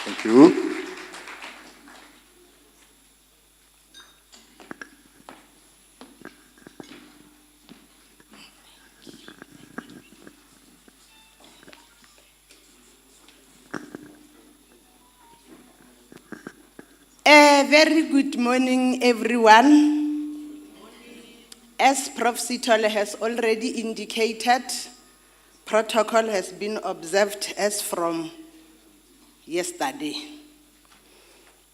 Thank you. A very good morning, everyone. As Prof. Sithole has already indicated, protocol has been observed as from yesterday.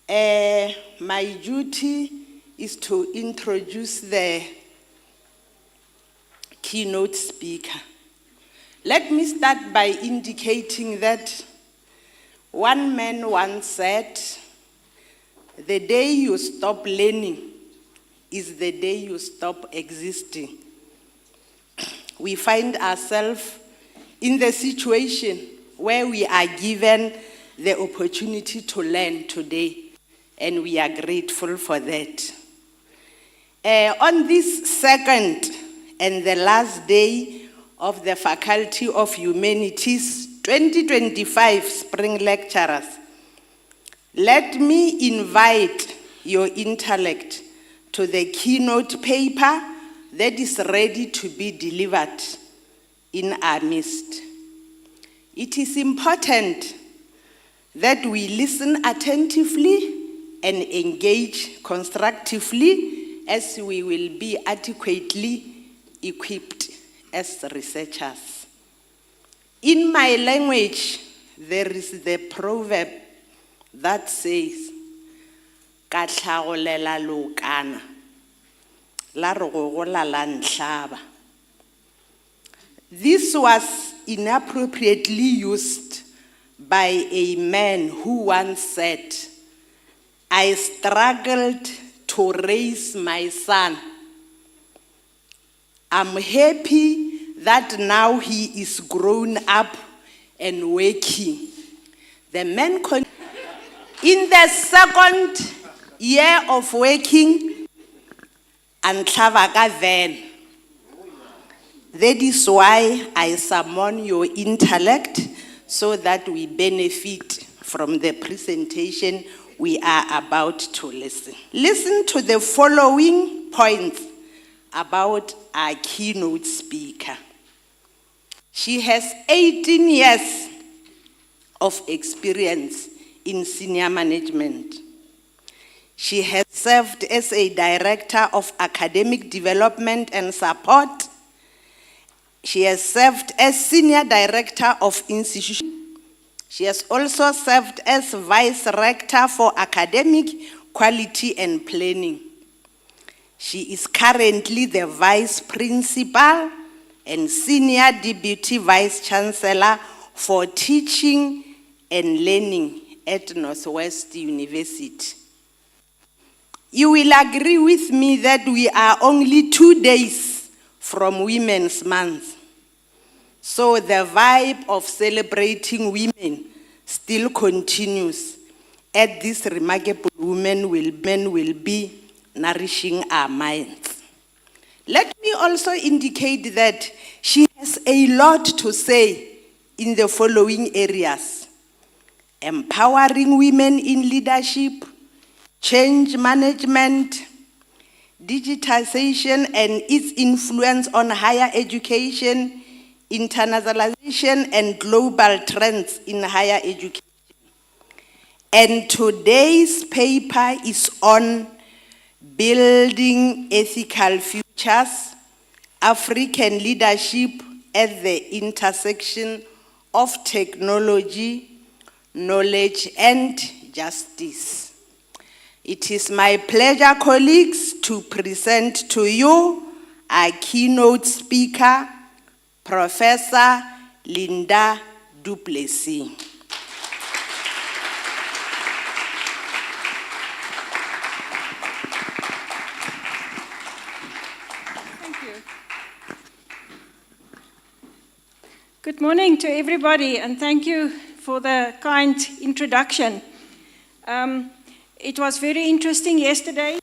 My duty is to introduce the keynote speaker. Let me start by indicating that one man once said, "The day you stop learning is the day you stop existing." We find ourselves in the situation where we are given the opportunity to learn today, and we are grateful for that. On this second and the last day of the Faculty of Humanities 2025 Spring Lecturers, let me invite your intellect to the keynote paper that is ready to be delivered in our midst. It is important that we listen attentively and engage constructively, as we will be adequately equipped as researchers. In my language, there is the proverb that says, "Ka hlagolela lokana, la re go gola la ntlhaba." This was inappropriately used by a man who once said, "I struggled to raise my son. I'm happy that now he is grown up and working." The man in the second year of working, antlhaba ka van. That is why I summon your intellect, so that we benefit from the presentation we are about to listen. Listen to the following points about our keynote speaker. She has 18 years of experience in senior management. She has served as a director of academic development and support. She has served as senior director of institution. She has also served as vice rector for academic quality and planning. She is currently the vice principal and senior deputy vice chancellor for teaching and learning at Northwest University. You will agree with me that we are only 2 days from Women's Month. So the vibe of celebrating women still continues, as this remarkable woman will be nourishing our minds. Let me also indicate that she has a lot to say in the following areas: empowering women in leadership, change management, digitization and its influence on higher education, internationalization and global trends in higher education. And today's paper is on building ethical futures, African leadership at the intersection of technology, knowledge and justice. It is my pleasure, colleagues, to present to you our keynote speaker, Professor Linda du Plessis. Thank you. Good morning to everybody, and thank you for the kind introduction. It was very interesting yesterday,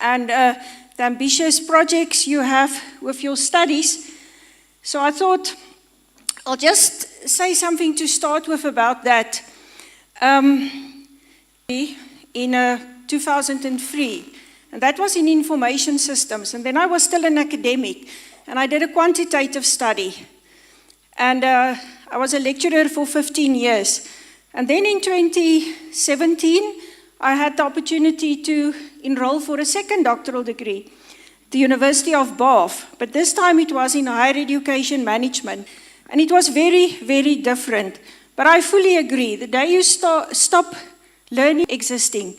and the ambitious projects you have with your studies. So I thought I'll just say something to start with about that. in 2003, and that was in information systems. And then I was still an academic, and I did a quantitative study. And I was a lecturer for 15 years. And then in 2017, I had the opportunity to enroll for a second doctoral degree at the University of Bath. But this time it was in higher education management. And it was very, very different. But I fully agree. The day you stop learning existing.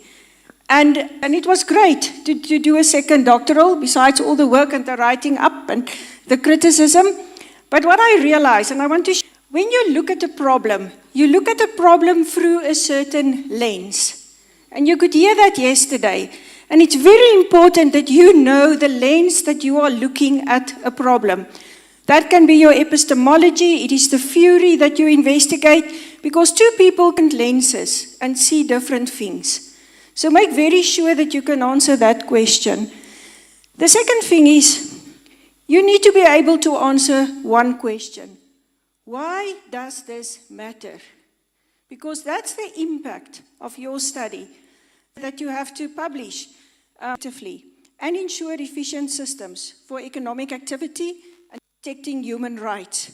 And it was great to do a second doctoral, besides all the work and the writing up and the criticism. But what I realized, and I want to share, when you look at a problem, you look at a problem through a certain lens. And you could hear that yesterday. And it's very important that you know the lens that you are looking at a problem. That can be your epistemology, it is the theory that you investigate, because two people can lenses and see different things. So make very sure that you can answer that question. The second thing is, you need to be able to answer one question. Why does this matter? Because that's the impact of your study that you have to publish actively and ensure efficient systems for economic activity and protecting human rights.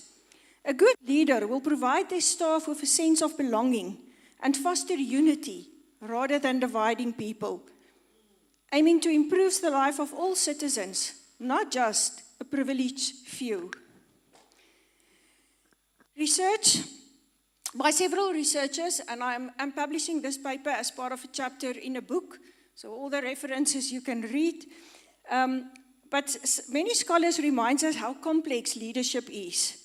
A good leader will provide their staff with a sense of belonging and foster unity rather than dividing people, aiming to improve the life of all citizens, not just a privileged few. Research by several researchers, and I'm publishing this paper as part of a chapter in a book, so all the references you can read. But many scholars remind us how complex leadership is.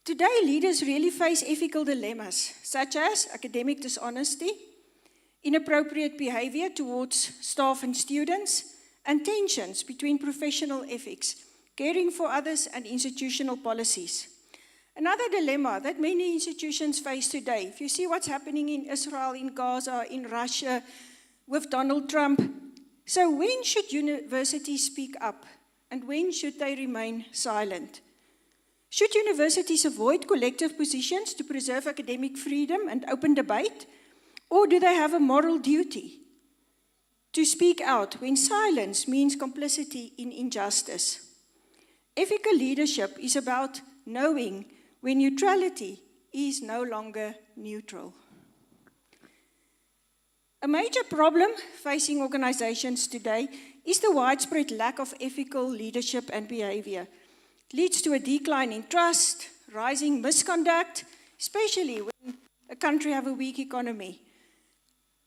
Today, leaders really face ethical dilemmas, such as academic dishonesty, inappropriate behavior towards staff and students, and tensions between professional ethics, caring for others, and institutional policies. Another dilemma that many institutions face today, if you see what's happening in Israel, in Gaza, in Russia, with Donald Trump. So when should universities speak up, and when should they remain silent? Should universities avoid collective positions to preserve academic freedom and open debate? Or do they have a moral duty to speak out when silence means complicity in injustice? Ethical leadership is about knowing when neutrality is no longer neutral. A major problem facing organizations today is the widespread lack of ethical leadership and behavior. It leads to a decline in trust, rising misconduct, especially when a country has a weak economy.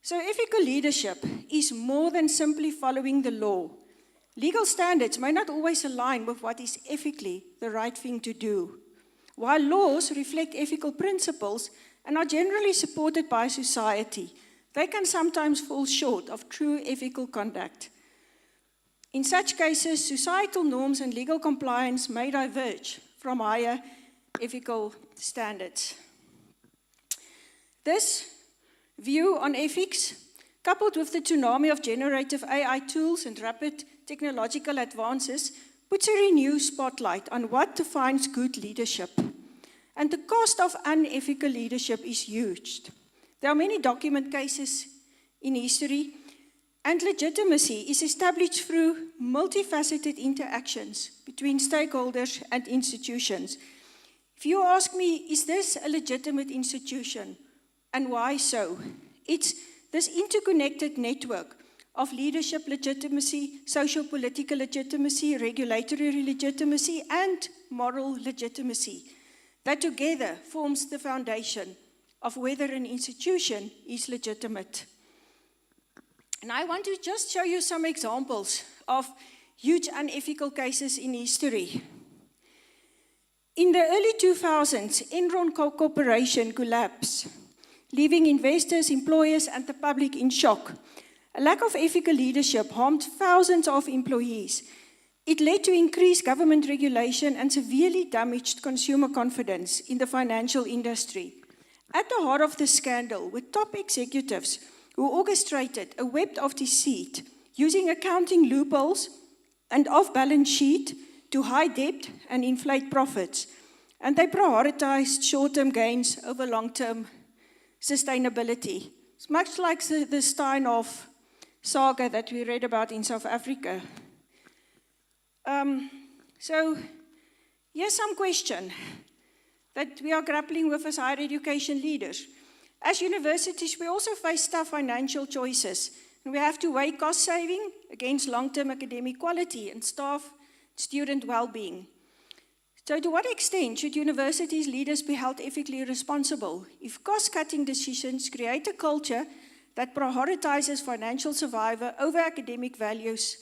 So ethical leadership is more than simply following the law. Legal standards may not always align with what is ethically the right thing to do. While laws reflect ethical principles and are generally supported by society, they can sometimes fall short of true ethical conduct. In such cases, societal norms and legal compliance may diverge from higher ethical standards. This view on ethics, coupled with the tsunami of generative AI tools and rapid technological advances, puts a renewed spotlight on what defines good leadership. And the cost of unethical leadership is huge. There are many document cases in history, and legitimacy is established through multifaceted interactions between stakeholders and institutions. If you ask me, is this a legitimate institution, and why so? It's this interconnected network of leadership legitimacy, social-political legitimacy, regulatory legitimacy, and moral legitimacy that together forms the foundation of whether an institution is legitimate. And I want to just show you some examples of huge unethical cases in history. In the early 2000s, Enron Corporation collapsed, leaving investors, employers, and the public in shock. A lack of ethical leadership harmed thousands of employees. It led to increased government regulation and severely damaged consumer confidence in the financial industry. At the heart of the scandal were top executives who orchestrated a web of deceit, using accounting loopholes and off-balance sheet to hide debt and inflate profits. And they prioritized short-term gains over long-term sustainability. It's much like the Steinhoff saga that we read about in South Africa. So here's some question that we are grappling with as higher education leaders. As universities, we also face tough financial choices, and we have to weigh cost saving against long-term academic quality and staff, student well-being. So to what extent should universities' leaders be held ethically responsible if cost-cutting decisions create a culture that prioritizes financial survival over academic values?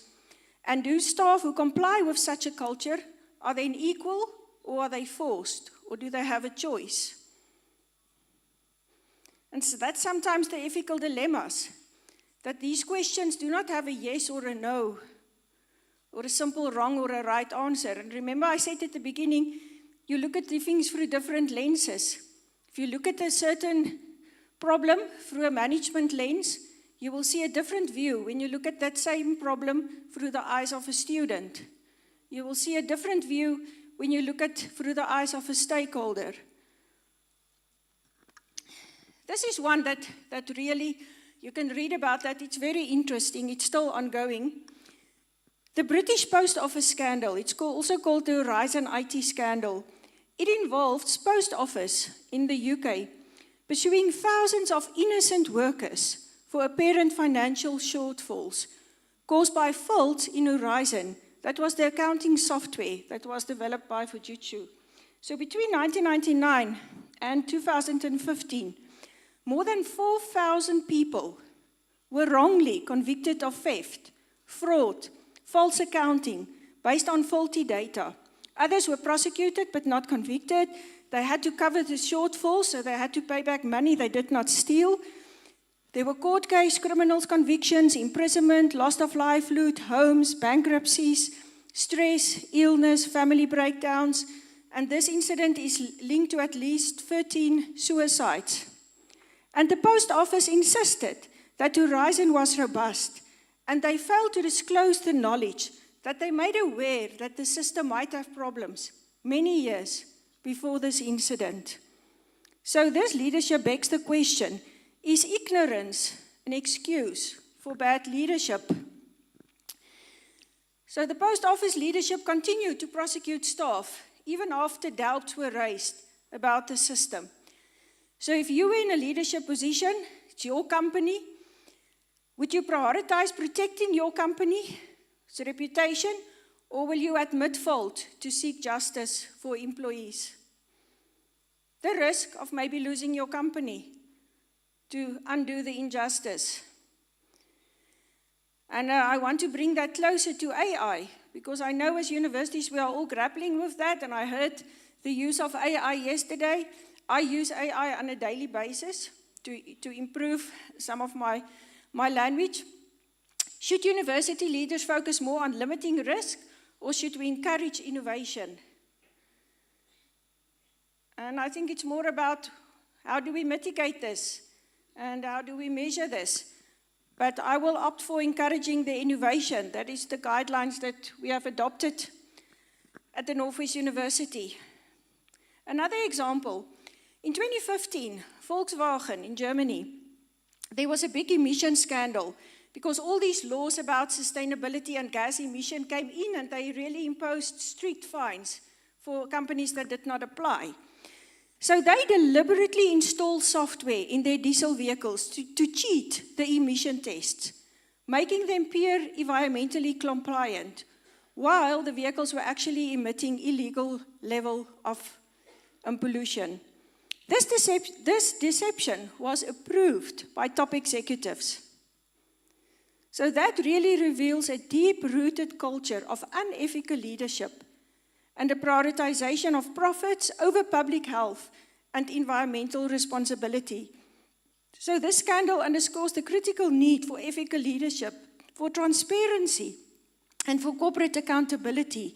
And do staff who comply with such a culture, are they equal or are they forced, or do they have a choice? And so that's sometimes the ethical dilemmas, that these questions do not have a yes or a no, or a simple wrong or a right answer. And remember I said at the beginning, you look at the things through different lenses. If you look at a certain problem through a management lens, you will see a different view when you look at that same problem through the eyes of a student. You will see a different view when you look at through the eyes of a stakeholder. This is one that really, you can read about that. It's very interesting. It's still ongoing. The British Post Office scandal, it's also called the Horizon IT scandal. It involves Post Office in the UK pursuing thousands of innocent workers for apparent financial shortfalls caused by faults in Horizon. That was the accounting software that was developed by Fujitsu. So between 1999 and 2015, more than 4,000 people were wrongly convicted of theft, fraud, false accounting based on faulty data. Others were prosecuted but not convicted. They had to cover the shortfall, so they had to pay back money they did not steal. There were court case, criminals convictions, imprisonment, loss of livelihood, homes, bankruptcies, stress, illness, family breakdowns, and this incident is linked to at least 13 suicides. And the Post Office insisted that Horizon was robust, and they failed to disclose the knowledge that they made aware that the system might have problems many years before this incident. So this leadership begs the question, is ignorance an excuse for bad leadership? So the Post Office leadership continued to prosecute staff even after doubts were raised about the system. So if you were in a leadership position, it's your company, would you prioritize protecting your company's reputation, or will you admit fault to seek justice for employees? The risk of maybe losing your company to undo the injustice. And I want to bring that closer to AI, because I know as universities we are all grappling with that, and I heard the use of AI yesterday. I use AI on a daily basis to improve some of my language. Should university leaders focus more on limiting risk, or should we encourage innovation? And I think it's more about how do we mitigate this and how do we measure this. But I will opt for encouraging the innovation. That is the guidelines that we have adopted at the Northwest University. Another example, in 2015, Volkswagen in Germany, there was a big emission scandal because all these laws about sustainability and gas emission came in, and they really imposed strict fines for companies that did not apply. So they deliberately installed software in their diesel vehicles to cheat the emission tests, making them appear environmentally compliant, while the vehicles were actually emitting illegal level of pollution. This deception was approved by top executives. So that really reveals a deep-rooted culture of unethical leadership and the prioritization of profits over public health and environmental responsibility. So this scandal underscores the critical need for ethical leadership, for transparency, and for corporate accountability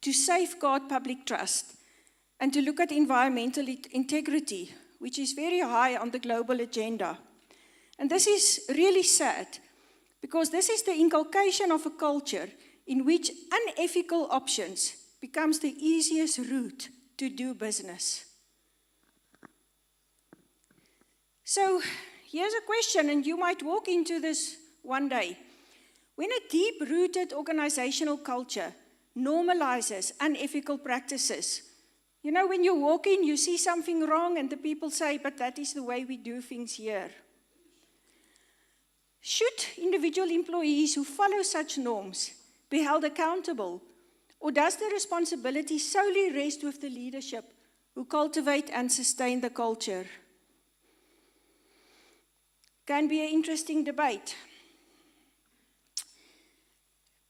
to safeguard public trust and to look at environmental integrity, which is very high on the global agenda. And this is really sad, because this is the inculcation of a culture in which unethical options becomes the easiest route to do business. So here's a question, and you might walk into this one day. When a deep-rooted organizational culture normalizes unethical practices, you know, when you walk in, you see something wrong, and the people say, but that is the way we do things here. Should individual employees who follow such norms be held accountable, or does the responsibility solely rest with the leadership who cultivate and sustain the culture? Can be an interesting debate.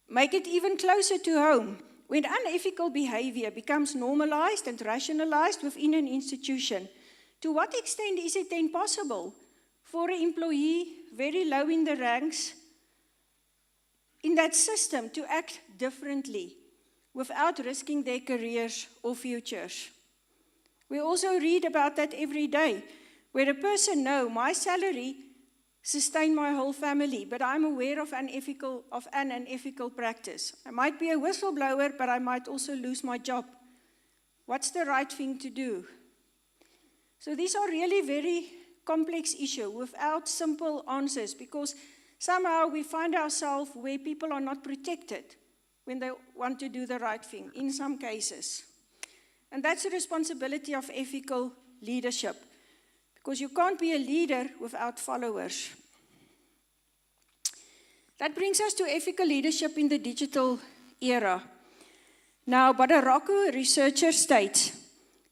Make it even closer to home. When unethical behavior becomes normalized and rationalized within an institution, to what extent is it then possible for an employee very low in the ranks in that system to act differently without risking their careers or futures? We also read about that every day, where a person knows my salary sustain my whole family, but I'm aware of an unethical practice. I might be a whistleblower, but I might also lose my job. What's the right thing to do? So these are really very complex issues without simple answers, because somehow we find ourselves where people are not protected when they want to do the right thing, in some cases. And that's the responsibility of ethical leadership, because you can't be a leader without followers. That brings us to ethical leadership in the digital era. Now, Badarako, a researcher, states,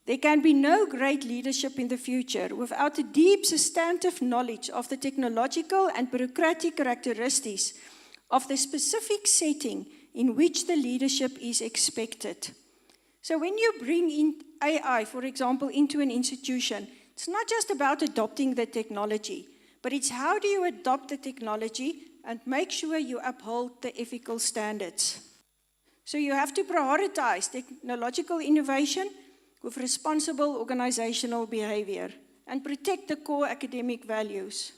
there can be no great leadership in the future without a deep substantive knowledge of the technological and bureaucratic characteristics of the specific setting in which the leadership is expected. So when you bring in AI, for example, into an institution, it's not just about adopting the technology, but it's how do you adopt the technology and make sure you uphold the ethical standards. So you have to prioritize technological innovation with responsible organizational behavior and protect the core academic values.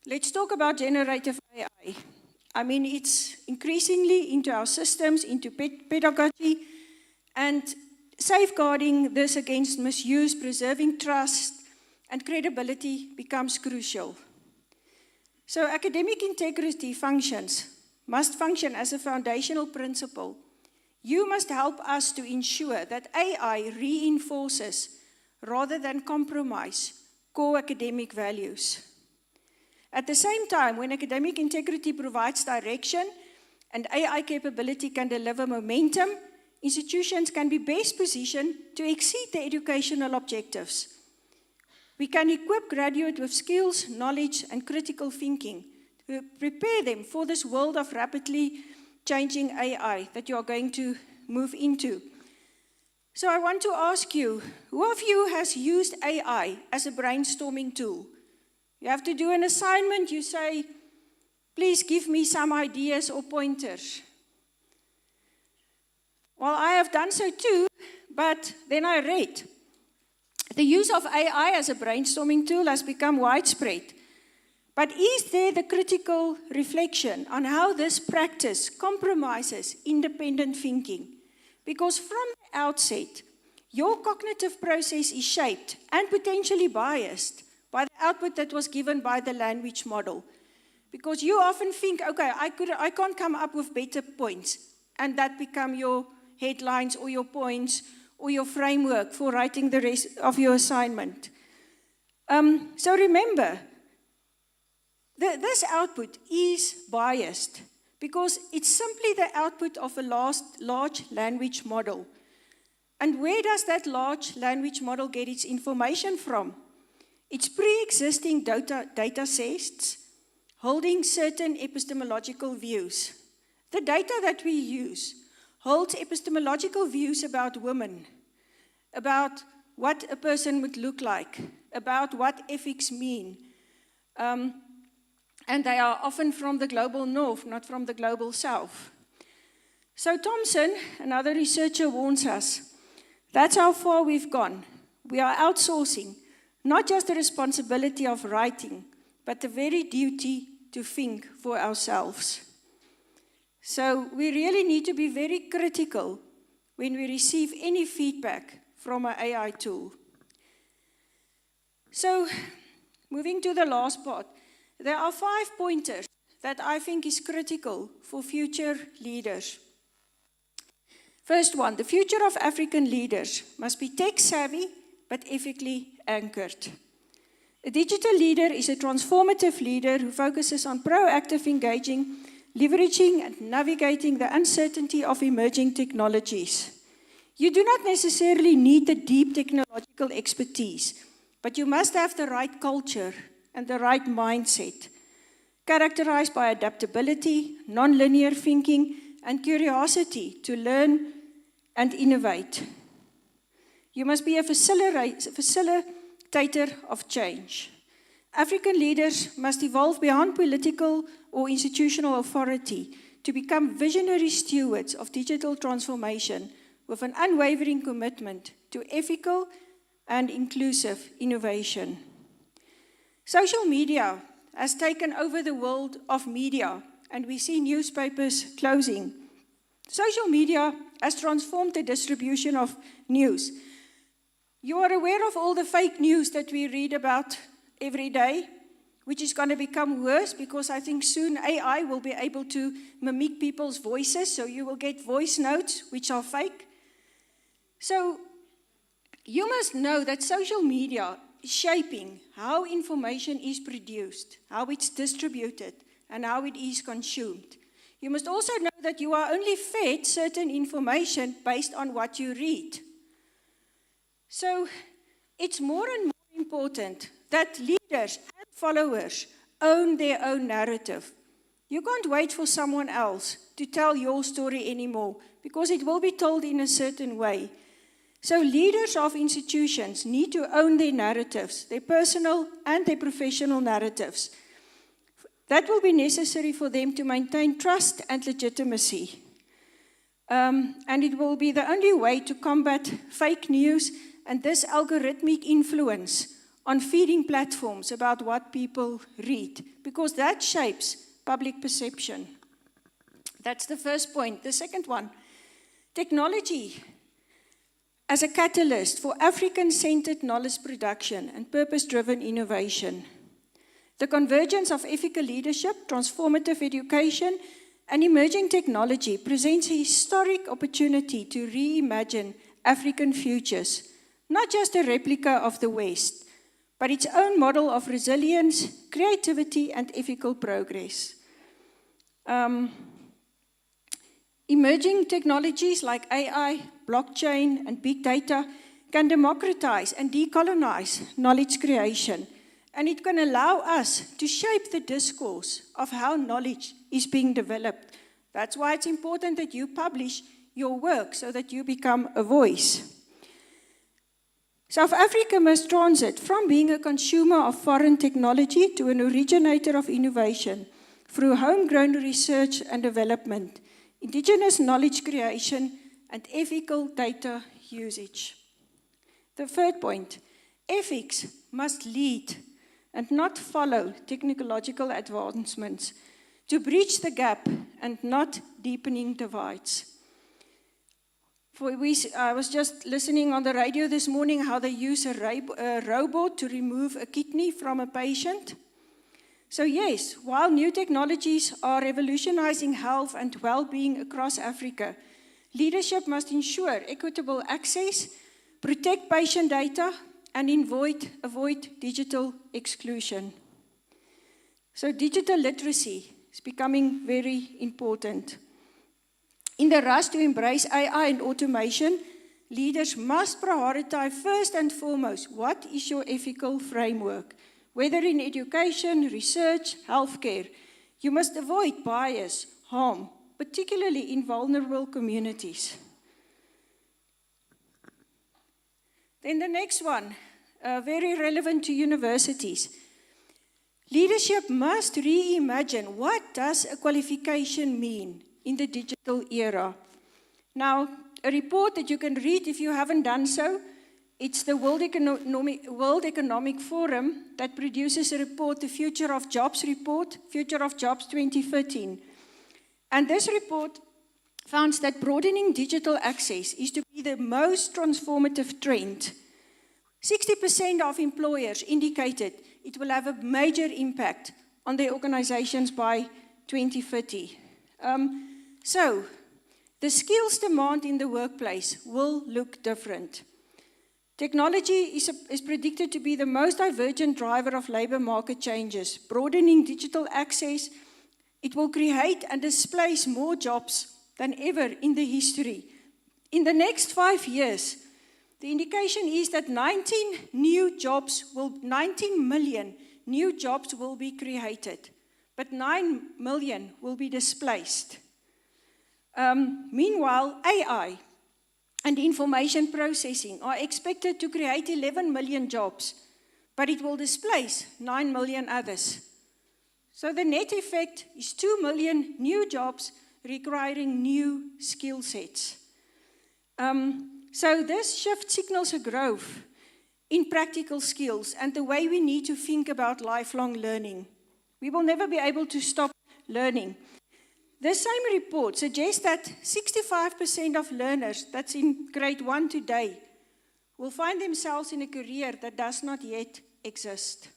Let's talk about generative AI. I mean, it's increasingly into our systems, into pedagogy, and safeguarding this against misuse, preserving trust and credibility becomes crucial. So academic integrity must function as a foundational principle. You must help us to ensure that AI reinforces rather than compromise core academic values. At the same time, when academic integrity provides direction and AI capability can deliver momentum, institutions can be best positioned to exceed their educational objectives. We can equip graduates with skills, knowledge, and critical thinking to prepare them for this world of rapidly changing AI that you are going to move into. So I want to ask you, who of you has used AI as a brainstorming tool? You have to do an assignment, you say, please give me some ideas or pointers. Well, I have done so too, but then I read. The use of AI as a brainstorming tool has become widespread. But is there the critical reflection on how this practice compromises independent thinking? Because from the outset, your cognitive process is shaped and potentially biased by the output that was given by the language model. Because you often think, okay, I can't come up with better points, and that become your headlines or your points or your framework for writing the rest of your assignment. So remember, this output is biased because it's simply the output of a large language model. And where does that large language model get its information from? It's pre-existing data sets holding certain epistemological views. The data that we use holds epistemological views about women, about what a person would look like, about what ethics mean. And they are often from the global north, not from the global south. So Thompson, another researcher, warns us, that's how far we've gone. We are outsourcing not just the responsibility of writing, but the very duty to think for ourselves. So we really need to be very critical when we receive any feedback from an AI tool. So, moving to the last part, there are 5 pointers that I think is critical for future leaders. First one, the future of African leaders must be tech-savvy but ethically anchored. A digital leader is a transformative leader who focuses on proactive engaging, leveraging and navigating the uncertainty of emerging technologies. You do not necessarily need the deep technological expertise, but you must have the right culture and the right mindset, characterized by adaptability, non-linear thinking, and curiosity to learn and innovate. You must be a facilitator of change. African leaders must evolve beyond political or institutional authority to become visionary stewards of digital transformation with an unwavering commitment to ethical and inclusive innovation. Social media has taken over the world of media, and we see newspapers closing. Social media has transformed the distribution of news. You are aware of all the fake news that we read about every day, which is going to become worse because I think soon AI will be able to mimic people's voices, so you will get voice notes which are fake. So you must know that social media is shaping how information is produced, how it's distributed, and how it is consumed. You must also know that you are only fed certain information based on what you read. So it's more and more important that leaders and followers own their own narrative. You can't wait for someone else to tell your story anymore because it will be told in a certain way. So leaders of institutions need to own their narratives, their personal and their professional narratives. That will be necessary for them to maintain trust and legitimacy. And it will be the only way to combat fake news and this algorithmic influence on feeding platforms about what people read, because that shapes public perception. That's the first point. The second one, technology as a catalyst for African-centered knowledge production and purpose-driven innovation. The convergence of ethical leadership, transformative education, and emerging technology presents a historic opportunity to reimagine African futures, not just a replica of the West, but its own model of resilience, creativity, and ethical progress. Emerging technologies like AI, blockchain, and big data can democratize and decolonize knowledge creation, and it can allow us to shape the discourse of how knowledge is being developed. That's why it's important that you publish your work so that you become a voice. South Africa must transit from being a consumer of foreign technology to an originator of innovation through homegrown research and development, indigenous knowledge creation, and ethical data usage. The third point, ethics must lead and not follow technological advancements to bridge the gap and not deepening divides. I was just listening on the radio this morning how they use a robot to remove a kidney from a patient. So yes, while new technologies are revolutionizing health and well-being across Africa, leadership must ensure equitable access, protect patient data, and avoid digital exclusion. So digital literacy is becoming very important. In the rush to embrace AI and automation, leaders must prioritize first and foremost what is your ethical framework, whether in education, research, healthcare. You must avoid bias, harm, particularly in vulnerable communities. Then the next one, very relevant to universities. Leadership must reimagine what does a qualification mean in the digital era. Now, a report that you can read if you haven't done so, it's the World Economic Forum that produces a report, the Future of Jobs report, Future of Jobs 2013. And this report found that broadening digital access is to be the most transformative trend 60% of employers indicated it will have a major impact on their organizations by 2030. So, the skills demand in the workplace will look different. Technology is predicted to be the most divergent driver of labor market changes. Broadening digital access, it will create and displace more jobs than ever in the history. In the next 5 years, the indication is that 19 million new jobs will be created, but 9 million will be displaced. Meanwhile, AI and information processing are expected to create 11 million jobs, but it will displace 9 million others. So the net effect is 2 million new jobs requiring new skill sets. So this shift signals a growth in practical skills and the way we need to think about lifelong learning. We will never be able to stop learning. This same report suggests that 65% of learners that's in grade 1 today will find themselves in a career that does not yet exist.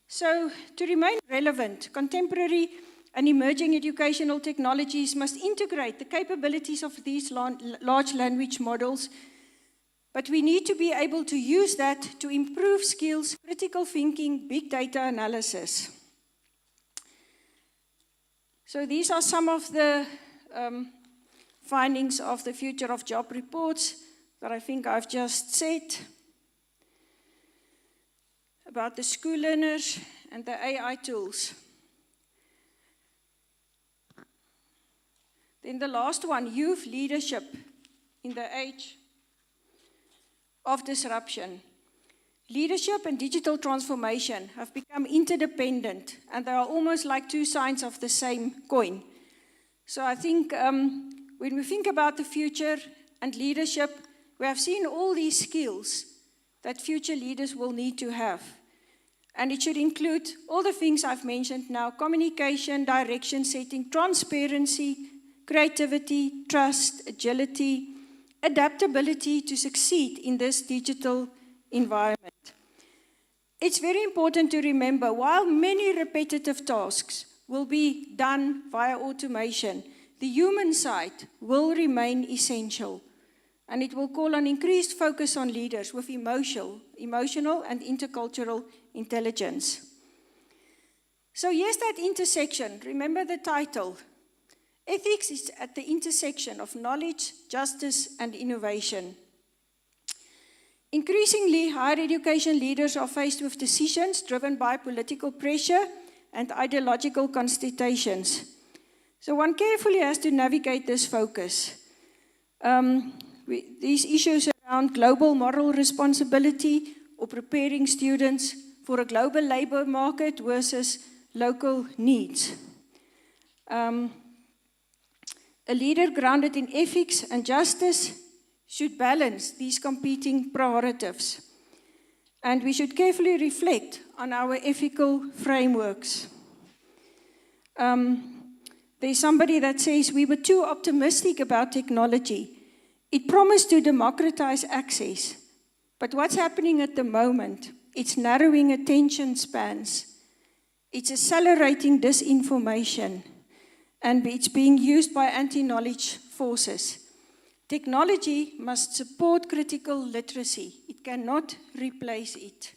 So, to remain relevant, contemporary and emerging educational technologies must integrate the capabilities of these large language models, but we need to be able to use that to improve skills, critical thinking, big data analysis. So these are some of the findings of the Future of Job reports that I think I've just said about the school learners and the AI tools. Then the last one, youth leadership in the age of disruption. Leadership and digital transformation have become interdependent, and they are almost like two sides of the same coin. So I think when we think about the future and leadership, we have seen all these skills that future leaders will need to have. And it should include all the things I've mentioned now: communication, direction setting, transparency, creativity, trust, agility, adaptability to succeed in this digital environment. It's very important to remember, while many repetitive tasks will be done via automation, the human side will remain essential, and it will call on increased focus on leaders with emotional and intercultural intelligence. So here's that intersection. Remember the title. Ethics is at the intersection of knowledge, justice, and innovation. Increasingly, higher education leaders are faced with decisions driven by political pressure and ideological constitutions. So one carefully has to navigate this focus. These issues around global moral responsibility or preparing students for a global labor market versus local needs. A leader grounded in ethics and justice should balance these competing prerogatives. And we should carefully reflect on our ethical frameworks. There's somebody that says we were too optimistic about technology. It promised to democratize access. But what's happening at the moment? It's narrowing attention spans. It's accelerating disinformation. And it's being used by anti-knowledge forces. Technology must support critical literacy. It cannot replace it.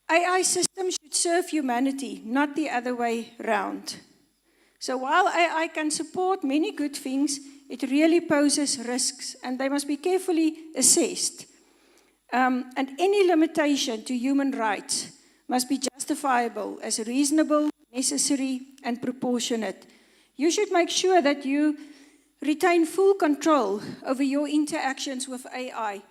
AI systems should serve humanity, not the other way around. So while AI can support many good things, it really poses risks, and they must be carefully assessed. And any limitation to human rights must be justifiable as reasonable, necessary, and proportionate. You should make sure that you retain full control over your interactions with AI.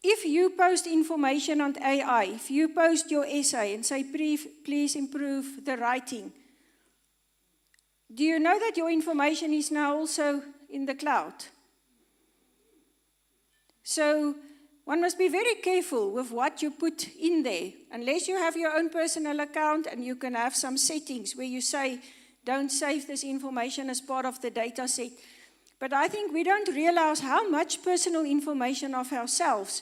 If you post information on AI, if you post your essay and say, please improve the writing, do you know that your information is now also in the cloud? So one must be very careful with what you put in there, unless you have your own personal account and you can have some settings where you say, don't save this information as part of the data set. But I think we don't realize how much personal information of ourselves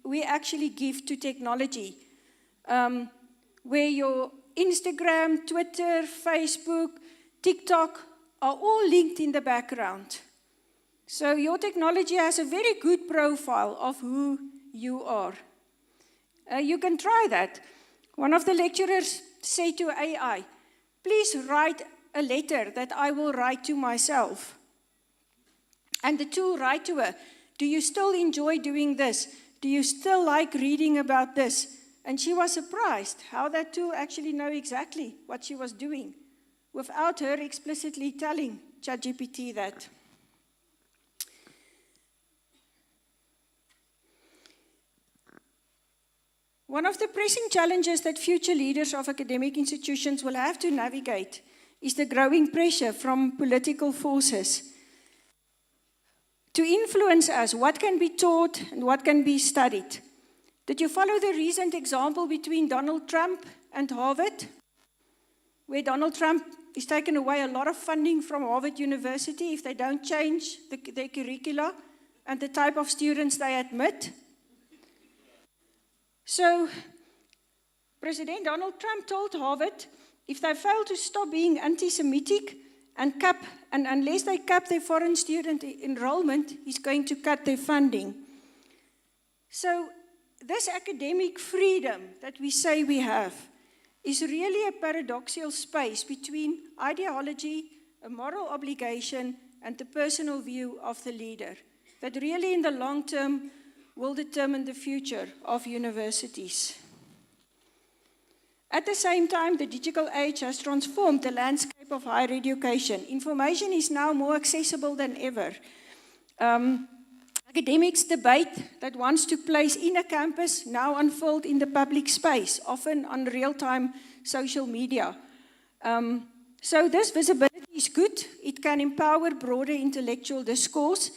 we actually give to technology, where your Instagram, Twitter, Facebook, TikTok are all linked in the background. So your technology has a very good profile of who you are. You can try that. One of the lecturers said to AI, please write a letter that I will write to myself. And the tool write to her, do you still enjoy doing this? Do you still like reading about this? And she was surprised how that tool actually knew exactly what she was doing without her explicitly telling ChatGPT that. One of the pressing challenges that future leaders of academic institutions will have to navigate is the growing pressure from political forces to influence us what can be taught and what can be studied. Did you follow the recent example between Donald Trump and Harvard, where Donald Trump is taken away a lot of funding from Harvard University if they don't change their curricula and the type of students they admit? So, President Donald Trump told Harvard, if they fail to stop being anti-Semitic and unless they cap their foreign student enrollment, he's going to cut their funding. So, this academic freedom that we say we have is really a paradoxical space between ideology, a moral obligation, and the personal view of the leader that really in the long term will determine the future of universities. At the same time, the digital age has transformed the landscape of higher education. Information is now more accessible than ever. Academics debate that once took place in a campus now unfold in the public space, often on real-time social media. So this visibility is good. It can empower broader intellectual discourse,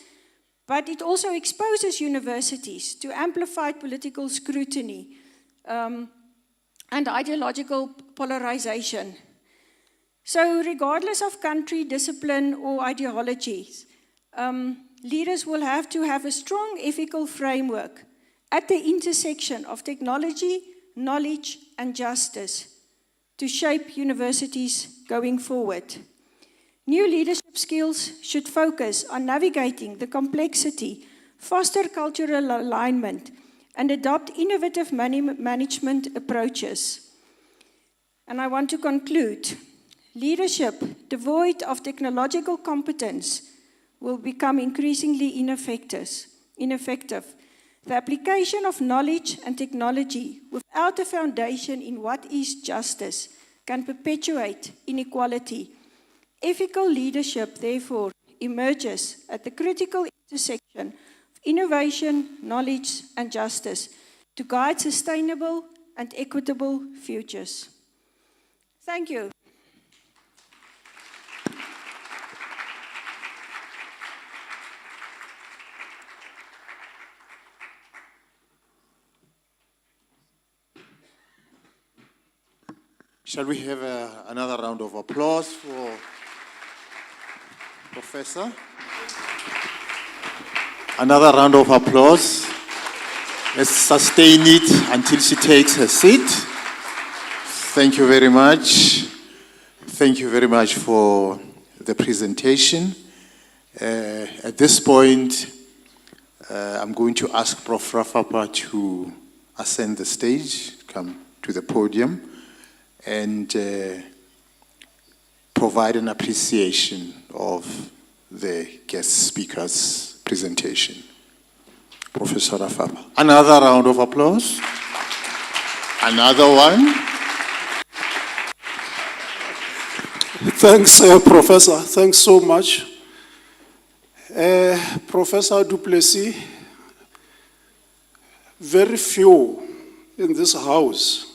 but it also exposes universities to amplified political scrutiny and ideological polarization. So regardless of country, discipline, or ideologies, leaders will have to have a strong ethical framework at the intersection of technology, knowledge, and justice to shape universities going forward. New leadership skills should focus on navigating the complexity, foster cultural alignment, and adopt innovative management approaches. And I want to conclude. Leadership devoid of technological competence will become increasingly ineffective. The application of knowledge and technology without a foundation in what is justice can perpetuate inequality. Ethical leadership, therefore, emerges at the critical intersection of innovation, knowledge, and justice to guide sustainable and equitable futures. Thank you. Shall we have another round of applause for Professor? Another round of applause. Let's sustain it until she takes her seat. Thank you very much. Thank you very much for the presentation. At this point, I'm going to ask Prof. Rafapa to ascend the stage, come to the podium, and provide an appreciation of the guest speaker's presentation. Professor Rafapa. Another round of applause. Another one. Thanks, Professor. Thanks so much. Professor du Plessis, very few in this house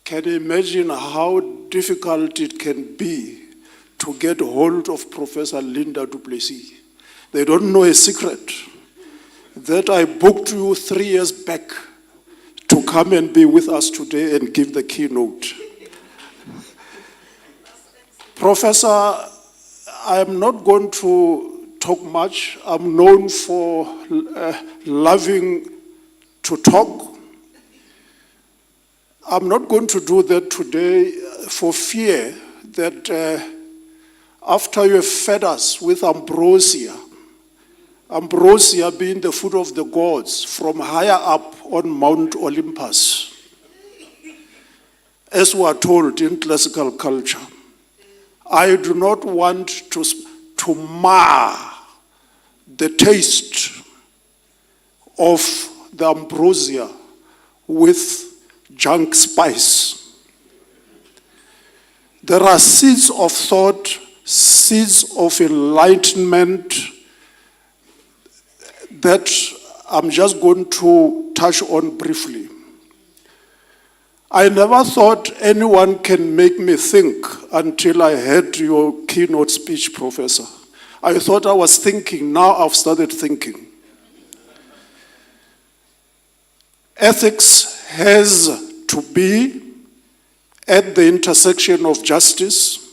can imagine how difficult it can be to get hold of Professor Linda du Plessis. They don't know a secret that I booked you 3 years back to come and be with us today and give the keynote. Professor, I'm not going to talk much. I'm known for loving to talk. I'm not going to do that today for fear that after you have fed us with ambrosia, ambrosia being the food of the gods from higher up on Mount Olympus, as we are told in classical culture, I do not want to mar the taste of the ambrosia with junk spice. There are seeds of thought, seeds of enlightenment that I'm just going to touch on briefly. I never thought anyone can make me think until I heard your keynote speech, Professor. I thought I was thinking, now I've started thinking. Ethics has to be at the intersection of justice,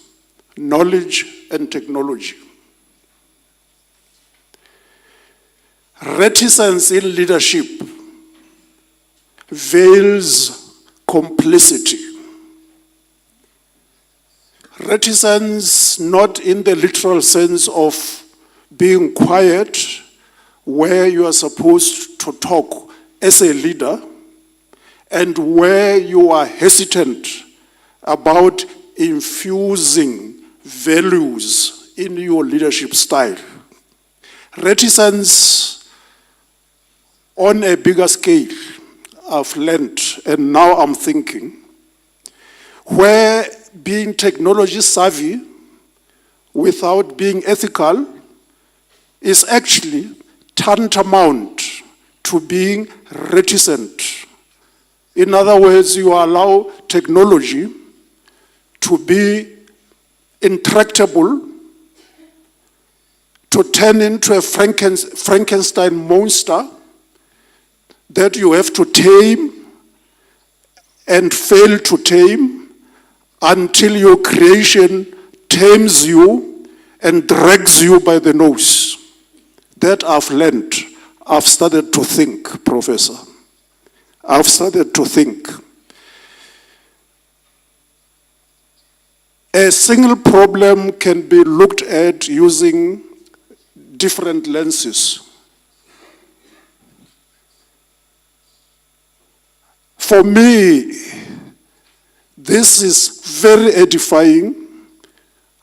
knowledge, and technology. Reticence in leadership veils complicity. Reticence not in the literal sense of being quiet where you are supposed to talk as a leader and where you are hesitant about infusing values in your leadership style. Reticence on a bigger scale, I've learned, and now I'm thinking, where being technology savvy without being ethical is actually tantamount to being reticent. In other words, you allow technology to be intractable, to turn into a Frankenstein monster that you have to tame and fail to tame until your creation tames you and drags you by the nose. That I've learned. I've started to think, Professor. I've started to think. A single problem can be looked at using different lenses. For me, this is very edifying.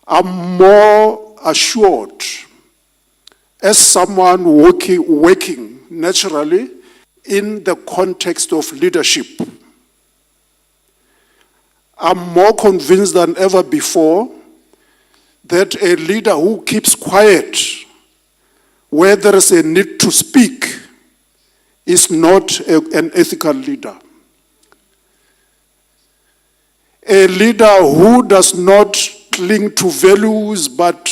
I'm more assured as someone working naturally in the context of leadership. I'm more convinced than ever before that a leader who keeps quiet where there is a need to speak is not an ethical leader. A leader who does not cling to values but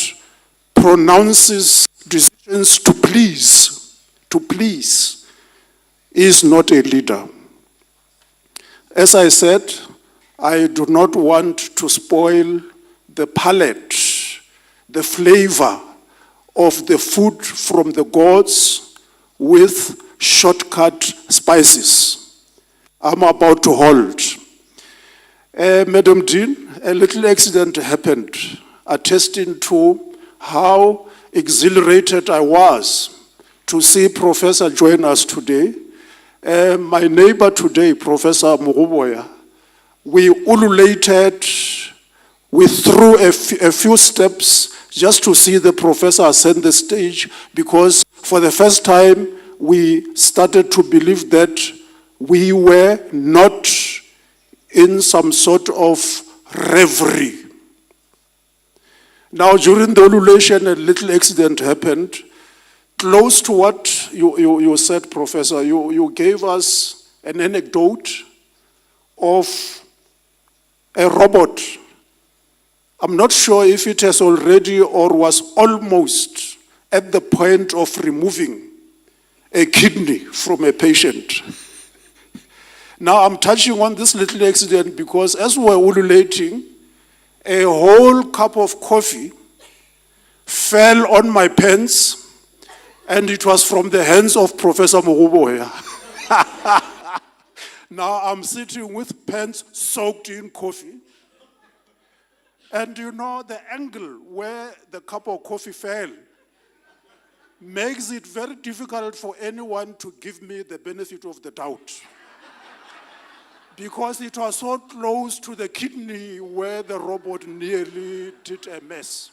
pronounces decisions to please, is not a leader. As I said, I do not want to spoil the palate, the flavor of the food from the gods with shortcut spices. I'm about to hold. Madam Dean, a little accident happened, attesting to how exhilarated I was to see Professor join us today. My neighbor today, Professor Muruboya, we ululated, we threw a few steps just to see the professor ascend the stage, because for the first time we started to believe that we were not in some sort of reverie. Now, during the ululation, a little accident happened. Close to what you said, Professor, you gave us an anecdote of a robot. I'm not sure if it has already or was almost at the point of removing a kidney from a patient. Now, I'm touching on this little accident because as we were ululating, a whole cup of coffee fell on my pants, and it was from the hands of Professor Mogoboya. Now I'm sitting with pants soaked in coffee. And you know, the angle where the cup of coffee fell makes it very difficult for anyone to give me the benefit of the doubt. Because it was so close to the kidney where the robot nearly did a mess.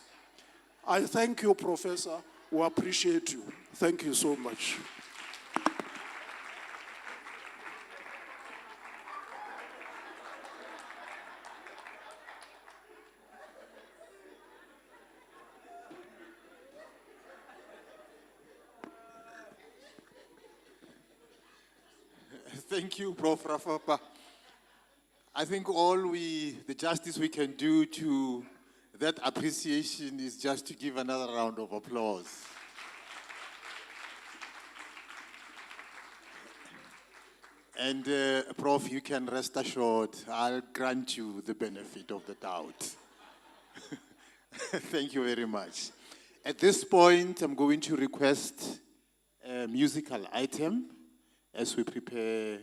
I thank you, Professor. We appreciate you. Thank you so much. Thank you, Prof. Rafapa. I think the justice we can do to that appreciation is just to give another round of applause. And Prof, you can rest assured, I'll grant you the benefit of the doubt. Thank you very much. At this point, I'm going to request a musical item as we prepare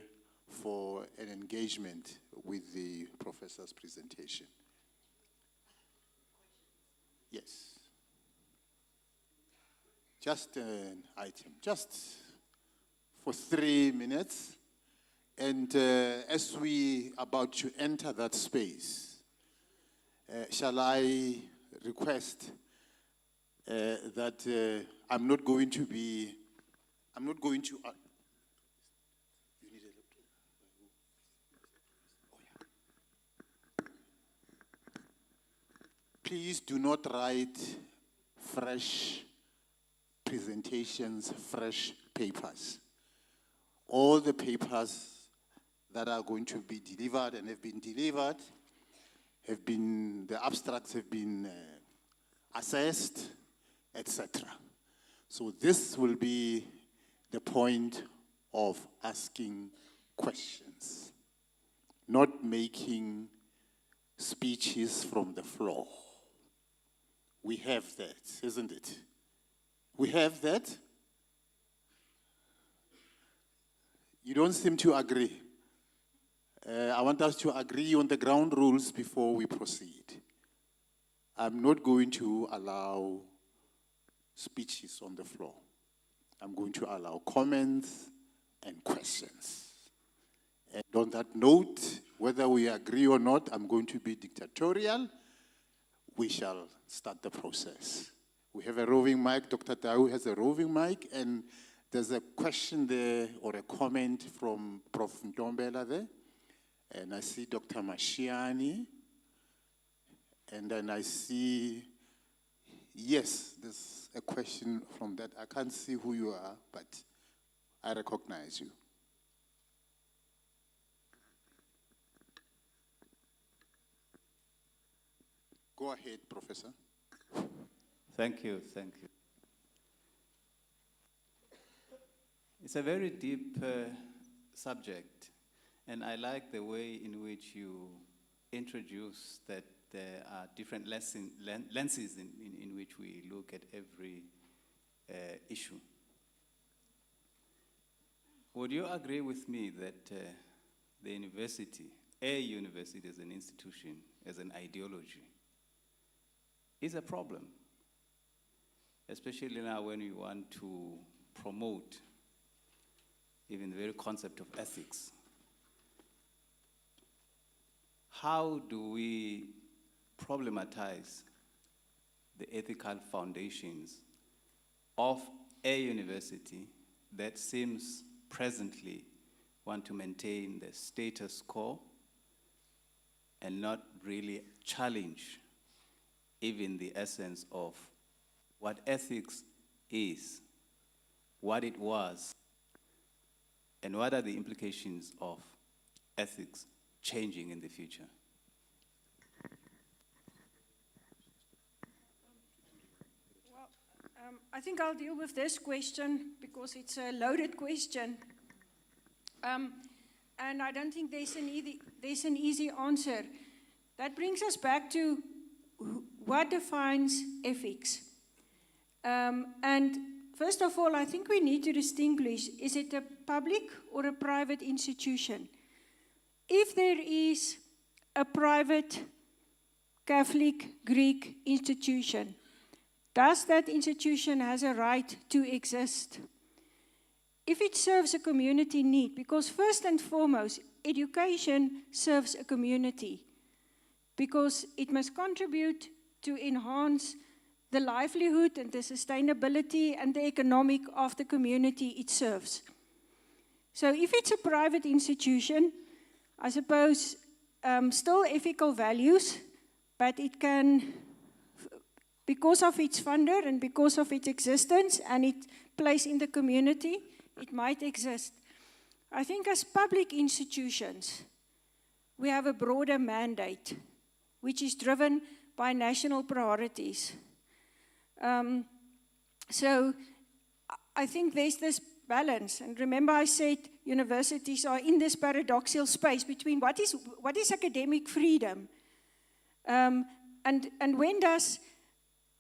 for an engagement with the professor's presentation. Yes. Just an item, just for 3 minutes. And as we about to enter that space, shall I request that I'm not going to please do not write fresh presentations, fresh papers. All the papers that are going to be delivered and have been delivered the abstracts have been assessed, etc. So this will be the point of asking questions, not making speeches from the floor. We have that, isn't it? We have that. You don't seem to agree. I want us to agree on the ground rules before we proceed. I'm not going to allow speeches on the floor. I'm going to allow comments and questions. And on that note, whether we agree or not, I'm going to be dictatorial. We shall start the process. We have a roving mic. Dr. Tau has a roving mic, and there's a question there or a comment from Prof. Ntombela there. And I see Dr. Mashiani. And then I see, yes, there's a question from that. I can't see who you are, but I recognize you. Go ahead, Professor. Thank you, thank you. It's a very deep subject, and I like the way in which you introduce that there are different lenses in which we look at every issue. Would you agree with me that the university, a university as an institution, as an ideology, is a problem, especially now when we want to promote even the very concept of ethics? How do we problematize the ethical foundations of a university that seems presently want to maintain the status quo and not really challenge even the essence of what ethics is, what it was, and what are the implications of ethics changing in the future? Well, I think I'll deal with this question because it's a loaded question. And I don't think there's an easy answer. That brings us back to what defines ethics. And first of all, I think we need to distinguish, is it a public or a private institution? If there is a private Catholic Greek institution, does that institution has a right to exist? If it serves a community need, because first and foremost, education serves a community, because it must contribute to enhance the livelihood and the sustainability and the economic of the community it serves. So if it's a private institution, I suppose still ethical values, but it can, because of its funder and because of its existence and its place in the community, it might exist. I think as public institutions, we have a broader mandate, which is driven by national priorities. So I think there's this balance. And remember I said universities are in this paradoxical space between what is academic freedom and when does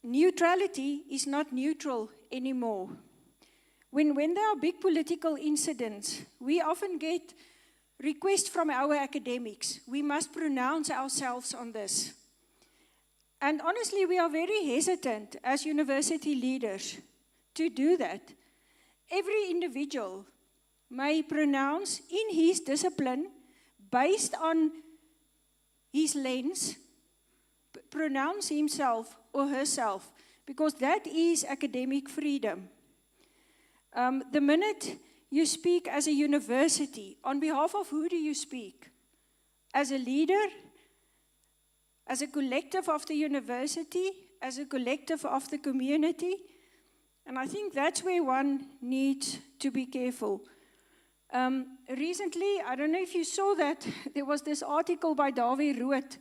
neutrality is not neutral anymore. When there are big political incidents, we often get requests from our academics. We must pronounce ourselves on this. And honestly, we are very hesitant as university leaders to do that. Every individual may pronounce in his discipline, based on his lens, pronounce himself or herself, because that is academic freedom. The minute you speak as a university, on behalf of who do you speak? As a leader, as a collective of the university, as a collective of the community. And I think that's where one needs to be careful. Recently, I don't know if you saw that, there was this article by Dawie Rood,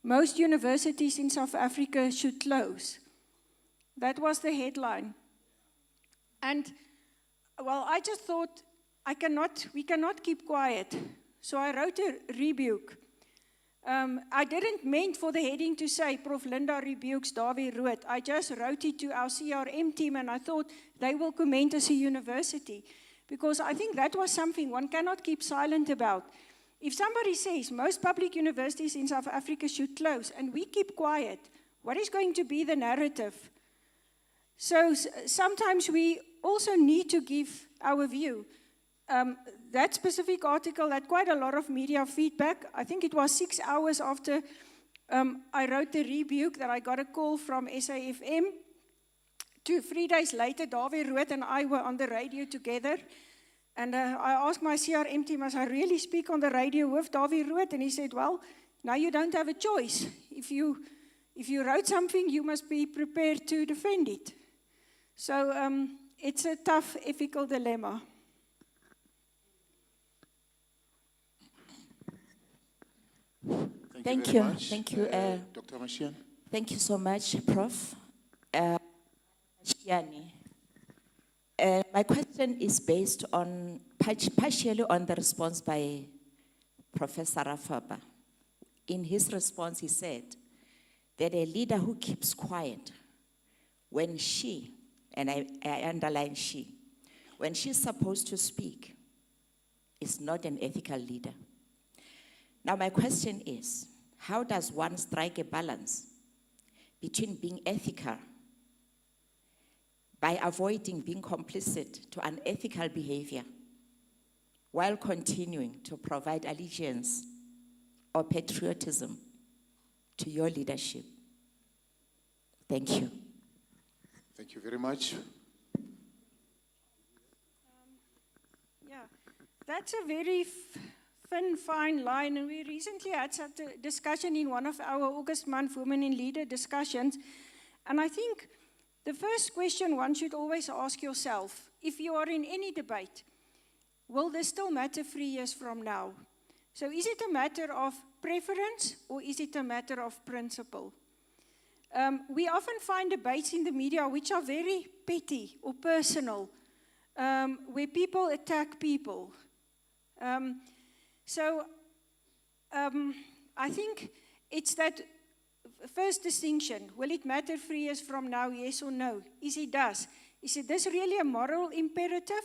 most universities in South Africa should close. That was the headline. And well, I just thought, we cannot keep quiet. So I wrote a rebuke. I didn't mean for the heading to say, Prof. Linda rebukes Dawie Rood. I just wrote it to our CRM team and I thought they will comment as a university. Because I think that was something one cannot keep silent about. If somebody says most public universities in South Africa should close and we keep quiet, what is going to be the narrative? So sometimes we also need to give our view. That specific article had quite a lot of media feedback. I think it was 6 hours after I wrote the rebuke that I got a call from SAFM. 3 days later, Dawie Rood and I were on the radio together. And I asked my CRM team, must I really speak on the radio with Dawie Rood? And he said, well, now you don't have a choice. If you wrote something, you must be prepared to defend it. So it's a tough ethical dilemma. Thank you. Thank you. Dr. Mashiane. Thank you so much, Prof. Mashiane. My question is based on, partially on the response by Professor Rafaba. In his response, he said that a leader who keeps quiet when she, and I underline she, when she's supposed to speak, is not an ethical leader. Now, my question is, how does one strike a balance between being ethical by avoiding being complicit to unethical behavior while continuing to provide allegiance or patriotism to your leadership? Thank you. Thank you very much. Yeah, that's a very thin, fine line, and we recently had such a discussion in one of our August month Women in Leader discussions, and I think the first question one should always ask yourself, if you are in any debate, will this still matter 3 years from now? So is it a matter of preference or is it a matter of principle? We often find debates in the media which are very petty or personal, where people attack people. I think it's that first distinction, will it matter 3 years from now, yes or no? Is it does? Is it this really a moral imperative,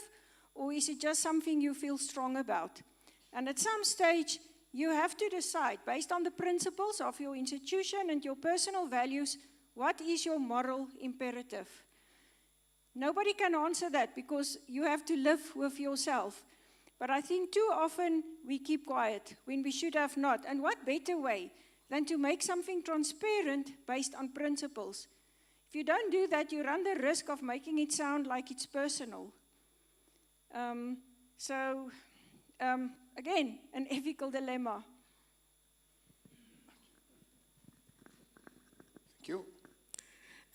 or is it just something you feel strong about? And at some stage, you have to decide, based on the principles of your institution and your personal values, what is your moral imperative? Nobody can answer that because you have to live with yourself. But I think too often we keep quiet when we should have not. And what better way than to make something transparent based on principles? If you don't do that, you run the risk of making it sound like it's personal. Again, an ethical dilemma. Thank you.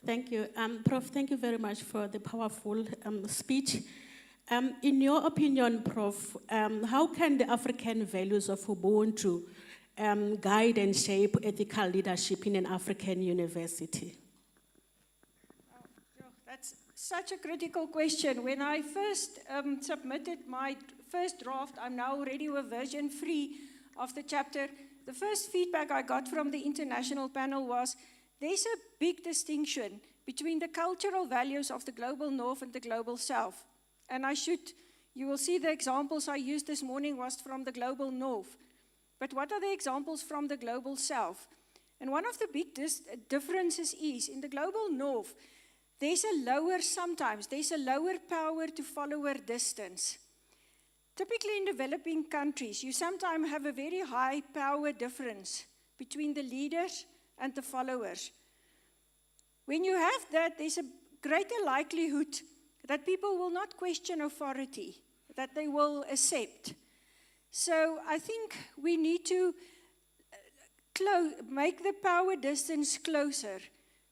Thank you. Prof, thank you very much for the powerful speech. In your opinion, Prof, how can the African values of Ubuntu guide and shape ethical leadership in an African university? That's such a critical question. When I first submitted my first draft, I'm now already with version 3 of the chapter. The first feedback I got from the international panel was, there's a big distinction between the cultural values of the global north and the global south. And you will see the examples I used this morning was from the global north. But what are the examples from the global south? And one of the big differences is, in the global north, there's a lower power to follower distance. Typically in developing countries, you sometimes have a very high power difference between the leaders and the followers. When you have that, there's a greater likelihood that people will not question authority, that they will accept. So I think we need to make the power distance closer,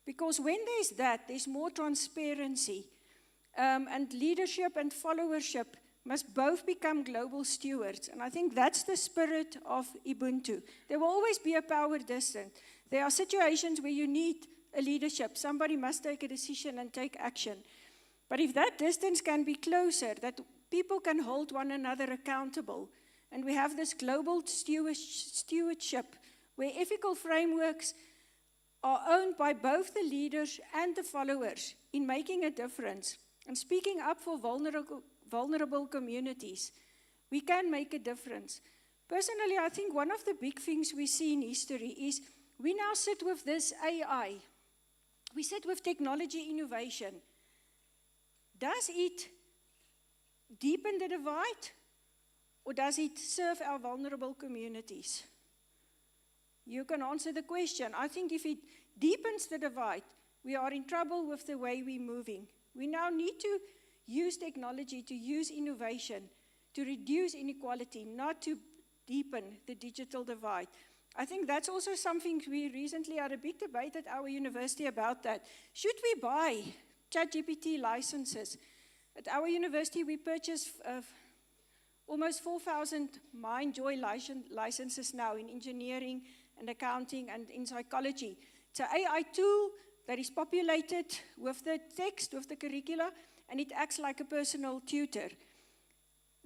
because when there's that, there's more transparency, and leadership and followership must both become global stewards. And I think that's the spirit of Ubuntu. There will always be a power distance. There are situations where you need a leadership. Somebody must take a decision and take action. But if that distance can be closer, that people can hold one another accountable, and we have this global stewardship where ethical frameworks are owned by both the leaders and the followers in making a difference and speaking up for vulnerable communities, we can make a difference. Personally, I think one of the big things we see in history is we now sit with this AI. We sit with technology innovation. Does it deepen the divide, or does it serve our vulnerable communities? You can answer the question. I think if it deepens the divide, we are in trouble with the way we're moving. We now need to use technology, to use innovation, to reduce inequality, not to deepen the digital divide. I think that's also something we recently had a big debate at our university about that. Should we buy ChatGPT licenses? At our university, we purchased almost 4,000 MindJoy licenses now in engineering and accounting and in psychology. It's an AI tool that is populated with the text, with the curricula, and it acts like a personal tutor.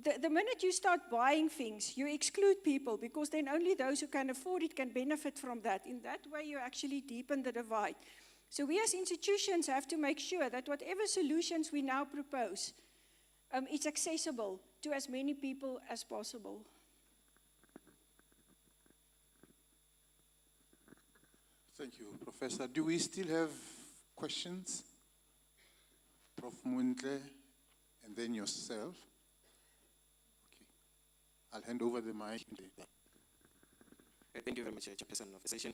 The minute you start buying things, you exclude people, because then only those who can afford it can benefit from that. In that way, you actually deepen the divide. So we as institutions have to make sure that whatever solutions we now propose, it's accessible to as many people as possible. Thank you, Professor. Do we still have questions? Prof. Muntle, and then yourself. Okay. I'll hand over the mic. Thank you very much, Chairperson of the session.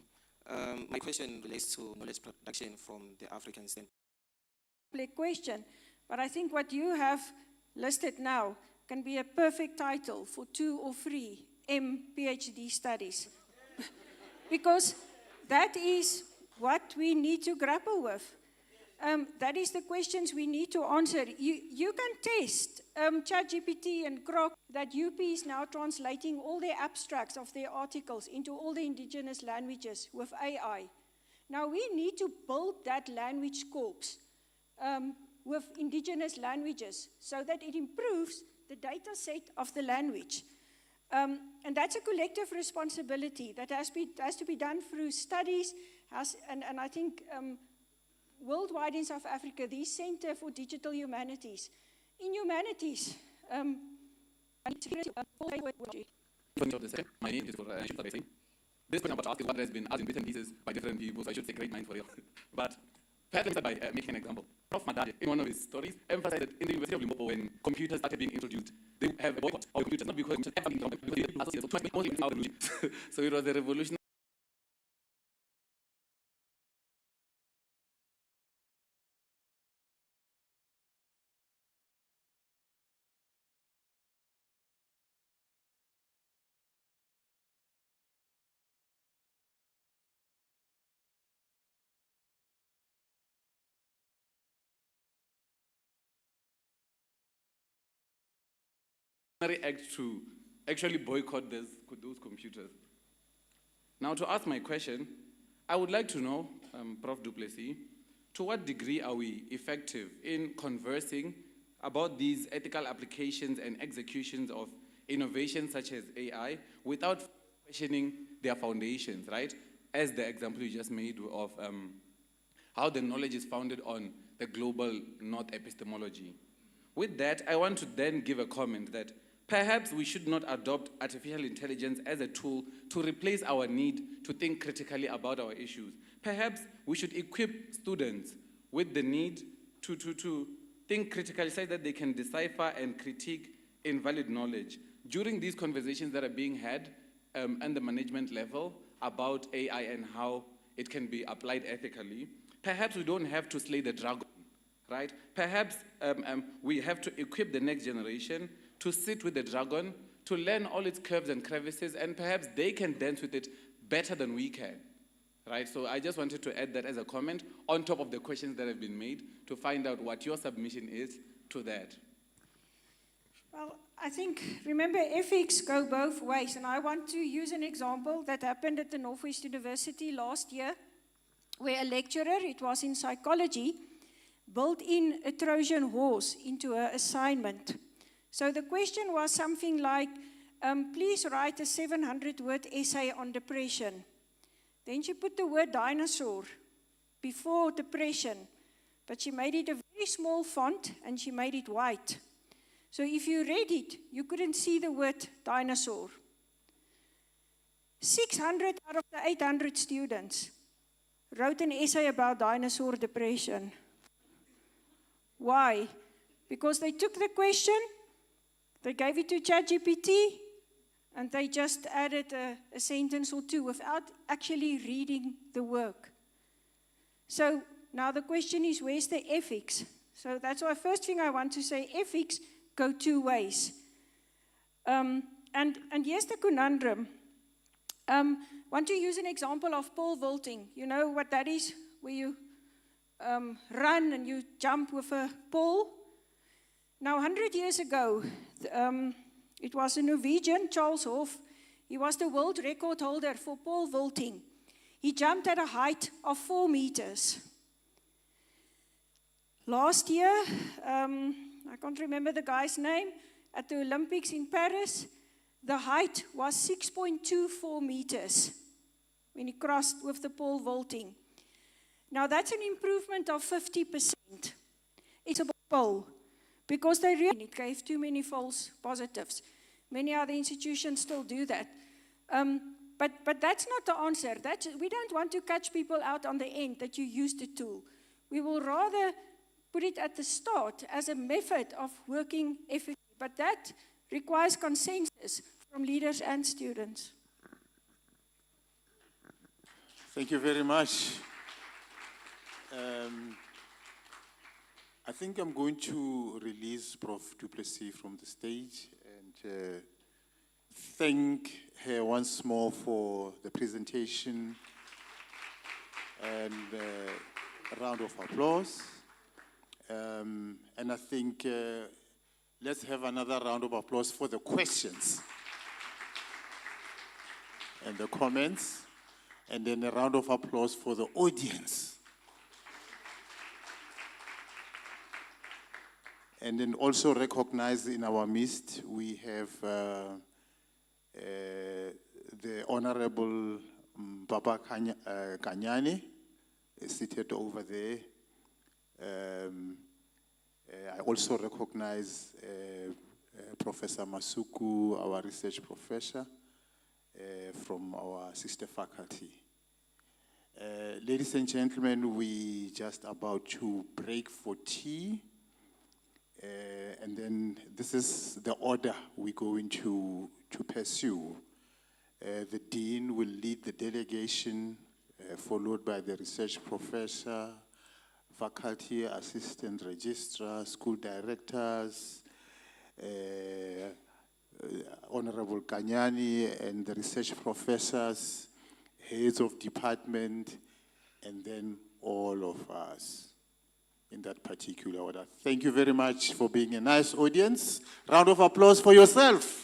My question relates to knowledge production from the African standpoint. Question, but I think what you have listed now can be a perfect title for 2 or 3 PhD studies. Because that is what we need to grapple with. That is the questions we need to answer. You can test ChatGPT and Grok that UP is now translating all their abstracts of their articles into all the indigenous languages with AI. Now we need to build that language corpus with indigenous languages so that it improves the data set of the language. And that's a collective responsibility that has to be done through studies and I think worldwide in South Africa, the Center for Digital Humanities. In humanities, my name is for this question I'm about to ask is what has been asked in written pieces by different people, so I should say great minds for real. But perhaps let me start by making an example. Prof. Madade, in one of his stories, emphasized that in the University of Limpopo, when computers started being introduced, they have a boycott of computers, not because so it was a revolution. Act to actually boycott those computers. Now, to ask my question, I would like to know, Prof. du Plessis, to what degree are we effective in conversing about these ethical applications and executions of innovations such as AI without questioning their foundations, right? As the example you just made of how the knowledge is founded on the global North epistemology. With that, I want to then give a comment that perhaps we should not adopt artificial intelligence as a tool to replace our need to think critically about our issues. Perhaps we should equip students with the need to think critically so that they can decipher and critique invalid knowledge. During these conversations that are being had at the management level about AI and how it can be applied ethically, perhaps we don't have to slay the dragon, right? Perhaps we have to equip the next generation to sit with the dragon, to learn all its curves and crevices, and perhaps they can dance with it better than we can, right? So I just wanted to add that as a comment on top of the questions that have been made to find out what your submission is to that. Well, I think, remember, ethics go both ways, and I want to use an example that happened at the Northwest University last year, where a lecturer, it was in psychology, built in a Trojan horse into her assignment. So the question was something like, please write a 700-word essay on depression. Then she put the word dinosaur before depression, but she made it a very small font and she made it white. So if you read it, you couldn't see the word dinosaur. 600 out of the 800 students wrote an essay about dinosaur depression. Why? Because they took the question, they gave it to ChatGPT, and they just added a sentence or two without actually reading the work. So now the question is, where's the ethics? So that's why first thing I want to say, ethics go two ways. And here's the conundrum. Want to use an example of pole vaulting. You know what that is? Where you run and you jump with a pole. Now, 100 years ago, it was a Norwegian, Charles Hoff. He was the world record holder for pole vaulting. He jumped at a height of 4 meters. Last year, I can't remember the guy's name, at the Olympics in Paris, the height was 6.24 meters when he crossed with the pole vaulting. Now, that's an improvement of 50%. It's a pole. Because they really, it gave too many false positives. Many other institutions still do that. But that's not the answer. We don't want to catch people out on the end that you use the tool. We will rather put it at the start as a method of working effectively. But that requires consensus from leaders and students. Thank you very much. I think I'm going to release Prof. du Plessis from the stage and thank her once more for the presentation and a round of applause. And I think let's have another round of applause for the questions and the comments, and then a round of applause for the audience. And then also recognize in our midst, we have the Honorable Papa Kanyani is seated over there. I also recognize Professor Masuku, our research professor, from our sister faculty. Ladies and gentlemen, we just about to break for tea. And then this is the order we're going to pursue. The dean will lead the delegation, followed by the research professor, faculty, assistant registrar, school directors, Honorable Kanyani and the research professors, heads of department, and then all of us in that particular order. Thank you very much for being a nice audience. Round of applause for yourself.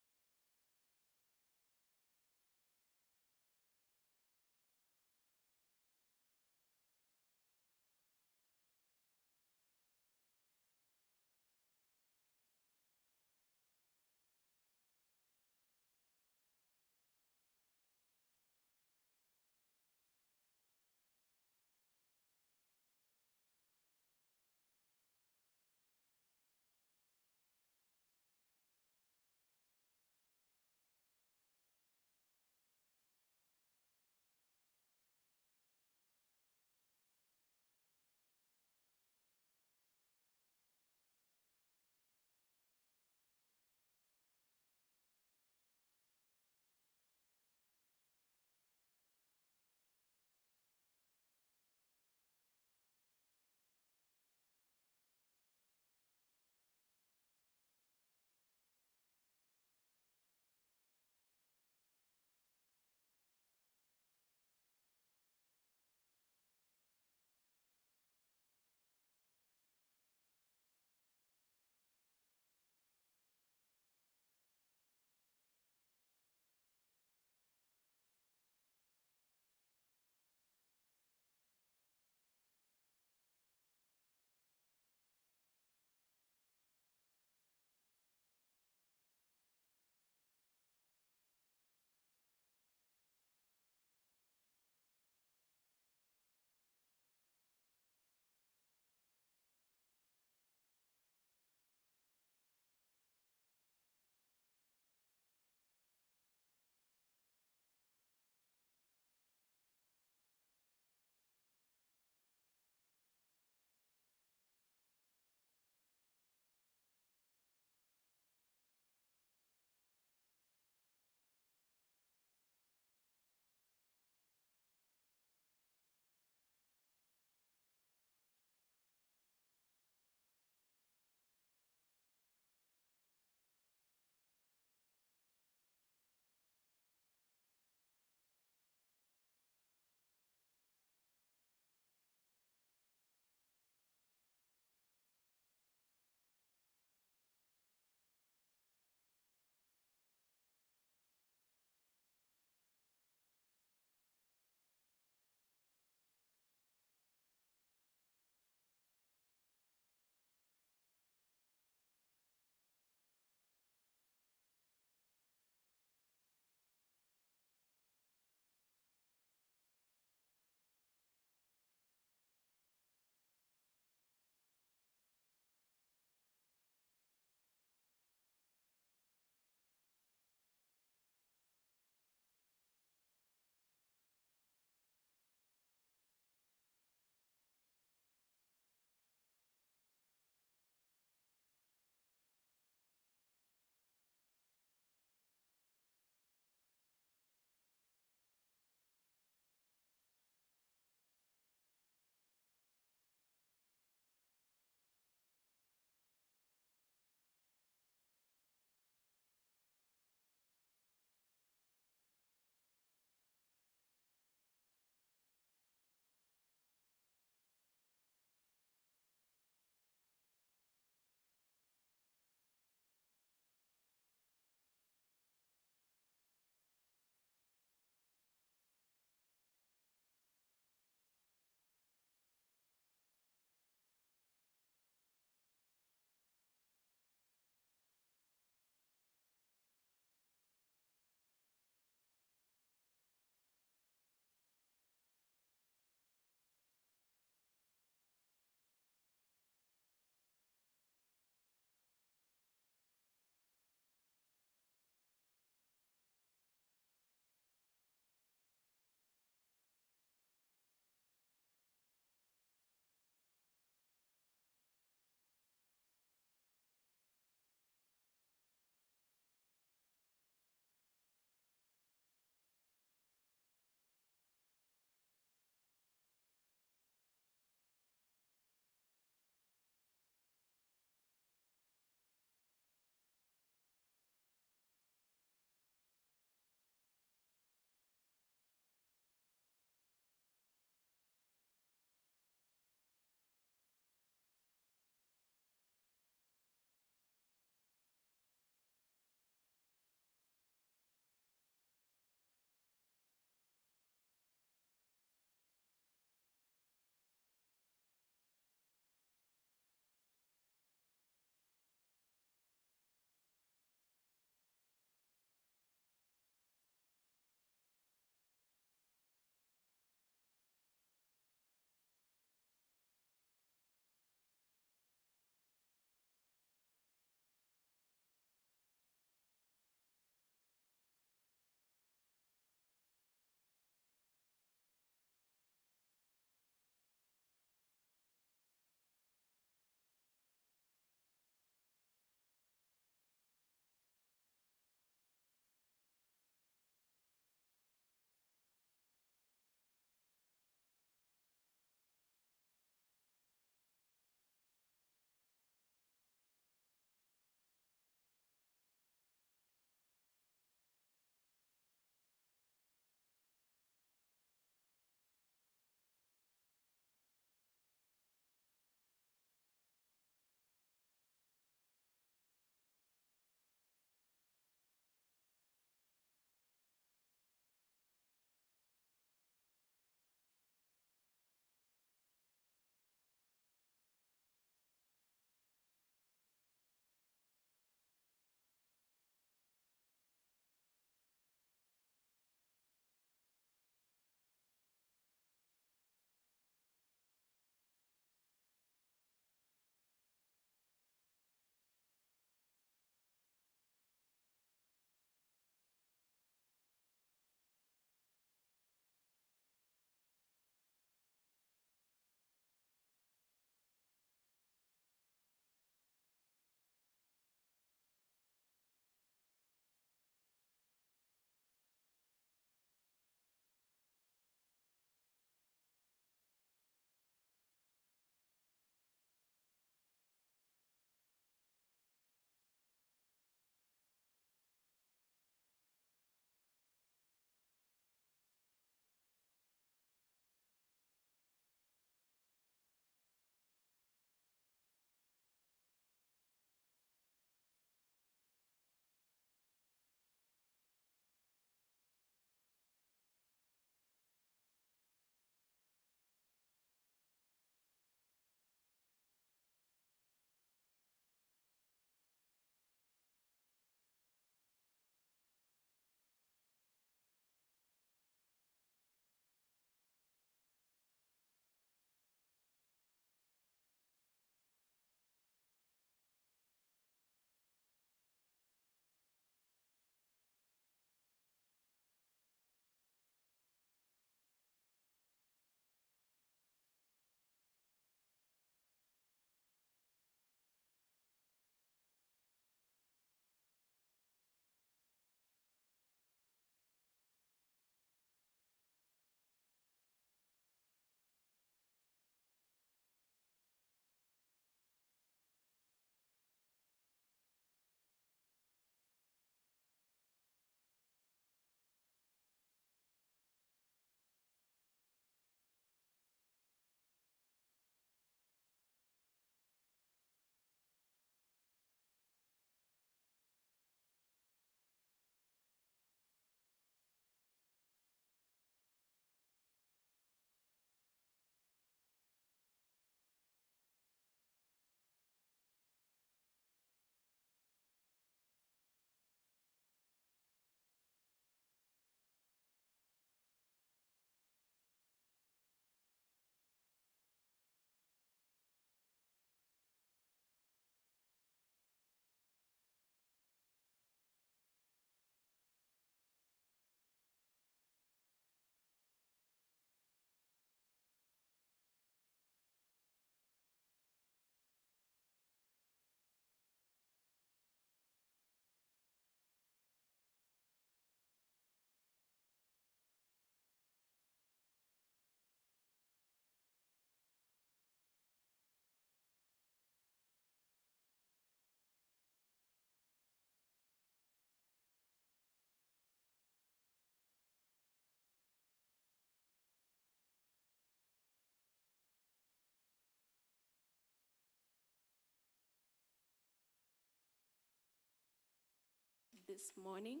this morning.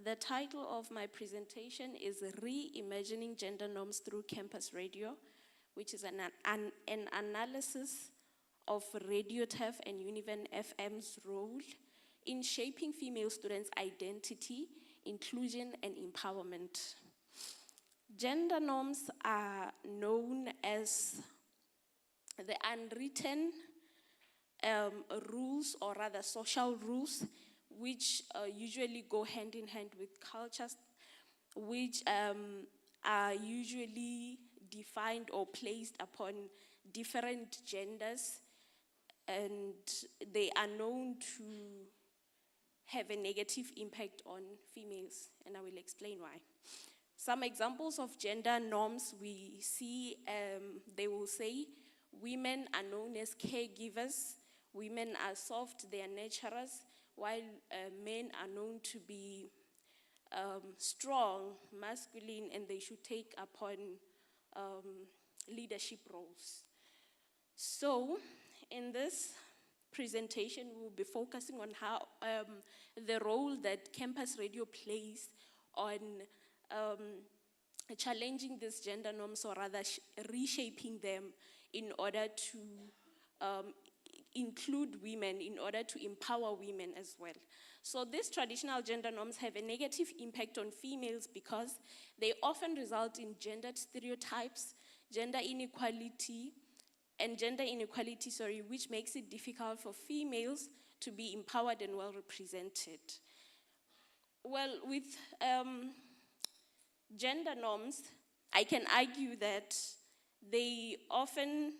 The title of my presentation is Reimagining Gender Norms Through Campus Radio, which is an analysis of Radio TEF and Univen FM's role in shaping female students' identity, inclusion, and empowerment. Gender norms are known as the unwritten rules, or rather social rules, which usually go hand in hand with cultures, which are usually defined or placed upon different genders, and they are known to have a negative impact on females, and I will explain why. Some examples of gender norms we see, they will say, women are known as caregivers, women are soft, they are nurturers, while men are known to be strong, masculine, and they should take upon leadership roles. So, in this presentation, we'll be focusing on how the role that campus radio plays on challenging these gender norms, or rather reshaping them in order to include women, in order to empower women as well. So these traditional gender norms have a negative impact on females because they often result in gendered stereotypes, gender inequality, which makes it difficult for females to be empowered and well represented. Well, with gender norms, I can argue that they often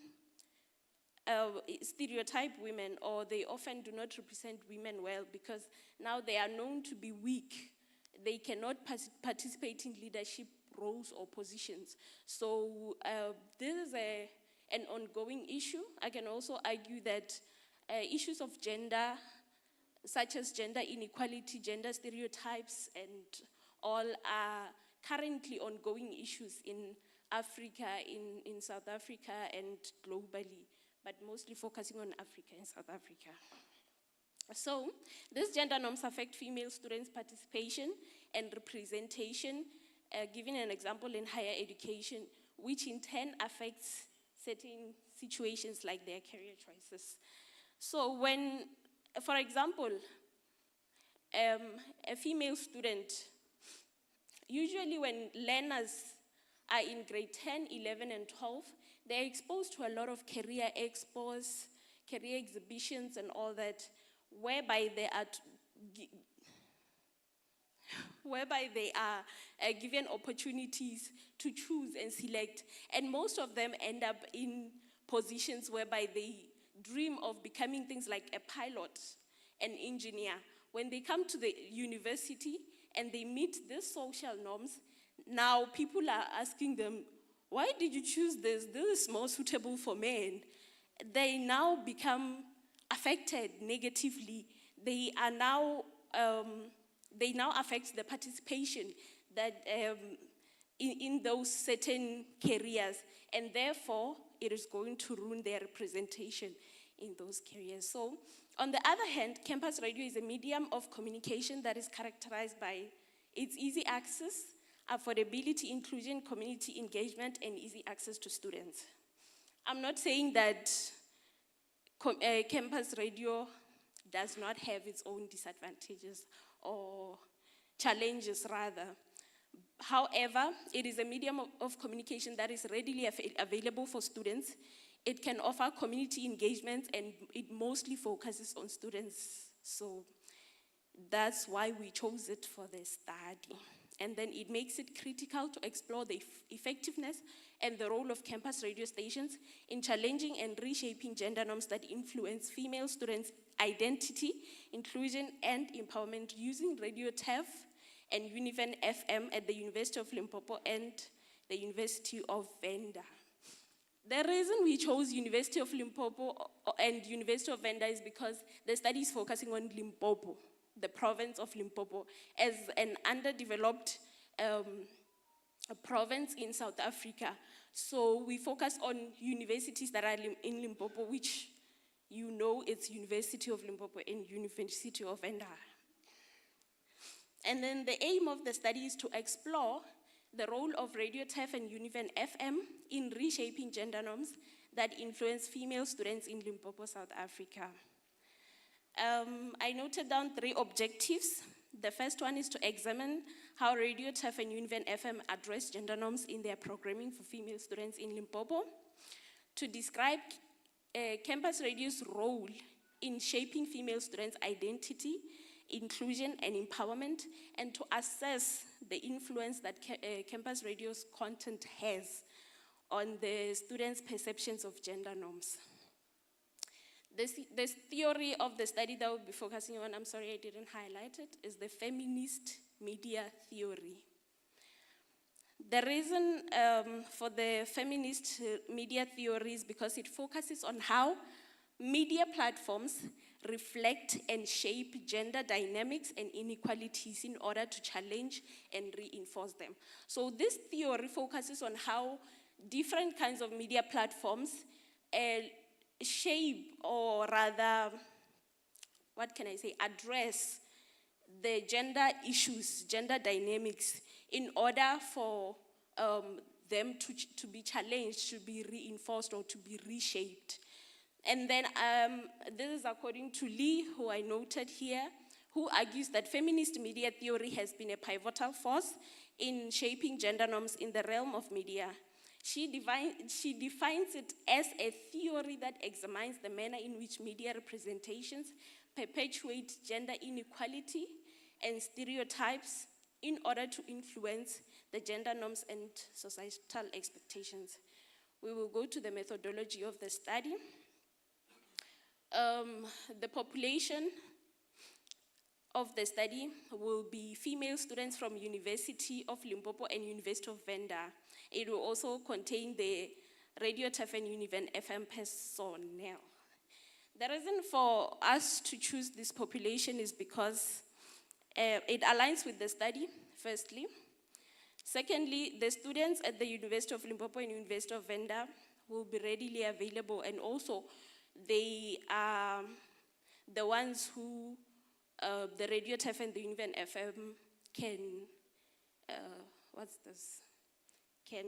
stereotype women, or they often do not represent women well, because now they are known to be weak. They cannot participate in leadership roles or positions. So this is an ongoing issue. I can also argue that issues of gender, such as gender inequality, gender stereotypes, and all are currently ongoing issues in Africa, in South Africa, and globally, but mostly focusing on Africa and South Africa. So, these gender norms affect female students' participation and representation, giving an example in higher education, which in turn affects certain situations like their career choices. So when, for example, a female student, usually when learners are in grade 10, 11, and 12, they're exposed to a lot of career expos, career exhibitions, and all that, whereby they are given opportunities to choose and select. And most of them end up in positions whereby they dream of becoming things like a pilot, an engineer. When they come to the university and they meet these social norms, now people are asking them, why did you choose this? This is more suitable for men. They now become affected negatively. They now affect the participation that in those certain careers, and therefore it is going to ruin their representation in those careers. So, on the other hand, campus radio is a medium of communication that is characterized by its easy access, affordability, inclusion, community engagement, and easy access to students. I'm not saying that campus radio does not have its own disadvantages or challenges, rather. However, it is a medium of communication that is readily available for students. It can offer community engagement, and it mostly focuses on students. So that's why we chose it for the study. And then it makes it critical to explore the effectiveness and the role of campus radio stations in challenging and reshaping gender norms that influence female students' identity, inclusion, and empowerment using Radio TEF and Univen FM at the University of Limpopo and the University of Venda. The reason we chose University of Limpopo and University of Venda is because the study is focusing on Limpopo, the province of Limpopo, as an underdeveloped province in South Africa. So we focus on universities that are in Limpopo, which you know it's University of Limpopo and University of Venda. And then the aim of the study is to explore the role of Radio TEF and Univen FM in reshaping gender norms that influence female students in Limpopo, South Africa. I noted down 3 objectives. The first one is to examine how Radio TEF and Univen FM address gender norms in their programming for female students in Limpopo, to describe campus radio's role in shaping female students' identity, inclusion, and empowerment, and to assess the influence that campus radio's content has on the students' perceptions of gender norms. This theory of the study that we'll be focusing on, I'm sorry I didn't highlight it, is the feminist media theory. The reason for the feminist media theory is because it focuses on how media platforms reflect and shape gender dynamics and inequalities in order to challenge and reinforce them. So this theory focuses on how different kinds of media platforms shape, or rather, what can I say, address the gender issues, gender dynamics, in order for them to be challenged, to be reinforced, or to be reshaped. And then this is according to Lee, who I noted here, who argues that feminist media theory has been a pivotal force in shaping gender norms in the realm of media. She defines it as a theory that examines the manner in which media representations perpetuate gender inequality and stereotypes in order to influence the gender norms and societal expectations. We will go to the methodology of the study. The population of the study will be female students from University of Limpopo and University of Venda. It will also contain the Radio TEF and Univen FM personnel. The reason for us to choose this population is because it aligns with the study, firstly. Secondly, the students at the University of Limpopo and University of Venda will be readily available, and also they are the ones who the Radio TEF and the Univen FM can, can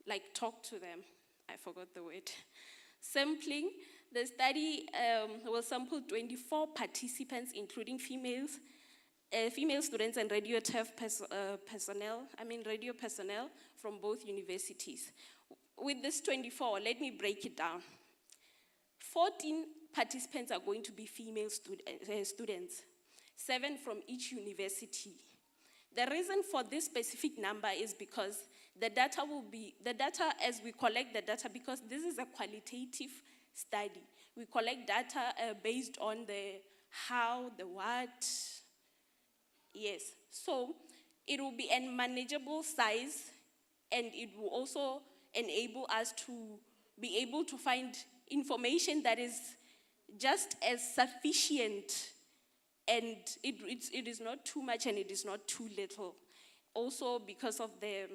like talk to them. I forgot the word. Sampling, the study will sample 24 participants, including female students and Radio TEF radio personnel from both universities. With this 24, let me break it down. 14 participants are going to be female students, 7 from each university. The reason for this specific number is because the data as we collect the data, because this is a qualitative study. We collect data based on the how, the what. Yes, so it will be a manageable size, and it will also enable us to be able to find information that is just as sufficient, and it is not too much and it is not too little. Also because of the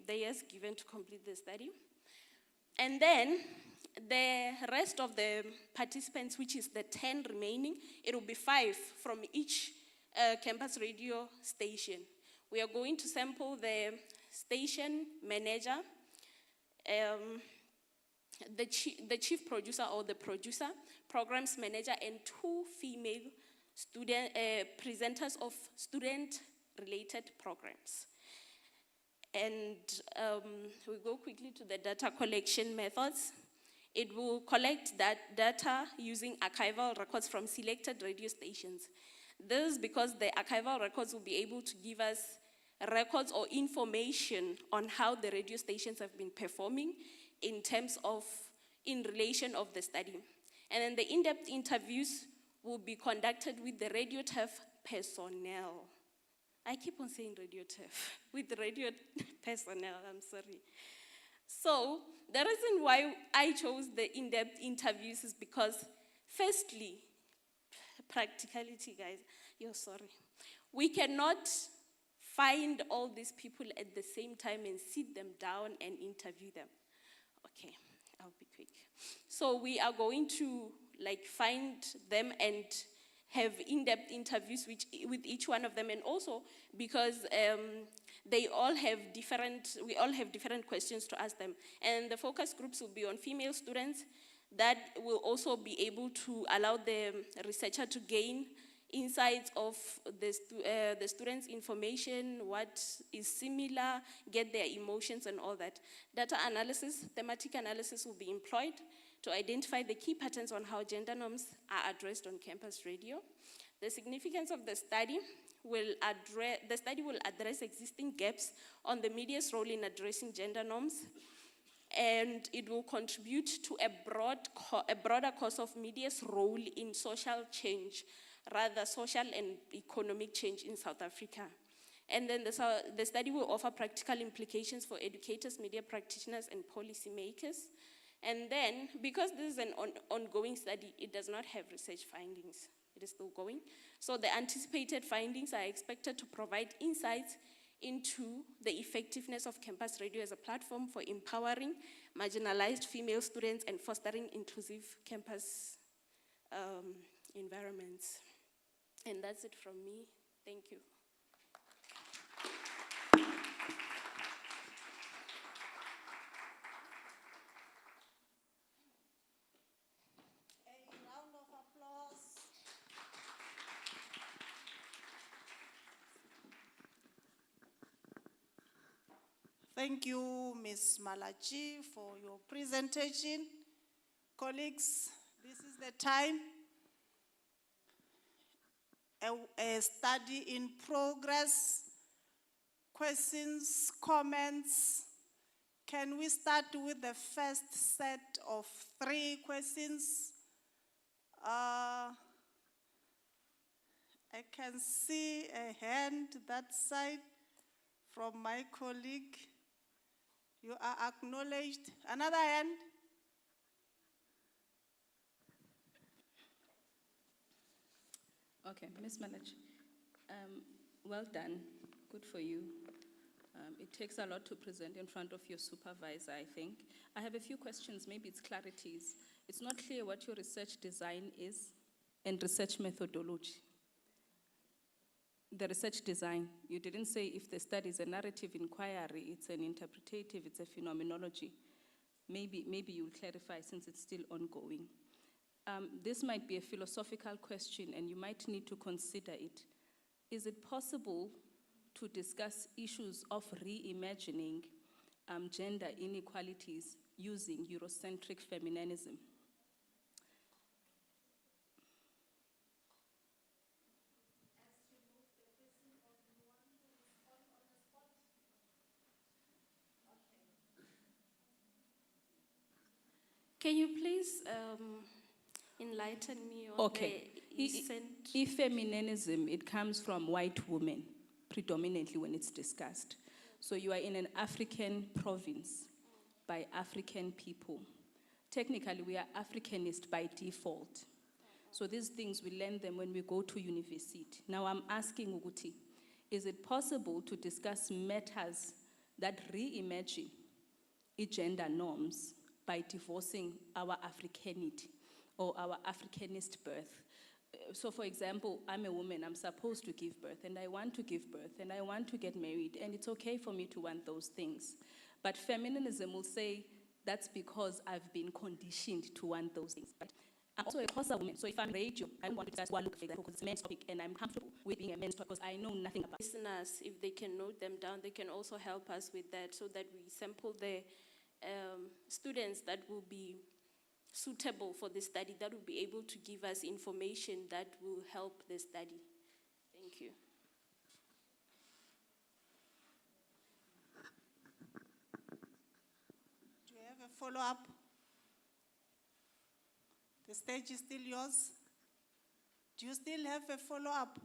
years given to complete the study. And then the rest of the participants, which is the 10 remaining, it will be 5 from each campus radio station. We are going to sample the station manager, the chief producer or the producer, programs manager, and 2 female presenters of student-related programs. And we go quickly to the data collection methods. It will collect that data using archival records from selected radio stations. This is because the archival records will be able to give us records or information on how the radio stations have been performing in relation of the study. And then the in-depth interviews will be conducted with the Radio TEF personnel. I keep on saying Radio TEF, with the radio personnel, I'm sorry. So the reason why I chose the in-depth interviews is because, firstly, practicality, guys, we cannot find all these people at the same time and sit them down and interview them. Okay, I'll be quick. So we are going to find them and have in-depth interviews with each one of them, and also because we all have different questions to ask them. And the focus groups will be on female students that will also be able to allow the researcher to gain insights of the students' information, what is similar, get their emotions and all that. Data analysis, thematic analysis will be employed to identify the key patterns on how gender norms are addressed on campus radio. The significance of the study will address existing gaps on the media's role in addressing gender norms, and it will contribute to a broader course of media's role in social change, rather social and economic change in South Africa. And then the study will offer practical implications for educators, media practitioners, and policymakers. And then, because this is an ongoing study, it does not have research findings. It is still going. So the anticipated findings are expected to provide insights into the effectiveness of campus radio as a platform for empowering marginalized female students and fostering inclusive campus environments. And that's it from me. Thank you. A round of applause. Thank you, Ms. Malachi, for your presentation. Colleagues, this is the time. A study in progress. Questions, comments. Can we start with the first set of 3 questions? I can see a hand that side from my colleague. You are acknowledged. Another hand? Okay, Ms. Malach, well done, good for you. It takes a lot to present in front of your supervisor, I think. I have a few questions, maybe it's clarities. It's not clear what your research design is and research methodology. The research design, you didn't say if the study is a narrative inquiry, it's an interpretative, it's a phenomenology. Maybe you'll clarify since it's still ongoing. This might be a philosophical question and you might need to consider it. Is it possible to discuss issues of reimagining gender inequalities using Eurocentric feminism? Can you please enlighten me on the Feminism, it comes from white women, predominantly when it's discussed. So you are in an African province by African people. Technically, we are Africanist by default. So these things, we learn them when we go to university. Now I'm asking Uguti, is it possible to discuss matters that reimagine gender norms by divorcing our Africanity or our Africanist birth? So for example, I'm a woman, I'm supposed to give birth, and I want to give birth, and I want to get married, and it's okay for me to want those things. But feminism will say, that's because I've been conditioned to want those things. But I'm also a Xhosa woman, so if I'm radio, I don't want to discuss look like that because it's a men's topic, and I'm comfortable with being a men's topic because I know nothing about it. Listeners, if they can note them down, they can also help us with that so that we sample the students that will be suitable for the study, that will be able to give us information that will help the study. Thank you. Do you have a follow-up? The stage is still yours. Do you still have a follow-up?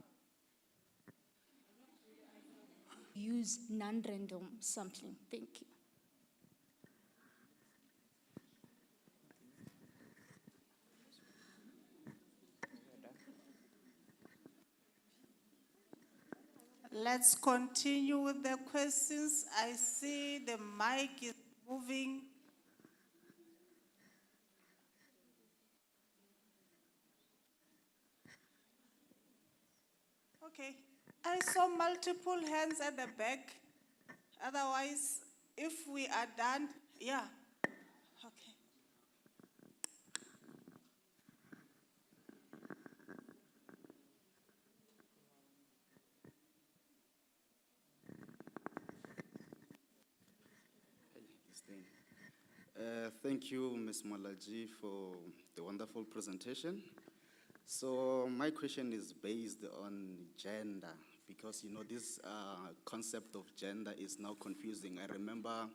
Use non-random sampling. Thank you. Let's continue with the questions. I see the mic is moving. Okay. I saw multiple hands at the back. Otherwise, if we are done, yeah. Okay. Thank you, Ms. Malaji, for the wonderful presentation. So my question is based on gender, because this concept of gender is now confusing. I remember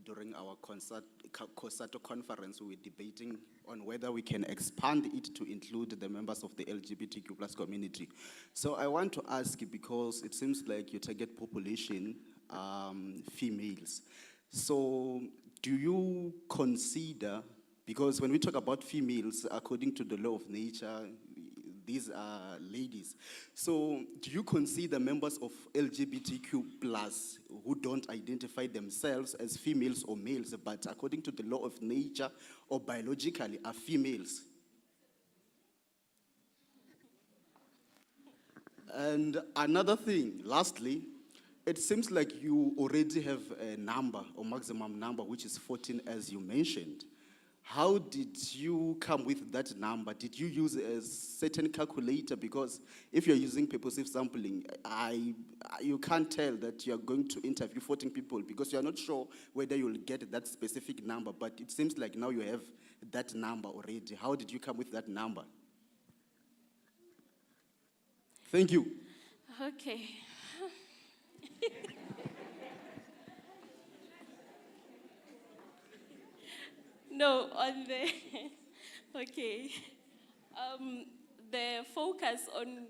during our COSATO conference, we were debating on whether we can expand it to include the members of the LGBTQ plus community. So I want to ask, because it seems like your target population, females. So do you consider, because when we talk about females, according to the law of nature, these are ladies. So do you consider members of LGBTQ plus who don't identify themselves as females or males, but according to the law of nature or biologically are females? And another thing, lastly, it seems like you already have a number or maximum number, which is 14, as you mentioned. How did you come with that number? Did you use a certain calculator? Because if you're using purposive sampling, you can't tell that you're going to interview 14 people because you're not sure whether you'll get that specific number. But it seems like now you have that number already. How did you come with that number? Thank you. Okay. No, on the, okay. The focus on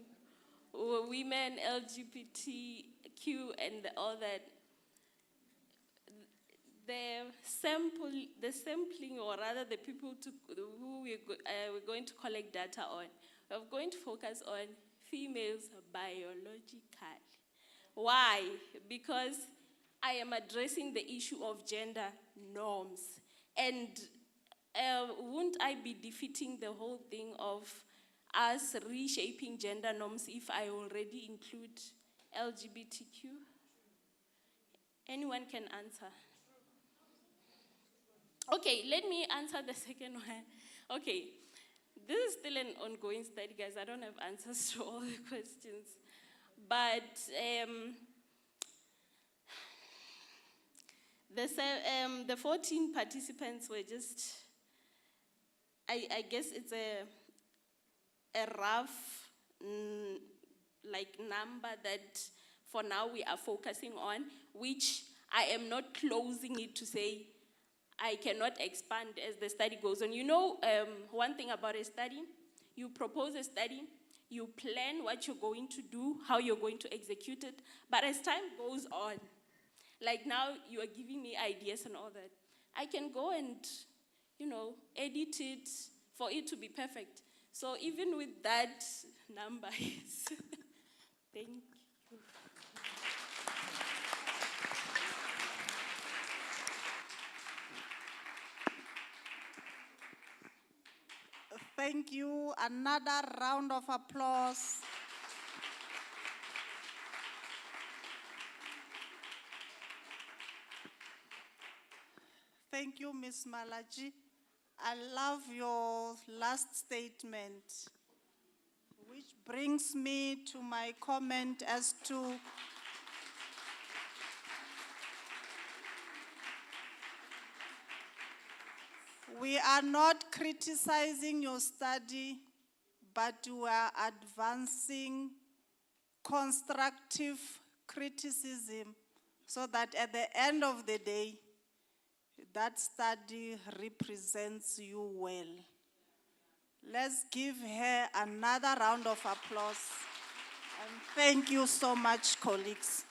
women, LGBTQ, and all that, the sampling, or rather the people who we're going to collect data on, we're going to focus on females biologically. Why? Because I am addressing the issue of gender norms. And wouldn't I be defeating the whole thing of us reshaping gender norms if I already include LGBTQ? Anyone can answer. Okay, let me answer the second one. Okay, this is still an ongoing study, guys. I don't have answers to all the questions. But the 14 participants were just, I guess it's a rough number that for now we are focusing on, which I am not closing it to say I cannot expand as the study goes on. One thing about a study, you propose a study, you plan what you're going to do, how you're going to execute it, but as time goes on, like now you are giving me ideas and all that, I can go and, edit it for it to be perfect. So even with that number, thank you. Thank you. Another round of applause. Thank you, Ms. Malaji. I love your last statement, which brings me to my comment as to we are not criticizing your study, but we are advancing constructive criticism so that at the end of the day, that study represents you well. Let's give her another round of applause. And thank you so much, colleagues.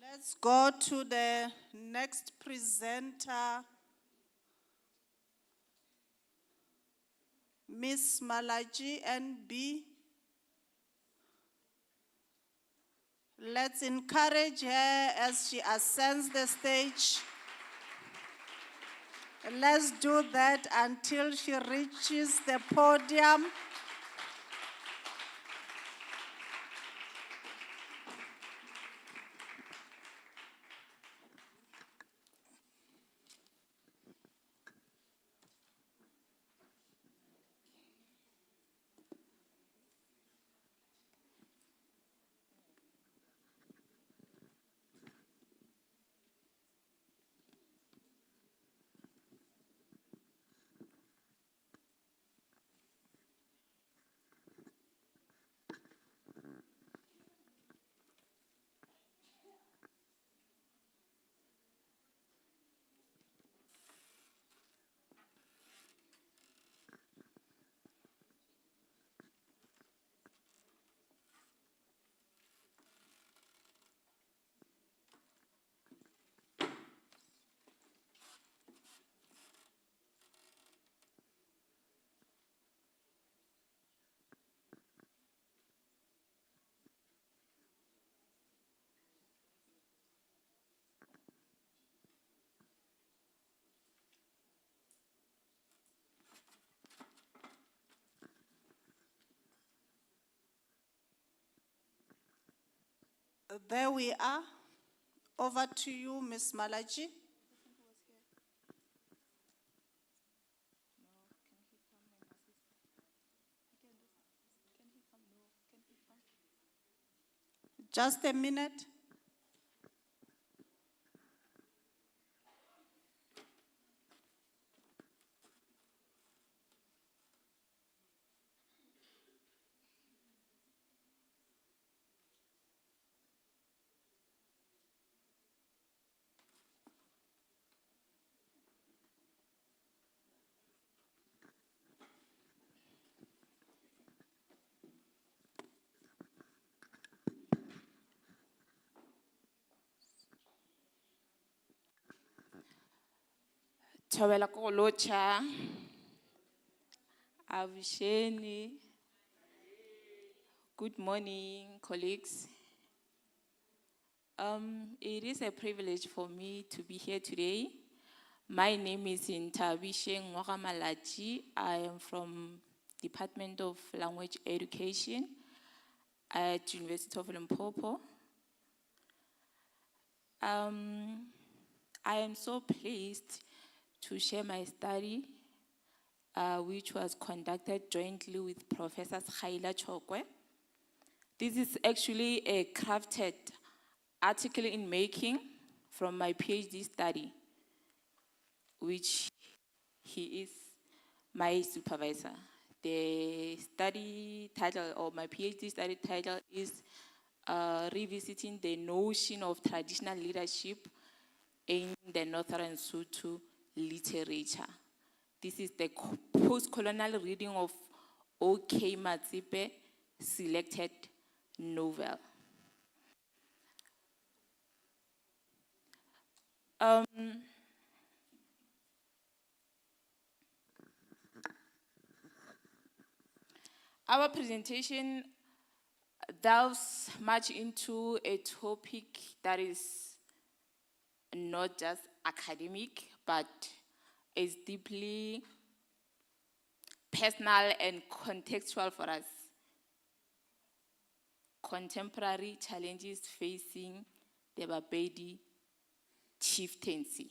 Let's go to the next presenter, Ms. Malaji, NB. Let's encourage her as she ascends the stage. Let's do that until she reaches the podium. There we are. Over to you, Ms. Malachi. Just a minute. Thobela Kolocha, Avusheni. Good morning, colleagues. It is a privilege for me to be here today. My name is Intabisheng Malachi. I am from Department of Language Education at University of Limpopo. I am so pleased to share my study, which was conducted jointly with Professor Khaila Chokwe. This is actually a crafted article in making from my PhD study, which he is my supervisor. The study title, or my PhD study title, is Revisiting the Notion of Traditional Leadership in the Northern Sotho Literature. This is the post-colonial reading of O.K. Matsipe selected novel. Our presentation delves much into a topic that is not just academic, but is deeply personal and contextual for us. Contemporary challenges facing the Bapedi chieftaincy.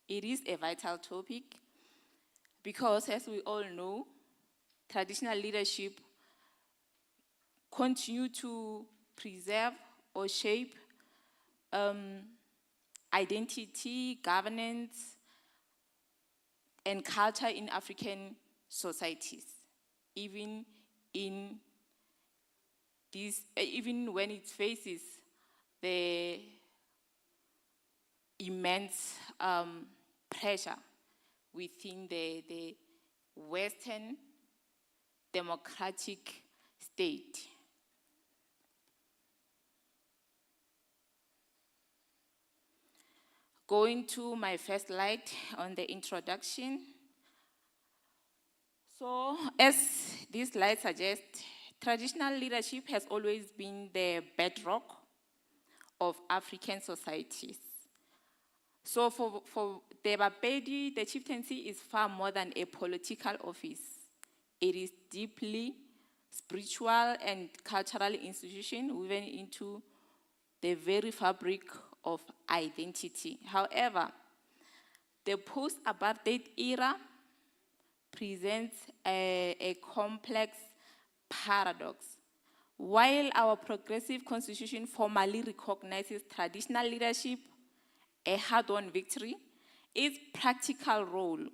It is a vital topic because, as we all know, traditional leadership continue to preserve or shape identity, governance, and culture in African societies, even when it faces the immense pressure within the Western democratic state. Going to my first slide on the introduction. So, as this slide suggests, traditional leadership has always been the bedrock of African societies. So for the Bapedi, the chieftaincy is far more than a political office. It is deeply spiritual and cultural institution woven into the very fabric of identity. However, the post-apartheid era presents a complex paradox. While our progressive constitution formally recognizes traditional leadership, a hard-won victory, its practical role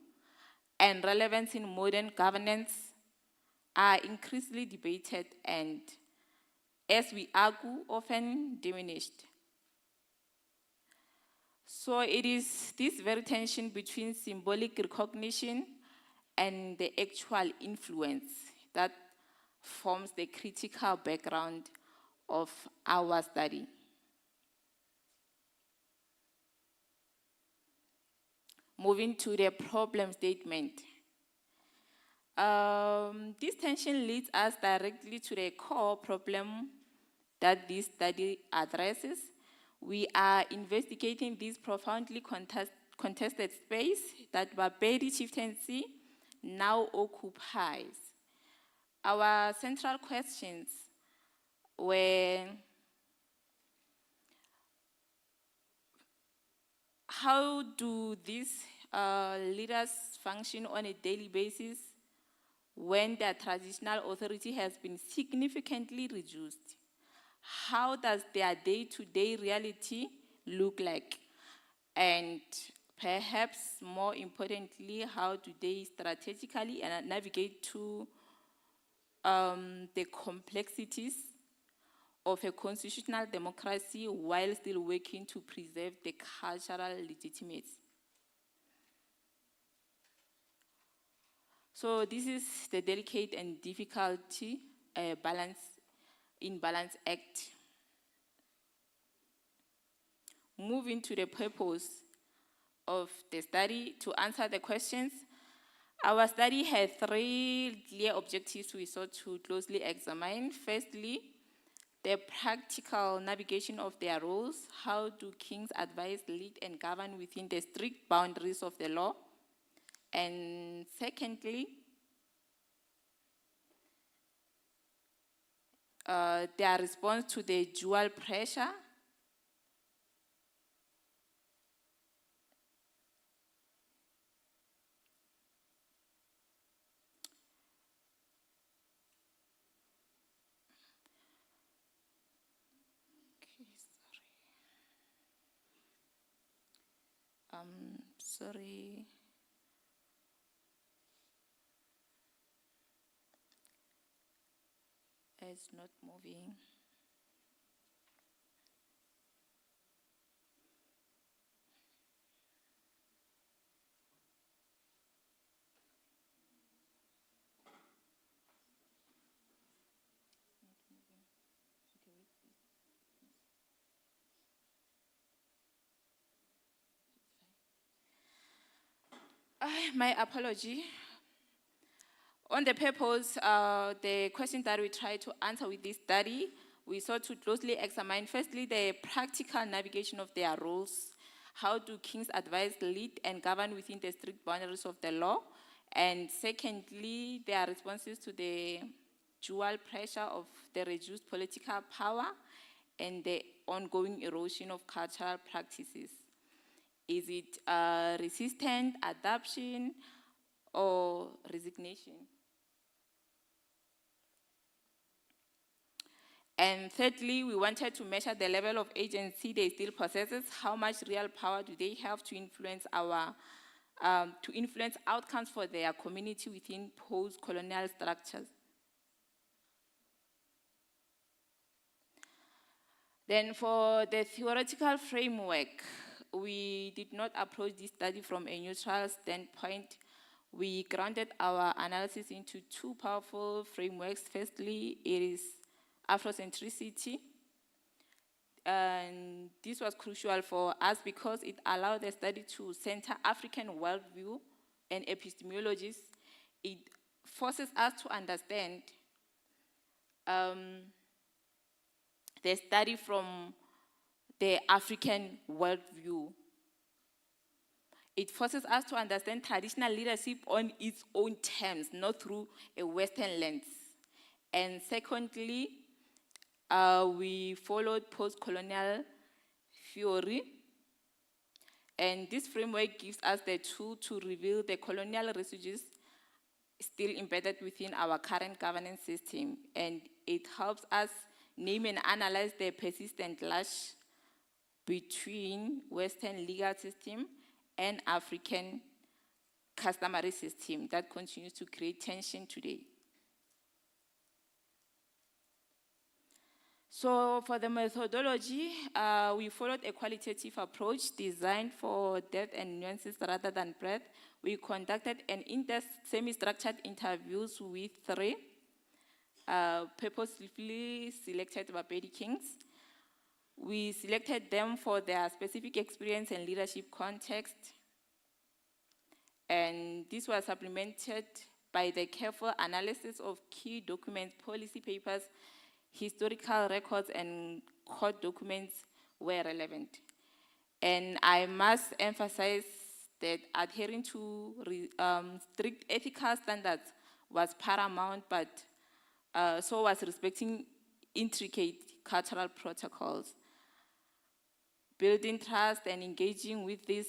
and relevance in modern governance are increasingly debated and, as we argue, often diminished. So it is this very tension between symbolic recognition and the actual influence that forms the critical background of our study. Moving to the problem statement. This tension leads us directly to the core problem that this study addresses. We are investigating this profoundly contested space that Bapedi chieftaincy now occupies. Our central questions were how do these leaders function on a daily basis when their traditional authority has been significantly reduced? How does their day-to-day reality look like? And perhaps more importantly, how do they strategically navigate to the complexities of a constitutional democracy while still working to preserve the cultural legitimacy? So this is the delicate and difficulty balance act. Moving to the purpose of the study, to answer the questions, our study had 3 clear objectives we sought to closely examine. Firstly, the practical navigation of their roles. How do kings advise, lead, and govern within the strict boundaries of the law? And secondly, their response to the dual pressure. Sorry. It's not moving. My apology. On the purpose, the question that we try to answer with this study, we sought to closely examine, firstly, the practical navigation of their roles. How do kings advise, lead, and govern within the strict boundaries of the law? And secondly, their responses to the dual pressure of the reduced political power and the ongoing erosion of cultural practices. Is it resistant, adaptation, or resignation? And thirdly, we wanted to measure the level of agency they still possesses. How much real power do they have to influence outcomes for their community within post-colonial structures? Then for the theoretical framework, we did not approach this study from a neutral standpoint. We grounded our analysis into 2 powerful frameworks. Firstly, it is Afrocentricity. And this was crucial for us because it allowed the study to center African worldview and epistemologies. It forces us to understand the study from the African worldview. It forces us to understand traditional leadership on its own terms, not through a Western lens. And secondly, we followed post-colonial theory. And this framework gives us the tool to reveal the colonial residues still embedded within our current governance system. And it helps us name and analyze the persistent clash between Western legal system and African customary system that continues to create tension today. So for the methodology, we followed a qualitative approach designed for depth and nuances rather than breadth. We conducted an in-depth, semi-structured interviews with 3 purposefully selected Bapedi Kings. We selected them for their specific experience and leadership context. And this was supplemented by the careful analysis of key documents, policy papers, historical records, and court documents were relevant. And I must emphasize that adhering to strict ethical standards was paramount, but so was respecting intricate cultural protocols. Building trust and engaging with these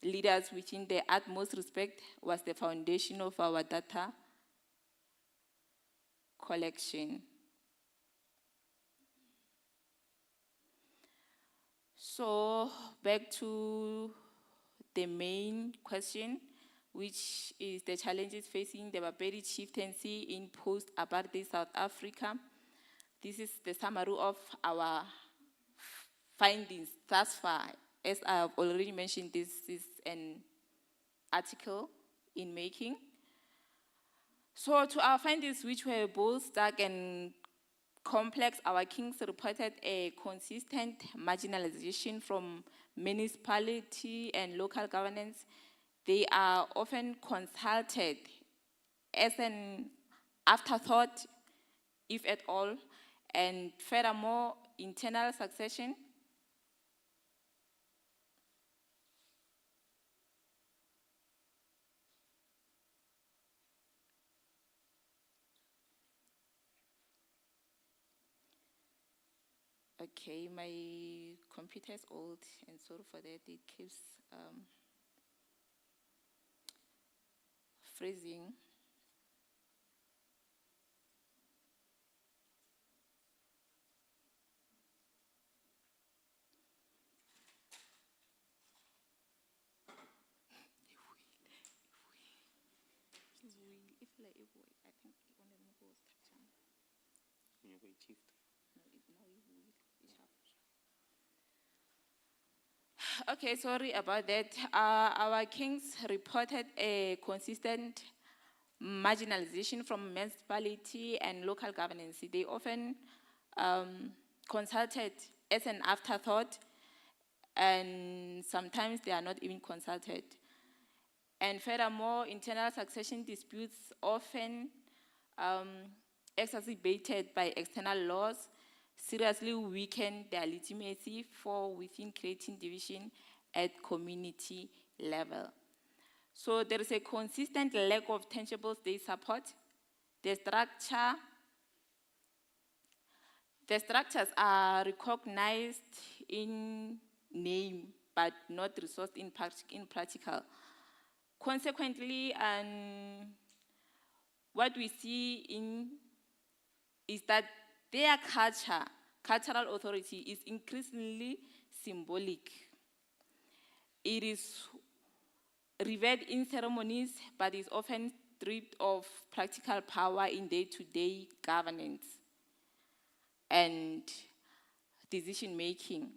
leaders within the utmost respect was the foundation of our data collection. So back to the main question, which is the challenges facing the Bapedi chieftaincy in post-apartheid South Africa. This is the summary of our findings thus far. As I have already mentioned, this is an article in making. So to our findings, which were both dark and complex, our kings reported a consistent marginalization from municipality and local governance. They are often consulted as an afterthought, if at all, and furthermore, internal succession. Okay, my computer is old, and sorry for that, it keeps freezing. Okay, sorry about that. Our kings reported a consistent marginalization from municipality and local governance. They often consulted as an afterthought, and sometimes they are not even consulted. And furthermore, internal succession disputes often exacerbated by external laws seriously weaken their legitimacy for within creating division at community level. So there is a consistent lack of tangible state support. The structures are recognized in name, but not resourced in practical. Consequently, what we see is that their cultural authority is increasingly symbolic. It is revered in ceremonies, but is often stripped of practical power in day-to-day governance and decision-making.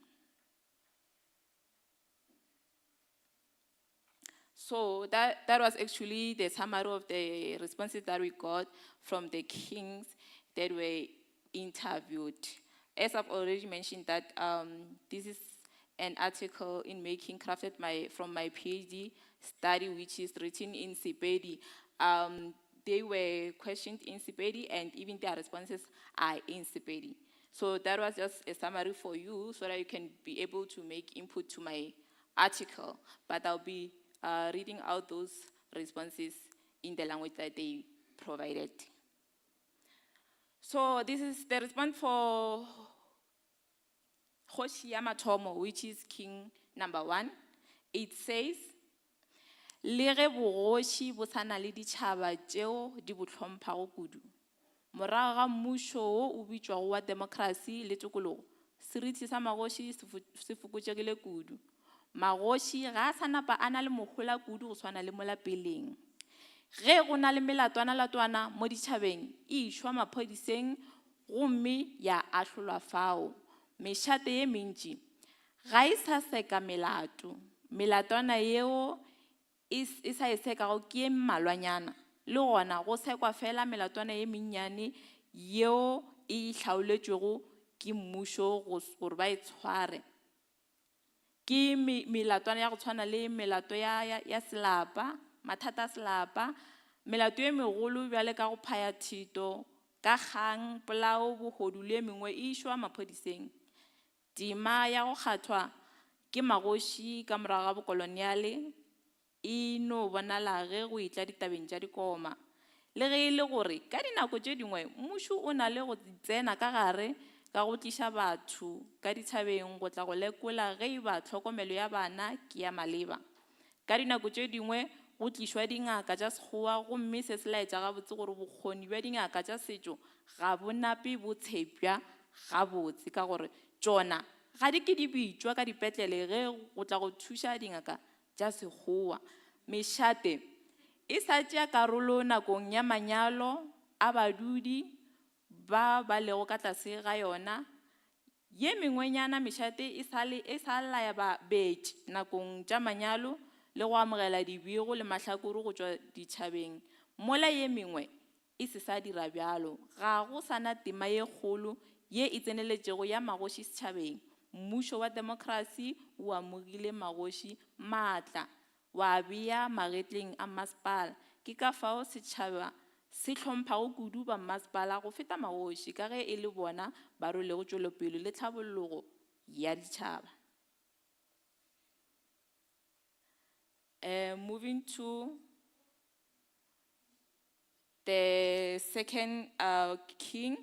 So that was actually the summary of the responses that we got from the kings that were interviewed. As I've already mentioned that this is an article in making crafted from my PhD study, which is written in Sepedi. They were questioned in Sepedi, and even their responses are in Sepedi. So that was just a summary for you so that you can be able to make input to my article. But I'll be reading out those responses in the language that they provided. So this is the response for Kgoshi ya Mathomo, which is king number 1. It says, le ge bogoši bo sa na le ditšhaba tšeo di bo hlomphago kudu, morago ga mmušo wo o bitšwago wa democracy le tokologo, seriti sa magoši se fokotšegile kudu. Magoši ga a sa napa a na le mogola kudu go swana le mola peleng. Ge go na le melatwana mo ditšhabeng e išwa maphodiseng gomme ya ahlolwa fao. Mešate ye mentši ga e sa seka melatwana yeo e sa e sekago ke ye mmalwanyana, le gona go sekwa fela melatwana ye mennyane yeo e hlaoletšwego ke mmušo gore ba e tshware. Ke melatwana ya go tshwana le melato ya selapa, mathata a selapa, melato ye megolo bjale ka go phaya thito, ka kgang, polao, bogodu le mengwe e išwa maphodiseng. Tema ya go kgathwa ke magoši ka morago ga bokoloniale e no bonala ge go itla ditabeng tša dikoma. Le ge e le gore ka dinako tše dingwe mmušo o na le go tsena ka gare ka go tliša batho ka ditšhabeng go tla go lekola ge e ba tlhokomelo ya bana ke ya maleba. Ka dinako tše dingwe go tlišwa dingaka tša sekgowa gomme se se laetša gabotse gore bokgoni bja dingaka tša setšo ga bo nape bo tshepja gabotse ka gore tšona ga di ke di bitšwa ka dipetlele ge go tla go thuša dingaka tša sekgowa. Mešate e sa tšea karolo nakong ya manyalo a badudi ba lego ka tlase ga yona. Ye mengwenyana mešate e sa laya babetši nakong tša manyalo le go amogela dibego le mahlakore go tšwa ditšhabeng. Mola ye mengwe e se sa dira bjalo. Ga go sana tema ye kgolo ye e tseneletšego ya magoši setšhabeng. Mmušo wa demokrasi o amogile magoši maatla wa bea magetleng a masepala. Ke ka fao setšhaba se hlomphago kudu ba masepala go feta magoši ka ge e le bona ba rwelego tšwelopele le tlhabologo ya ditšhaba. Moving to the second king.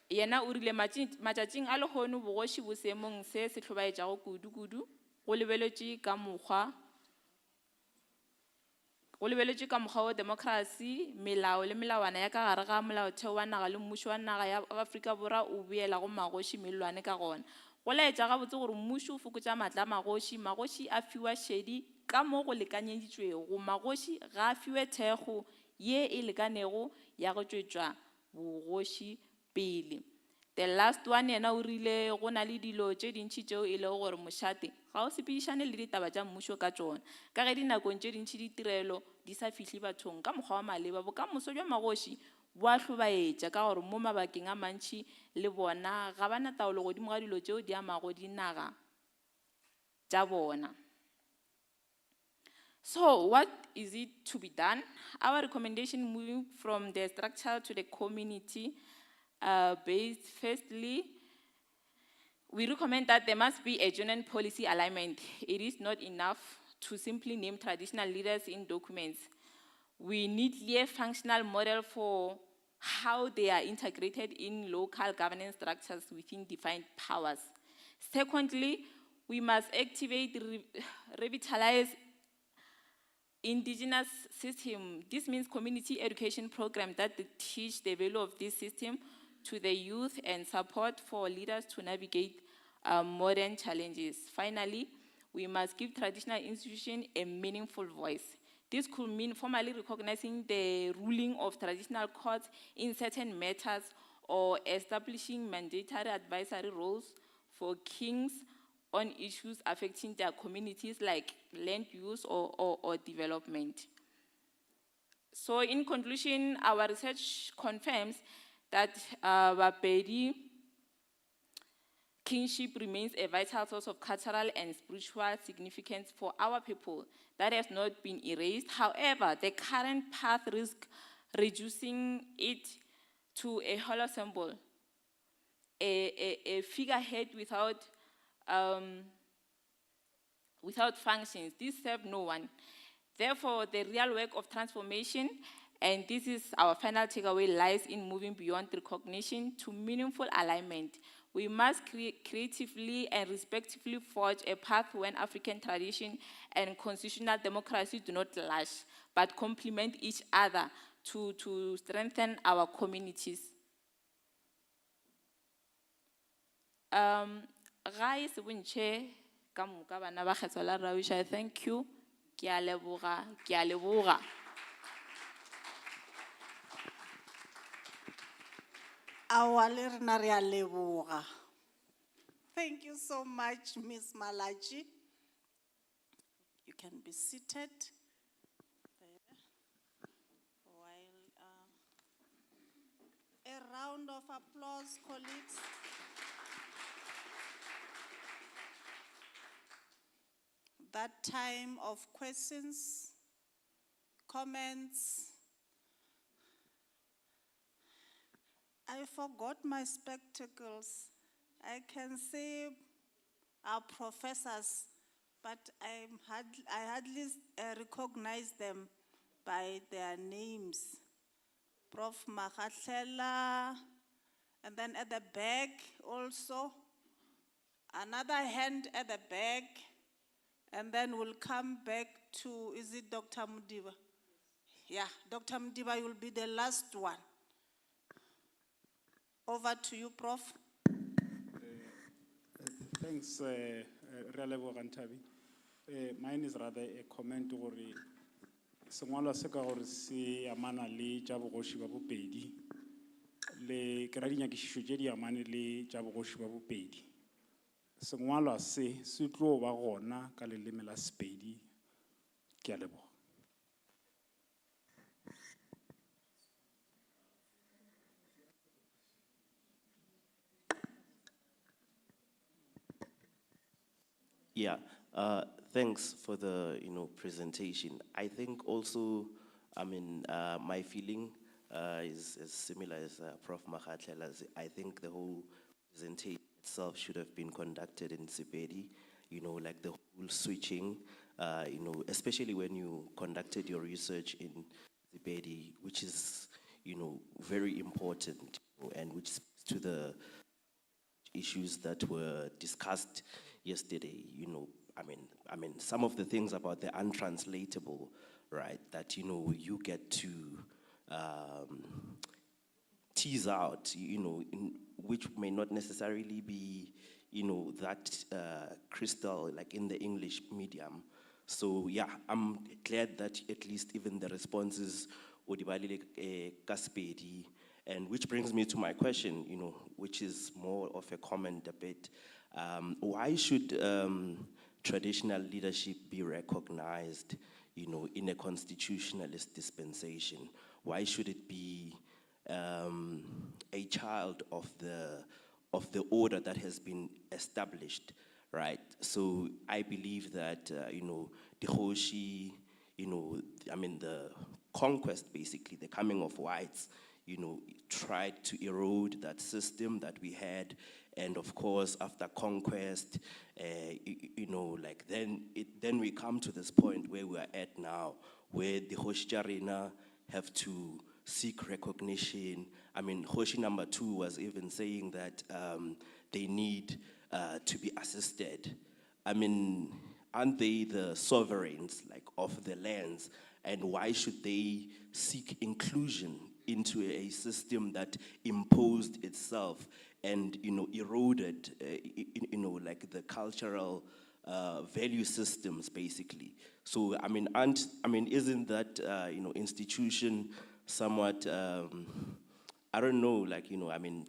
Yena o rile matšatšing a lehono bogoši bo seemong se se hlobaetšago kudu-kudu go lebeletše ka mokgwa wa demokrasi, melao le melawana ya ka gare ga molaotheo wa naga le mmušo wa naga ya Afrika Borwa o beelago magoši melelwane ka gona. Go laetša gabotse gore mmušo o fokotša maatla a magoši a fiwa šedi ka mo go lekanyeditšwego. Magoši ga a fiwe thekgo ye e lekanego ya go tšwetša bogoši pele. The last one yena o rile go na le dilo tše dintši tšeo e lego gore mošate ga o sepedišane le ditaba tša mmušo ka tšona ka ge dinakong tše dintši ditirelo di sa fihle bathong ka mokgwa wa maleba. Bokamoso bja magoši bo a hlobaetša ka gore mo mabakeng a mantši le bona ga ba na taolo godimo ga dilo tšeo di amago dinaga tša bona. So what is it to be done? Our recommendation moving from the structure to the community based. Firstly, we recommend that there must be a genuine policy alignment. It is not enough to simply name traditional leaders in documents. We need clear functional model for how they are integrated in local governance structures within defined powers. Secondly, we must activate, revitalize indigenous system. This means community education programs that teach the value of this system to the youth and support for leaders to navigate modern challenges. Finally, we must give traditional institutions a meaningful voice. This could mean formally recognizing the ruling of traditional courts in certain matters or establishing mandatory advisory roles for kings on issues affecting their communities like land use or development. So in conclusion, our research confirms that Bapedi kingship remains a vital source of cultural and spiritual significance for our people that has not been erased. However, the current path risks reducing it to a hollow symbol, a figurehead without functions. This serves no one. Therefore, the real work of transformation, and this is our final takeaway, lies in moving beyond recognition to meaningful alignment. We must creatively and respectively forge a path when African tradition and constitutional democracy do not clash, but complement each other to strengthen our communities. Guys, thank you. Ke a leboga. Thank you so much, Ms. Malaji. You can be seated. A round of applause, colleagues. That time of questions, comments. I forgot my spectacles. I can see our professors, but I hardly recognize them by their names. Prof. Makhatlela, And then at the back also, another hand at the back, and then we'll come back to, is it Dr. Mudiba? Yeah, Dr. Mudiba, you'll be the last one. Over to you, Prof. Thanks, Relebo Gantabi. Mine is rather a comment or sengwalwa se ka gore se amana le tša bogoši ba bopedi le ke ra dinyakišišo tše di amane le tša bogoši ba bopedi. Sengwalwa se tlo ba gona ka leleme la Sepedi. Ke a leboga. Yeah, thanks for the presentation. I think also, my feeling is as similar as Prof. Makhatlela's. I think the whole presentation itself should have been conducted in Sepedi. Like the whole switching. Especially when you conducted your research in Sepedi, which is very important, and which speaks to the issues that were discussed yesterday. Some of the things about the untranslatable, right, that you get to tease out, which may not necessarily be that crystal like in the English medium. So yeah, I'm glad that at least even the responses Odibalile Kaspedi. And which brings me to my question, which is more of a comment a bit. Why should traditional leadership be recognized, in a constitutionalist dispensation? Why should it be a child of the order that has been established, right? So I believe that, the Hoshi, the conquest, basically, the coming of whites, tried to erode that system that we had. And of course, after conquest, then we come to this point where we are at now, where the Hoshjarina have to seek recognition. Hoshi number 2 was even saying that they need to be assisted. Aren't they the sovereigns, of the lands? And why should they seek inclusion into a system that imposed itself and eroded the cultural value systems, basically? So isn't that institution somewhat I don't know,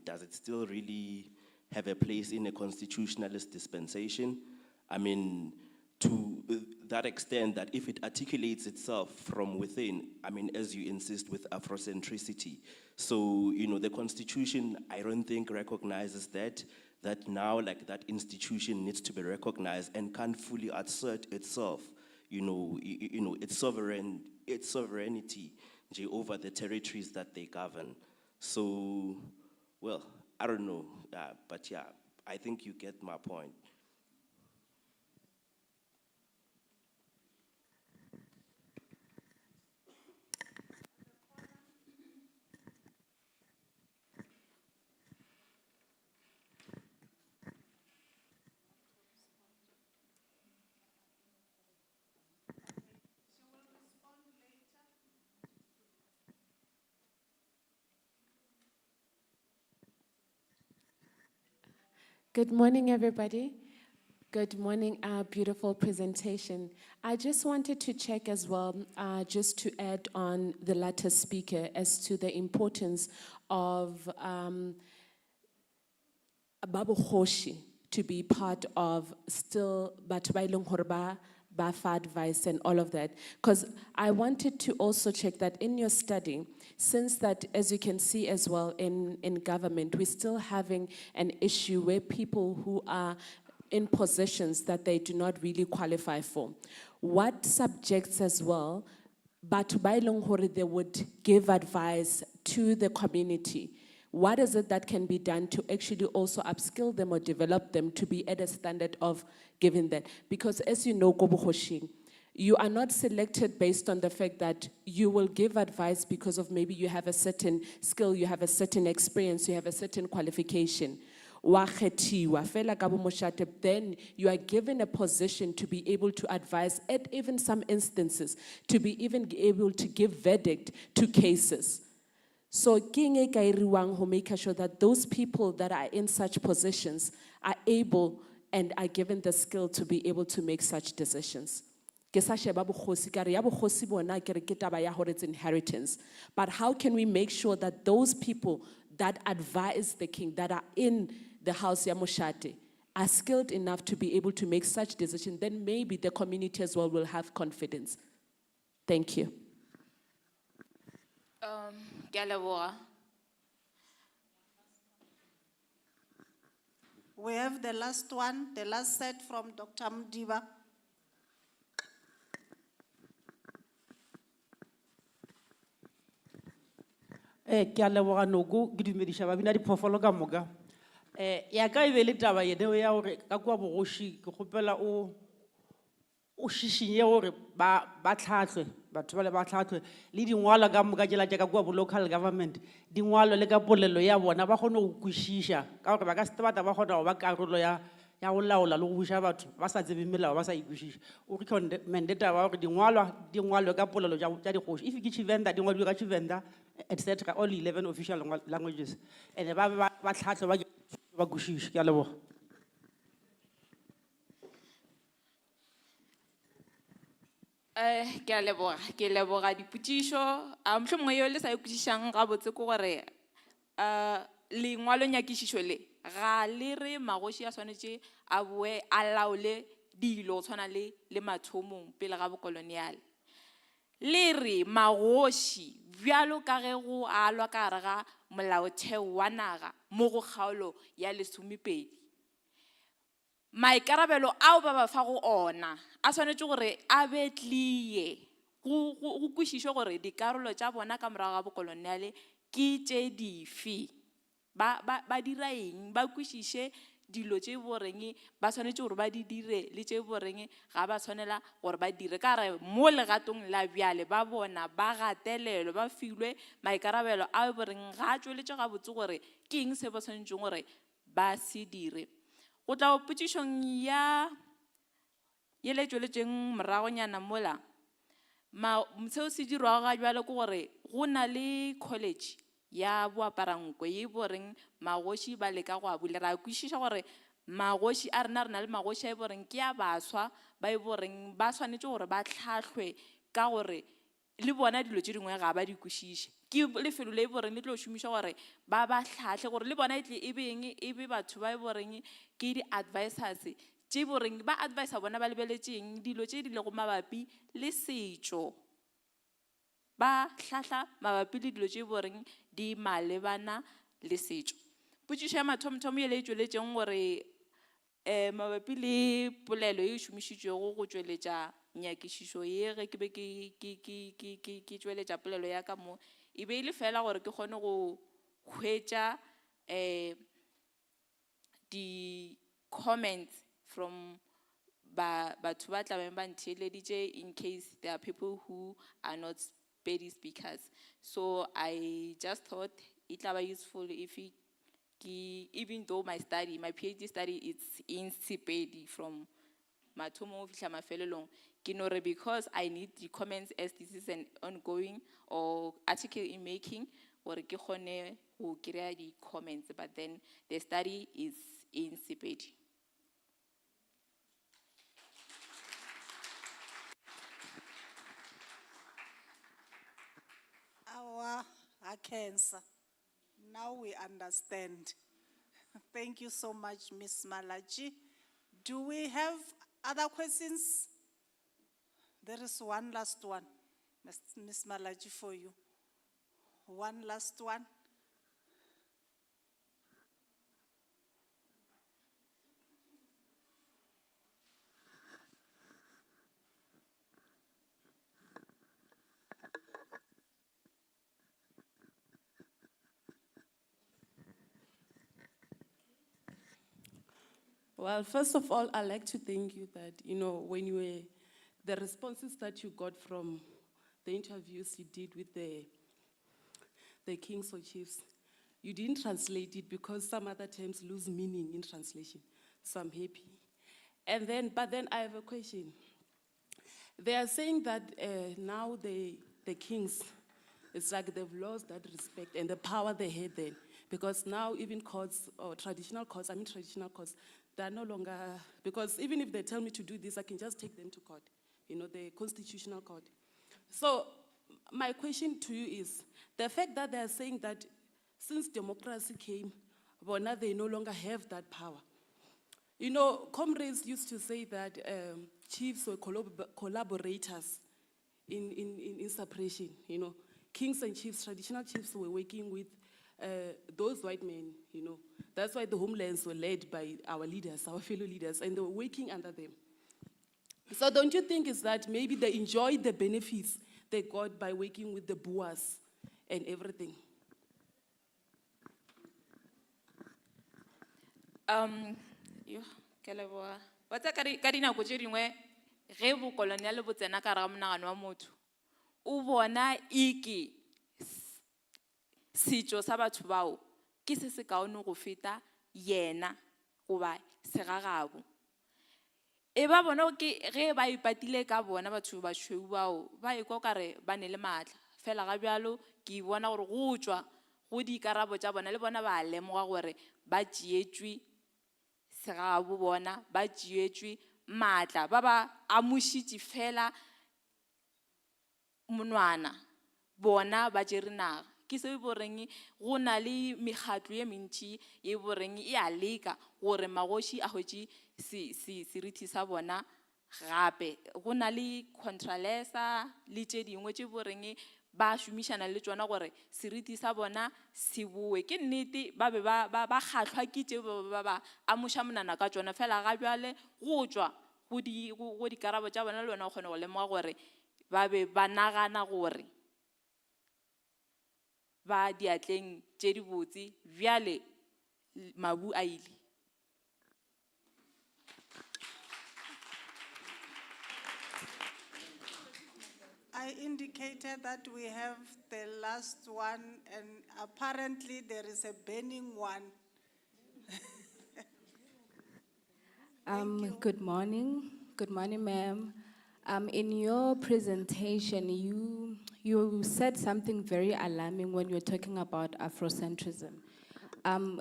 does it still really have a place in a constitutionalist dispensation? To that extent that if it articulates itself from within, as you insist with Afrocentricity. So, the Constitution, I don't think recognizes that now, that institution needs to be recognized and can't fully assert itself, its sovereignty over the territories that they govern. So, well, I don't know, but yeah, I think you get my point. Good morning, everybody. Good morning, beautiful presentation. I just wanted to check as well, just to add on the latter speaker as to the importance of Babu Hoshi to be part of still Batwailung Horba, BAFA advice and all of that. Because I wanted to also check that in your study, since that, as you can see as well in government, we're still having an issue where people who are in positions that they do not really qualify for. What subjects as well, but by long they would give advice to the community? What is it that can be done to actually also upskill them or develop them to be at a standard of giving that? Because as you know, Gobo Hoshing, You are not selected based on the fact that you will give advice because of maybe you have a certain skill, you have a certain experience, you have a certain qualification. Wa kgethiwa fela ka bo moshate, then you are given a position to be able to advise at even some instances, to be even able to give verdict to cases. So ke eng e ka iriwang ho make sure that those people that are in such positions are able and are given the skill to be able to make such decisions. Ke sa sheba bokgosi ka re ya bokgosi bona ke re ke taba ya hore it's inheritance. But how can we make sure that those people that advise the king, that are in the house ya Moshate, are skilled enough to be able to make such decisions? Then maybe the community as well will have confidence. Thank you. Ke a leboga. We have the last one, the last set from Dr. Mdiba. Ke a leboga noko ke dumediša babina diphoofolo ka moka. Ya ka e be le taba ene ya gore ka kua bogoši ke kgopela o šišinye gore ba tlhatlhwe, batho ba le ba tlhatlhwe le dingwalo ka moka tšela tša ka kua bo local government, dingwalo le ka polelo ya bona ba kgone go kwešiša ka gore ba ka se bata ba kgona go ba karolo ya go laola le go buša batho ba sa tsebe melao ba sa ikwešiša. O recommende taba gore dingwalwe ka polelo tša dikgoši, if ke Tshivenda dingwalwe ka Tshivenda, etc., all 11 official languages, and ba tlhatlhwe ba kwešiša. Ke a leboga. Ke leboga dipotšišo. Mohlomongwe yo le sa ikwešišang gabotse ke gore lengwalo nyakišišo le ga le re magoši a swanetše a boe a laole dilo go tshwana le mathomong pele ga bokoloniale. Le re magoši bjalo ka ge go alwa ka gare ga molaotheo wa naga mo go kgaolo ya 12, maikarabelo ao ba ba fa go ona a swanetše gore a be tlie go kwešišwe gore dikarolo tša bona ka morago ga bokoloniale ke tše dife, ba dira eng, ba kwešiše dilo tše boreng ba swanetše gore ba di dire le tše boreng ga ba tshwanela gore ba dire. Ka re mo legatong la bjale ba bona ba gatelelwe, ba filwe maikarabelo a boreng ga a tšweletše gabotse gore ke eng se ba tshwanetšeng gore ba se dire. Go tla potšišong ya le tšweletšeng moragonyana mola, seo se dirwago ga bjale ke gore go na le college ya boaparankwe ye boreng magoši ba leka go a bula. Ra kwešiša gore magoši a rena le magoši a e boreng ke a baswa ba e boreng ba swanetše gore ba tlhahlwe ka gore le bona dilo tše dingwe ga ba di kwešiše. Ke lefelo le e boreng le tlo šomiša gore ba hlahle gore le bona e tle e beng e be batho ba e boreng ke di-advisors tše boreng ba advisa bona ba lebeletšeng dilo tše di lego mabapi le setšo, ba hlahla mabapi le dilo tše boreng di malebana le setšo. Potšišo ya mathomothomo ye le e tšweletšeng gore mabapi le polelo e šomišitšwego go tšweletša nyakišišo ye ge ke be ke tšweletša polelo ya ka mo, e be e le fela gore ke kgone go hwetša di-comments from batho ba tlabeng ba ntheeleditše in case there are people who are not Pedi speakers. So I just thought it would be useful if even though my PhD study is in Sepedi from Matomo Fihlama Felelong, because I need the comments as this is an ongoing or article in making, or ke kgone go kry the comments, but then the study is in Sepedi. Our cancer. Now we understand. Thank you so much, Ms. Malachi. Do we have other questions? There is one last one, Ms. Malachi, for you. One last one. Well, first of all, I'd like to thank you that, when you were the responses that you got from the interviews you did with the kings or chiefs, you didn't translate it because some other terms lose meaning in translation. So I'm happy. But then I have a question. They are saying that now the kings, it's like they've lost that respect and the power they had then. Because now even courts, or traditional courts, they're no longer, because even if they tell me to do this, I can just take them to court, the constitutional court. So my question to you is, the fact that they're saying that since democracy came, well, now they no longer have that power. Comrades used to say that chiefs were collaborators in suppression, Kings and chiefs, traditional chiefs were working with those white men, That's why the homelands were led by our leaders, our fellow leaders, and they were working under them. So don't you think it's that maybe they enjoyed the benefits they got by working with the Boers and everything? What's a Karina Kujiringwe, Revo Colonial Butena Karamna no Motu. Ubona iki Sijo Sabatubao, Kissekauno Rufita, Yena, Uba, Serarabu. Eba bonoki reba ipatile ka bona batho ba tshweuao ba ikokare ba ne le matla fela ga bjalo ke bona gore go tswa go di karabo tša bona le bona ba lemoga gore ba tšeetswe segabo bona ba tšeetswe matla ba amušitše fela monwana bona ba tšere naga ke se boreng go na le mekgatlo ye mentši ye boreng e a leka gore magoši a hwetše serithi sa bona gape go na le contralesa le tše dingwe tše boreng ba šomišana le tšona gore serithi sa bona se boe ke nnete ba be ba kgahlwa ke tše ba amoša monana ka tšona fela ga bjale go tšwa go dikarabo tša bona le wena o kgone go lemoga gore ba be ba nagana gore ba diatleng tše di botse bjale mabu a ile. I indicated that we have the last one, and apparently there is a burning one. Good morning. Good morning, ma'am. In your presentation, you said something very alarming when you were talking about Afrocentrism.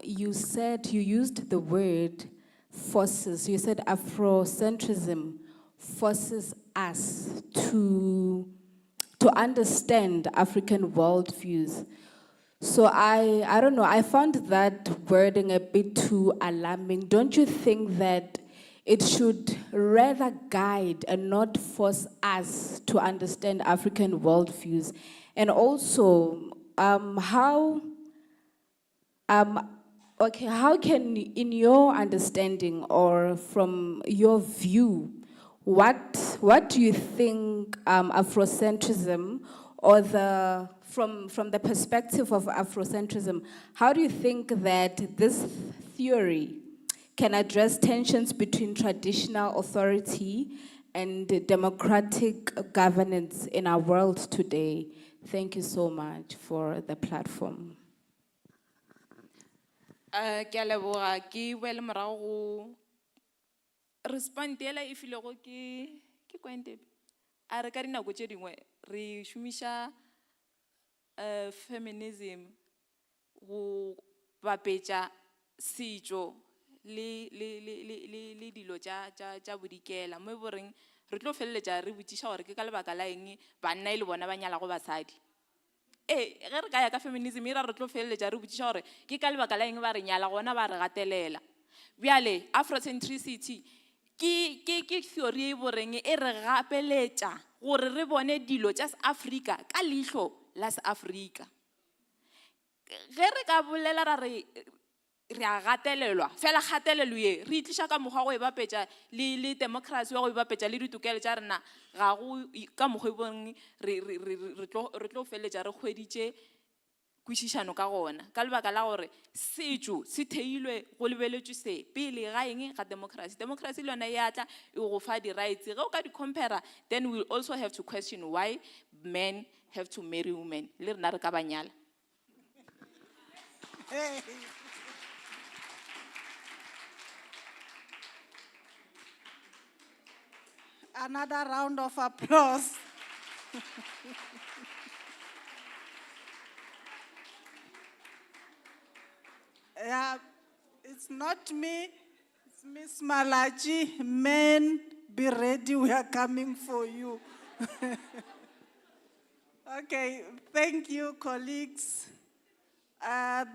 You said, you used the word forces. You said Afrocentrism forces us to understand African worldviews. So I don't know, I found that wording a bit too alarming. Don't you think that it should rather guide and not force us to understand African worldviews? And also, how can, in your understanding or from your view, what do you think Afrocentrism, or from the perspective of Afrocentrism, how do you think that this theory can address tensions between traditional authority and democratic governance in our world today? Thank you so much for the platform. Respond tela if you look ke kwente a re ka dinako tše dingwe re šomiša feminism go bapetša setšo le dilo tša bodikela mo boreng re tlo feleletša re botšiša gore ke ka lebaka la eng banna e le bona ba nyalago basadi ge re ka ya ka feminism e ra re tlo feleletša re botšiša gore ke ka lebaka la eng ba re nyala gona ba re gatelela bjale Afrocentricity ke theory e boreng e re gapeletša gore re bone dilo tša Africa ka lihlo la Africa ge re ka bolela ra re a gatelelwa fela gatelelo ye re itliša ka mokgwa go e bapetša le democracy wa go e bapetša le ditokelo tša rena ga go ka mokgwa e boreng re tlo feleletša re hweditše kwešišano ka gona ka lebaka la gore setšo se theilwe go lebeletšwe se pele ga eng ga democracy le yona ya tla e go fa di-rights ge o ka di-compara then we'll also have to question why men have to marry women le rena re ka banyala. Hey. Another round of applause. Yeah, it's not me, it's Miss Malachi. Men, be ready, we are coming for you. Okay, thank you, colleagues.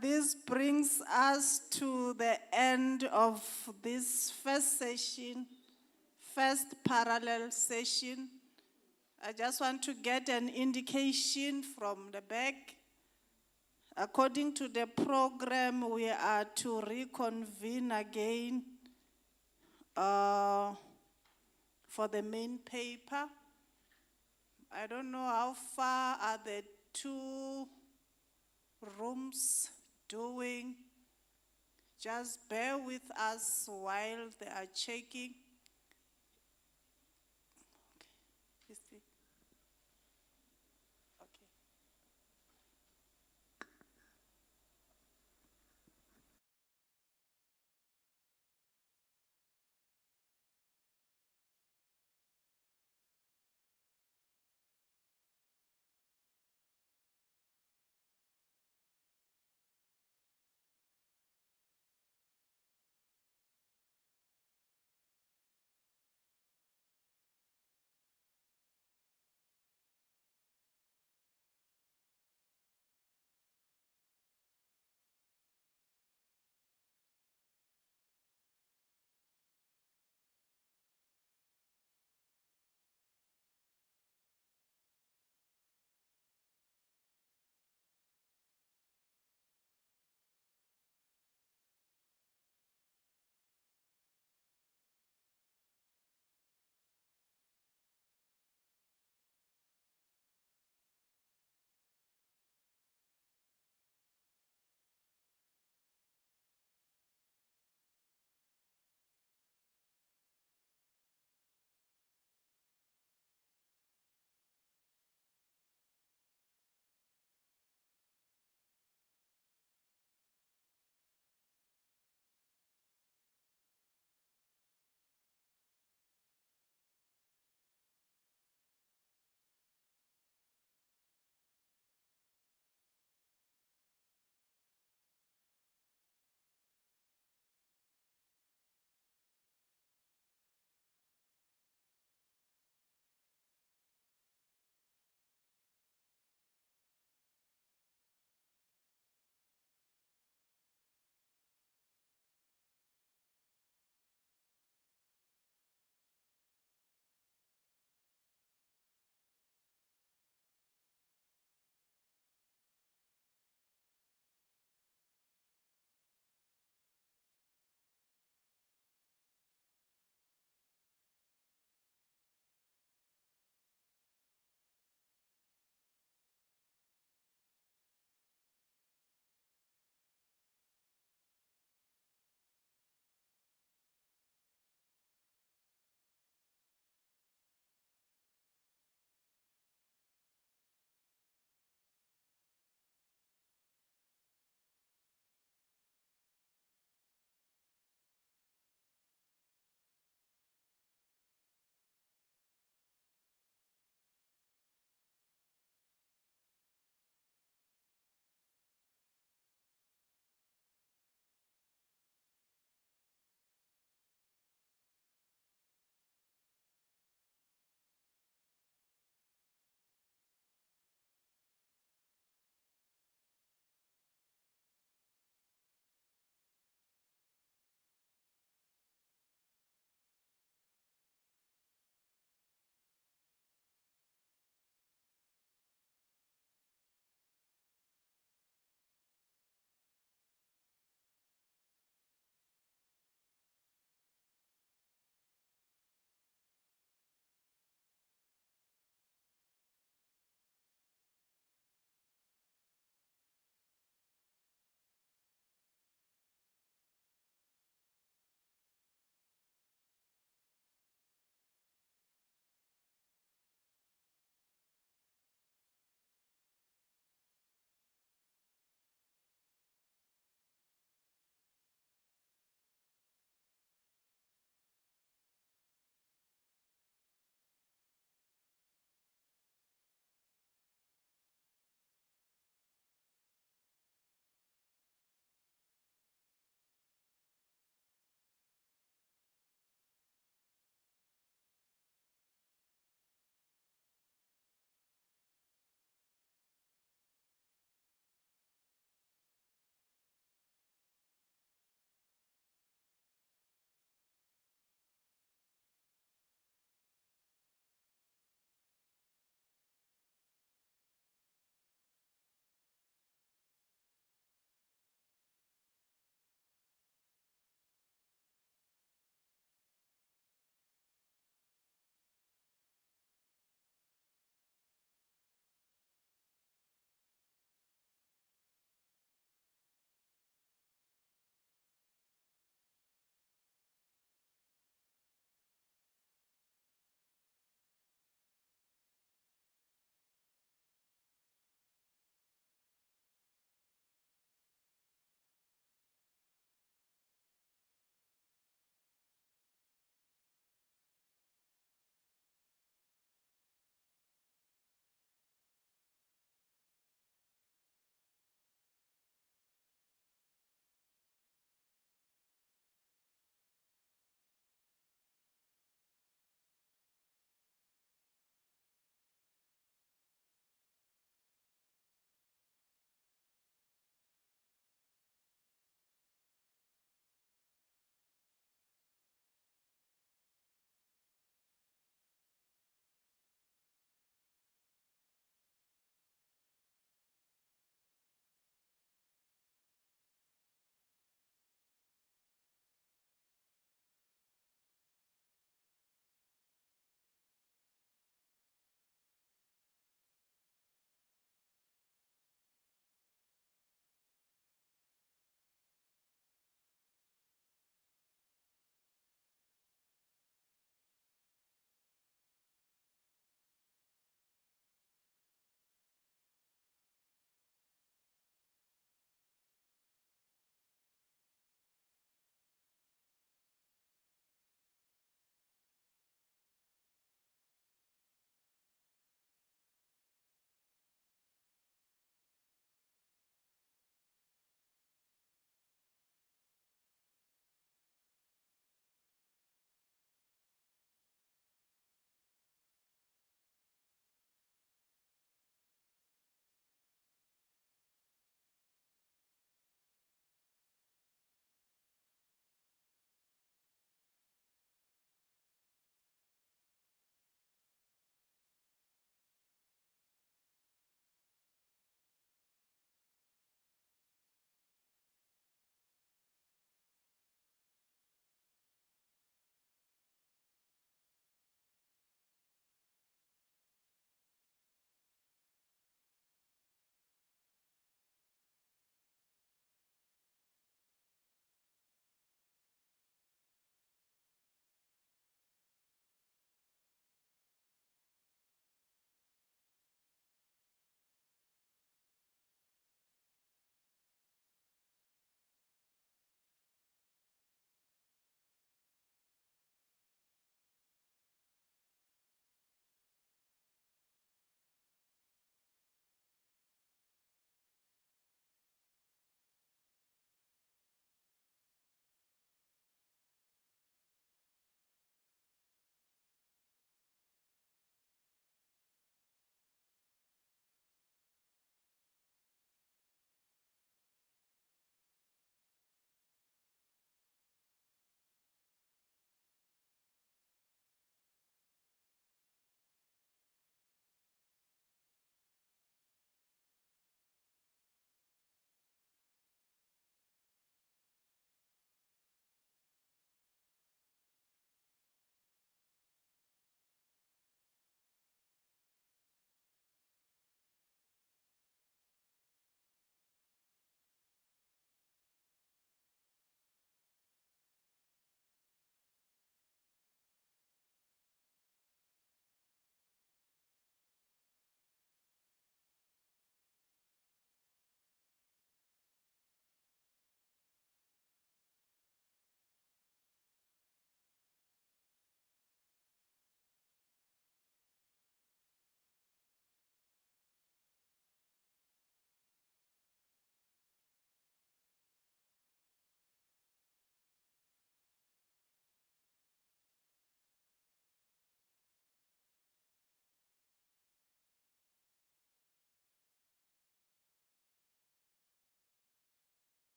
This brings us to the end of this first session, first parallel session. I just want to get an indication from the back. According to the program, we are to reconvene again for the main paper. I don't know how far are the two rooms doing. Just bear with us while they are checking. Okay.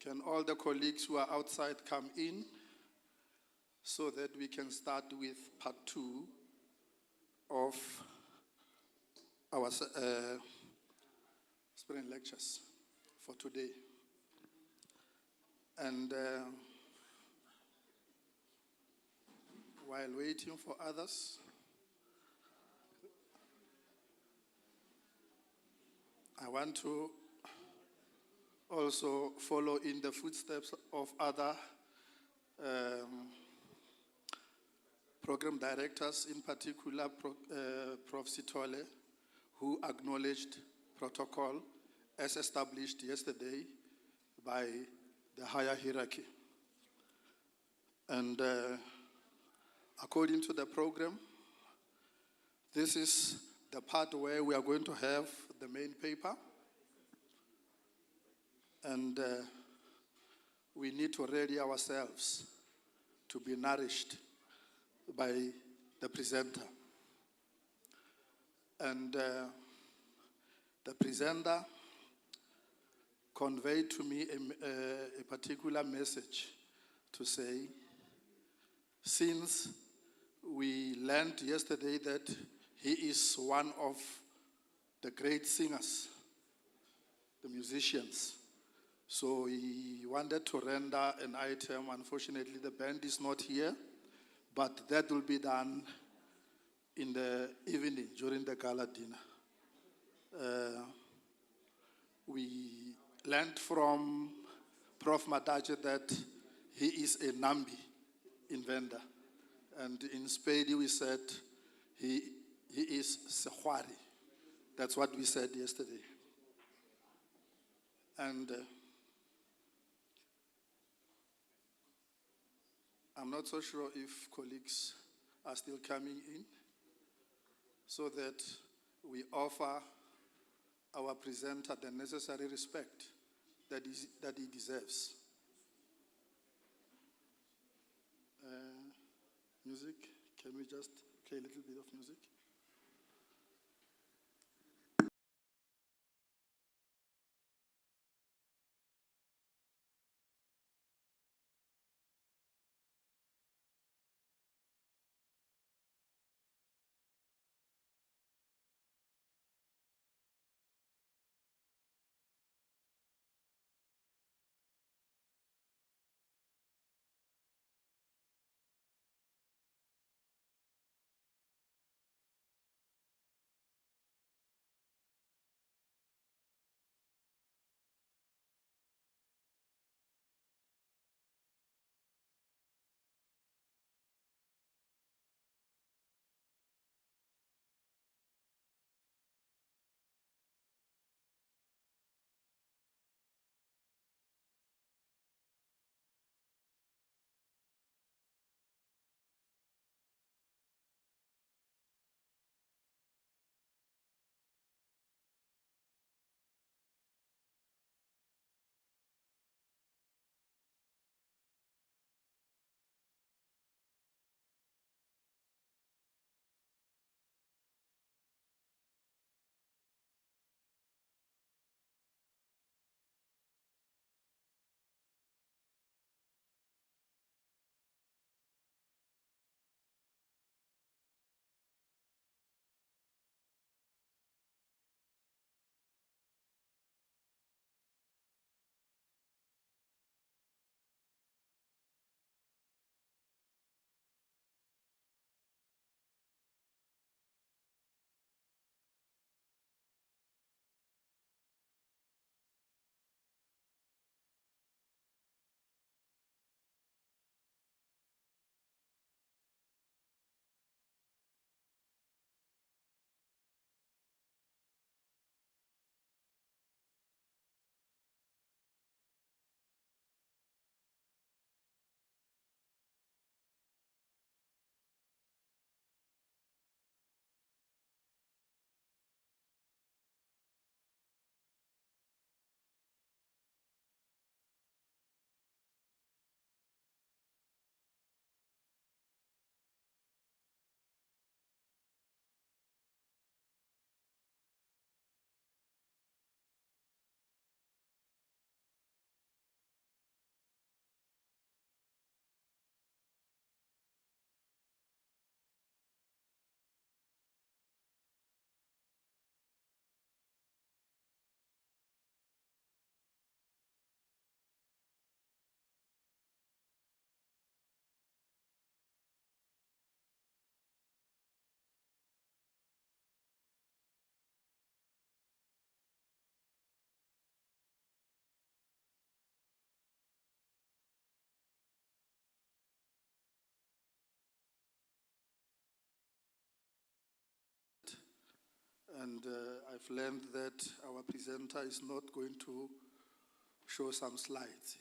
Can all the colleagues who are outside come in so that we can start with part 2 of our spring lectures for today. And while waiting for others, I want to also follow in the footsteps of other program directors, in particular Prof. Sitole, who acknowledged protocol as established yesterday by the higher hierarchy. And according to the program, this is the part where we are going to have the main paper. And we need to ready ourselves to be nourished by the presenter. And the presenter conveyed to me a particular message to say, since we learned yesterday that he is one of the great singers, the musicians, so he wanted to render an item. Unfortunately, the band is not here, but that will be done in the evening during the gala dinner. We learned from Prof. Matache that he is a Nambi inventor. And in Spady we said he is Sehwari. That's what we said yesterday. And I'm not so sure if colleagues are still coming in, so that we offer our presenter the necessary respect that he deserves. Music, can we just play a little bit of music? And I've learned that our presenter is not going to show some slides.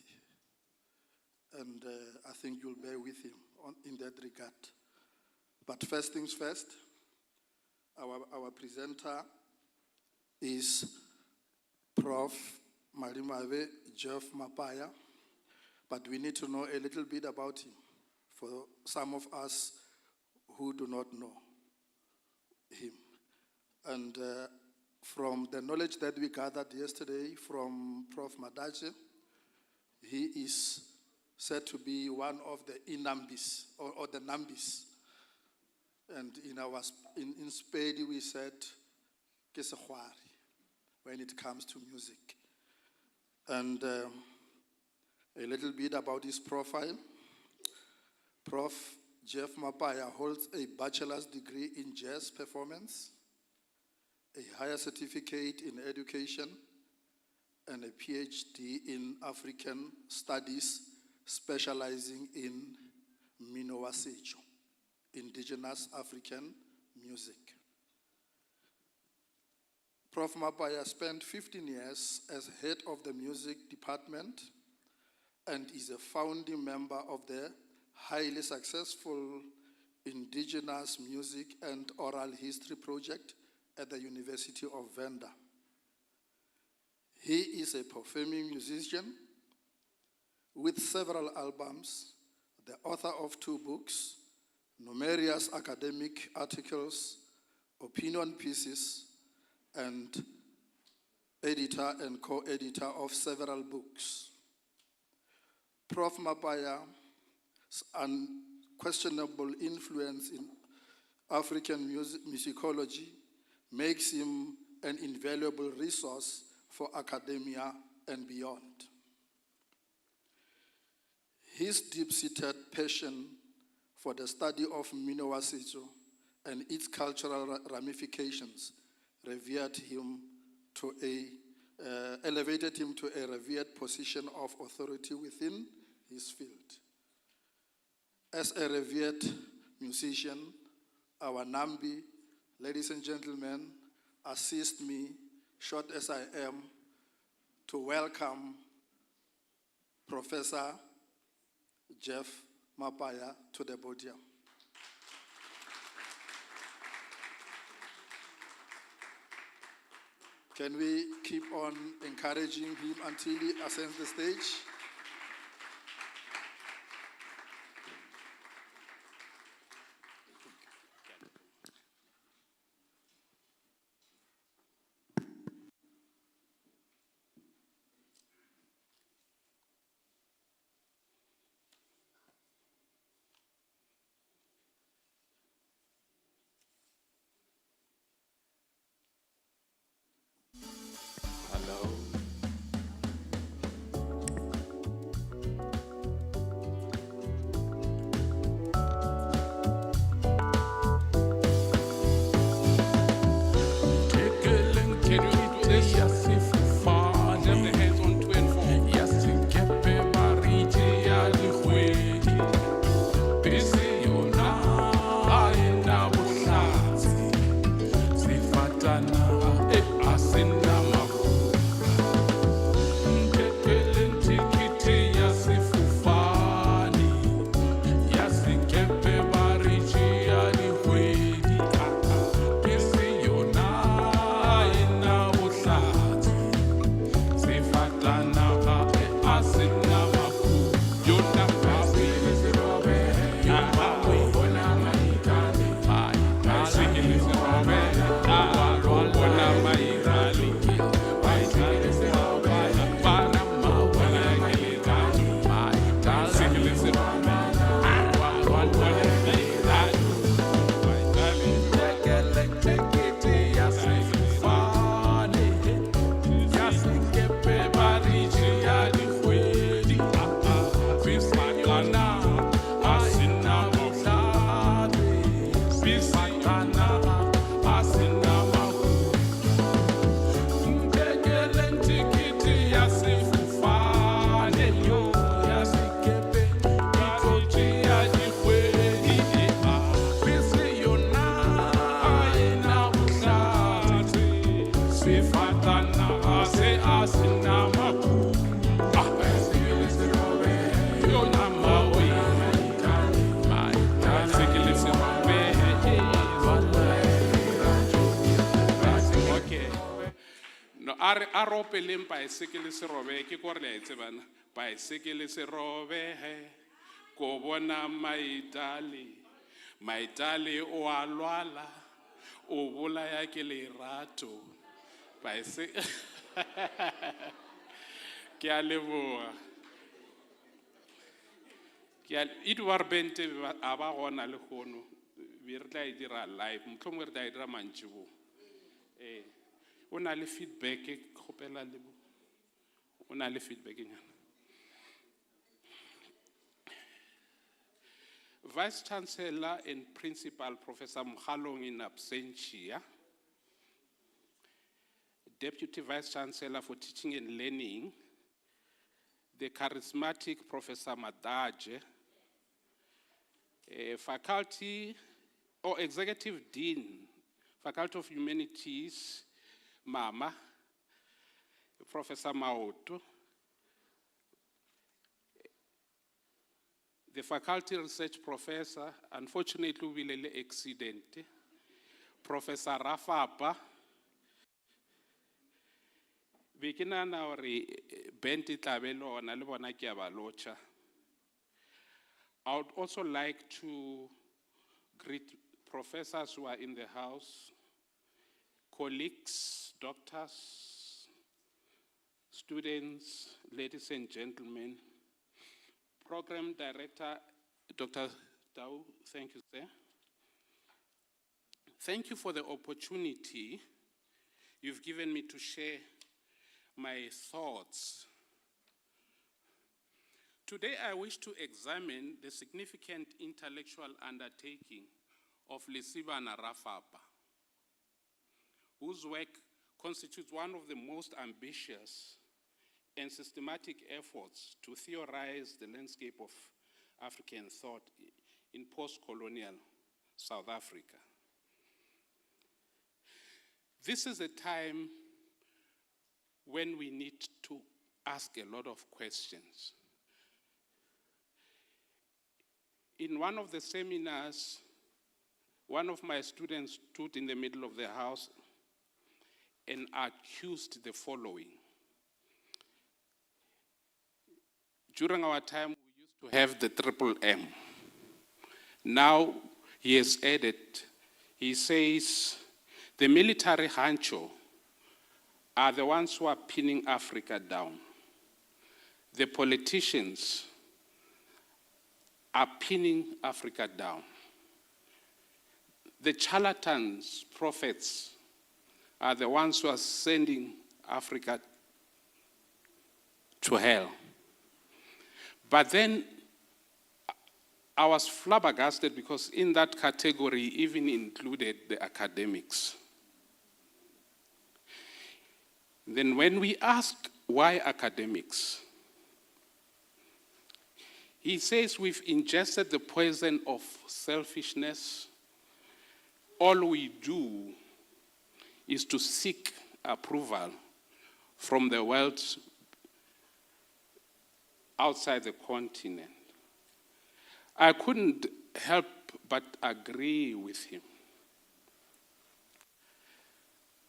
And I think you'll bear with him in that regard. But first things first, our presenter is Prof. Malimave Jeff Mapaya, but we need to know a little bit about him for some of us who do not know him. And from the knowledge that we gathered yesterday from Prof. Madache, he is said to be one of the inambis, or the nambis. And in Spedi we said, Kesehwari, when it comes to music. And a little bit about his profile. Prof. Jeff Mapaya holds a bachelor's degree in jazz performance, a higher certificate in education, and a PhD in African studies, specializing in Minowa Setso, indigenous African music. Prof. Mapaya spent 15 years as head of the music department and is a founding member of the highly successful Indigenous Music and Oral History Project at the University of Venda. He is a performing musician with several albums, the author of 2 books, numerous academic articles, opinion pieces, and editor and co-editor of several books. Prof. Mapaya's unquestionable influence in African musicology makes him an invaluable resource for academia and beyond. His deep-seated passion for the study of Minowa Setso and its cultural ramifications elevated him to a revered position of authority within his field. As a revered musician, our Nambi, ladies and gentlemen, assist me, short as I am, to welcome Professor Jeff Mapaya to the podium. Can we keep on encouraging him until he ascends the stage? Hello. a ropeleng baesekele se robe ke ko re le a e tsebana baesekele se robe he ko bona maitale o a lwala o bolaya ke lerato ke a leboga Edward Bente a ba gona le gono be re tla e dira live mohlomongwe re tla e dira mantšibo o na le feedback kgopela le o na le feedback nyana Vice Chancellor and Principal Professor Mkhalong in absentia, Deputy Vice Chancellor for Teaching and Learning, the charismatic Professor Madaje, Faculty or Executive Dean, Faculty of Humanities, Mama, Professor Maoto, the Faculty Research Professor, unfortunately we will accident, Professor Rafapa, Bekina na ore benti tlabelo na le bona ke ba locha. I would also like to greet professors who are in the house, colleagues, doctors, students, ladies and gentlemen. Program Director, Dr. Tau, thank you, sir. Thank you for the opportunity you've given me to share my thoughts. Today I wish to examine the significant intellectual undertaking of Lesibana Rafapa, whose work constitutes one of the most ambitious and systematic efforts to theorize the landscape of African thought in post-colonial South Africa. This is a time when we need to ask a lot of questions. In one of the seminars, one of my students stood in the middle of the house and accused the following. During our time, we used to have the triple M. Now, he has added, he says, the military honcho are the ones who are pinning Africa down. The politicians are pinning Africa down. The charlatans, prophets, are the ones who are sending Africa to hell. But then I was flabbergasted because in that category even included the academics. Then when we asked why academics, he says we've ingested the poison of selfishness. All we do is to seek approval from the world outside the continent. I couldn't help but agree with him.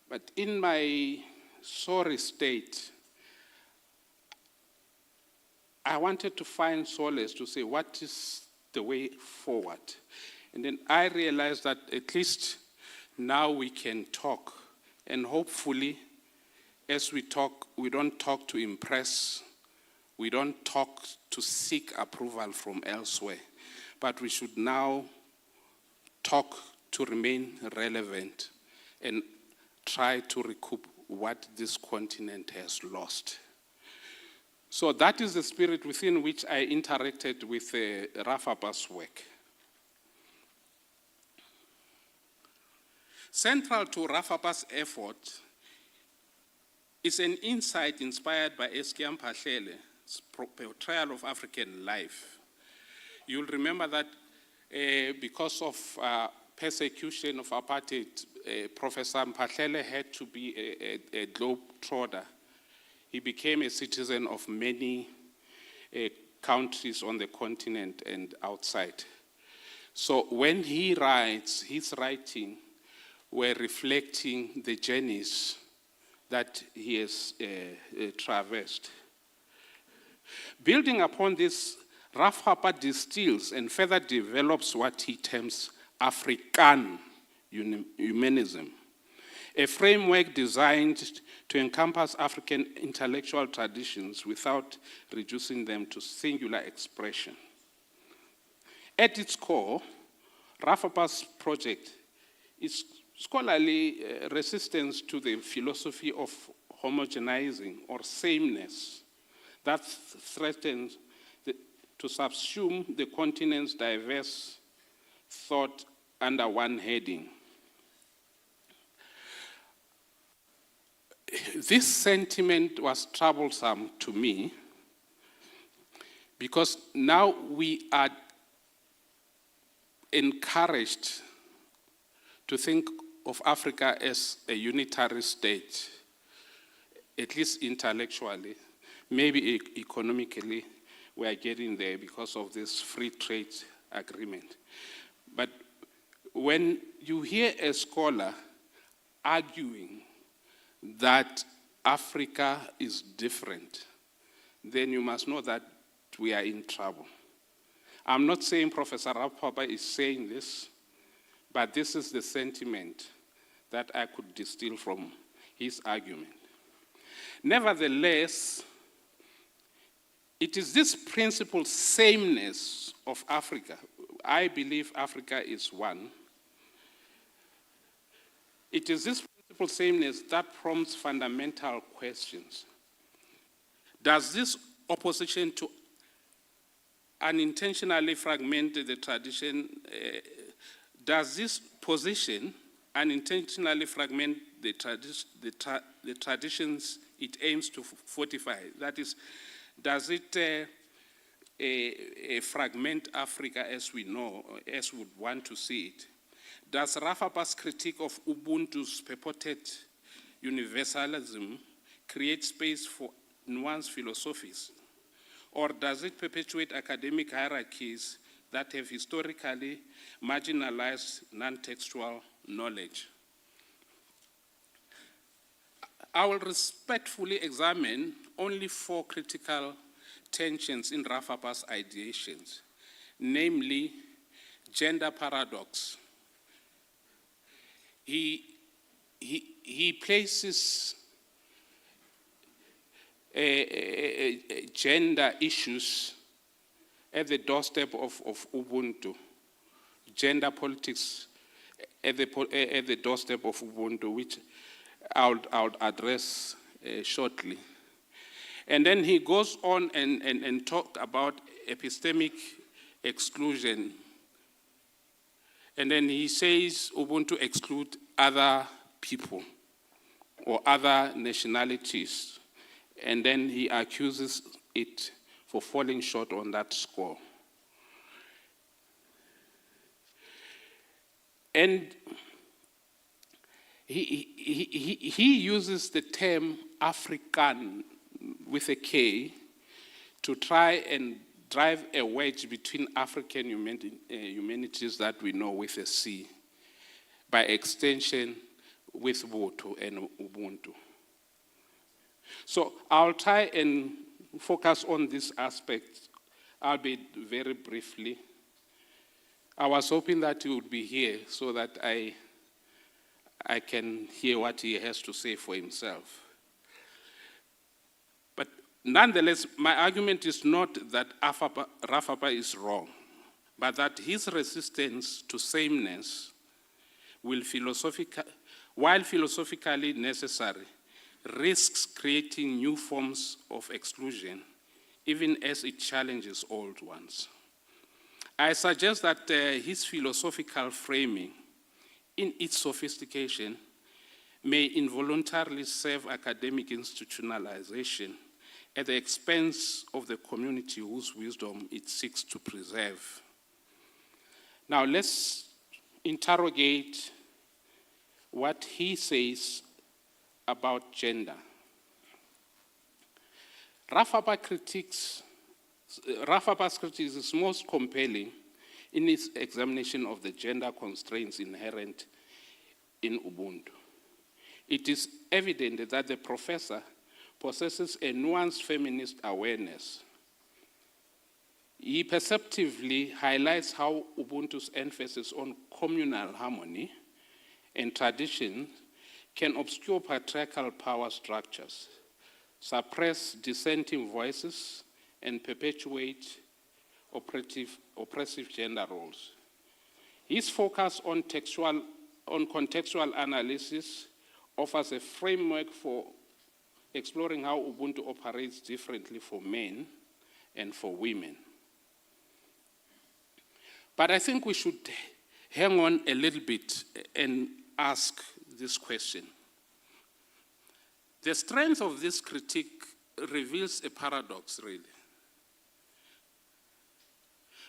But in my sorry state, I wanted to find solace to say, what is the way forward? And then I realized that at least now we can talk. And hopefully, as we talk, we don't talk to impress. We don't talk to seek approval from elsewhere. But we should now talk to remain relevant and try to recoup what this continent has lost. So that is the spirit within which I interacted with Rafapa's work. Central to Rafapa's effort is an insight inspired by Eskiam Pahlele's portrayal of African life. You'll remember that because of persecution of apartheid, Professor Mphahlele had to be a globetrotter. He became a citizen of many countries on the continent and outside. So when he writes, his writing were reflecting the journeys that he has traversed. Building upon this, Rafapa distills and further develops what he terms African humanism, a framework designed to encompass African intellectual traditions without reducing them to singular expression. At its core, Rafapa's project is scholarly resistance to the philosophy of homogenizing or sameness that threatens to subsume the continent's diverse thought under one heading. This sentiment was troublesome to me because now we are encouraged to think of Africa as a unitary state, at least intellectually. Maybe economically, we are getting there because of this free trade agreement. But when you hear a scholar arguing that Africa is different, then you must know that we are in trouble. I'm not saying Professor Rafapa is saying this, but this is the sentiment that I could distill from his argument. Nevertheless, it is this principal sameness of Africa. I believe Africa is one. It is this principal sameness that prompts fundamental questions. Does this opposition to unintentionally fragment the tradition, does this position unintentionally fragment the traditions it aims to fortify? That is, does it fragment Africa as we know, as we would want to see it? Does Rafapa's critique of Ubuntu's purported universalism create space for nuanced philosophies? Or does it perpetuate academic hierarchies that have historically marginalized non-textual knowledge? I will respectfully examine only 4 critical tensions in Rafapa's ideations, namely gender paradox. He places gender issues at the doorstep of Ubuntu, gender politics at the doorstep of Ubuntu, which I'll address shortly. And then he goes on and talk about epistemic exclusion. And then he says Ubuntu exclude other people or other nationalities. And then he accuses it for falling short on that score. And he uses the term African with a K to try and drive a wedge between African humanities that we know with a C, by extension with Ubuntu and Ubuntu. So I'll try and focus on this aspect, albeit very briefly. I was hoping that he would be here so that I can hear what he has to say for himself. But nonetheless, my argument is not that Rafapa is wrong, but that his resistance to sameness will while philosophically necessary, risks creating new forms of exclusion, even as it challenges old ones. I suggest that his philosophical framing, in its sophistication, may involuntarily serve academic institutionalization at the expense of the community whose wisdom it seeks to preserve. Now let's interrogate what he says about gender. Rafapa's criticism is most compelling in its examination of the gender constraints inherent in Ubuntu. it is evident that the professor possesses a nuanced feminist awareness. He perceptively highlights how Ubuntu's emphasis on communal harmony and tradition can obscure patriarchal power structures, suppress dissenting voices, and perpetuate oppressive gender roles. His focus on contextual analysis offers a framework for exploring how Ubuntu operates differently for men and for women. But I think we should hang on a little bit and ask this question. The strength of this critique reveals a paradox, really.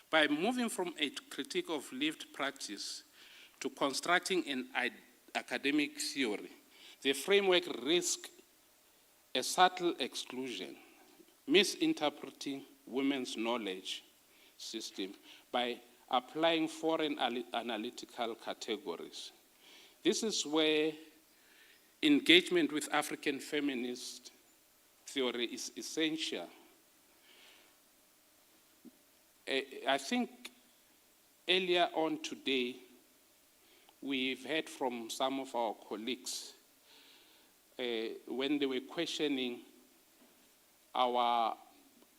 By moving from a critique of lived practice to constructing an academic theory, the framework risks a subtle exclusion, misinterpreting women's knowledge system by applying foreign analytical categories. This is where engagement with African feminist theory is essential. I think earlier on today, we've heard from some of our colleagues when they were questioning our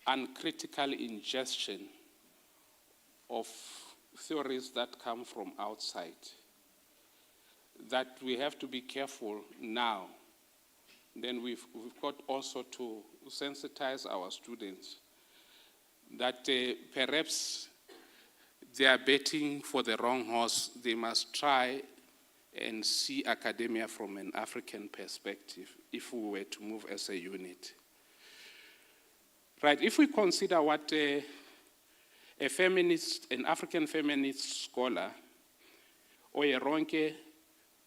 uncritical ingestion of theories that come from outside, that we have to be careful now. Then we've got also to sensitize our students that perhaps they are betting for the wrong horse. They must try and see academia from an African perspective if we were to move as a unit. Right, if we consider what an African feminist scholar, Oyeronke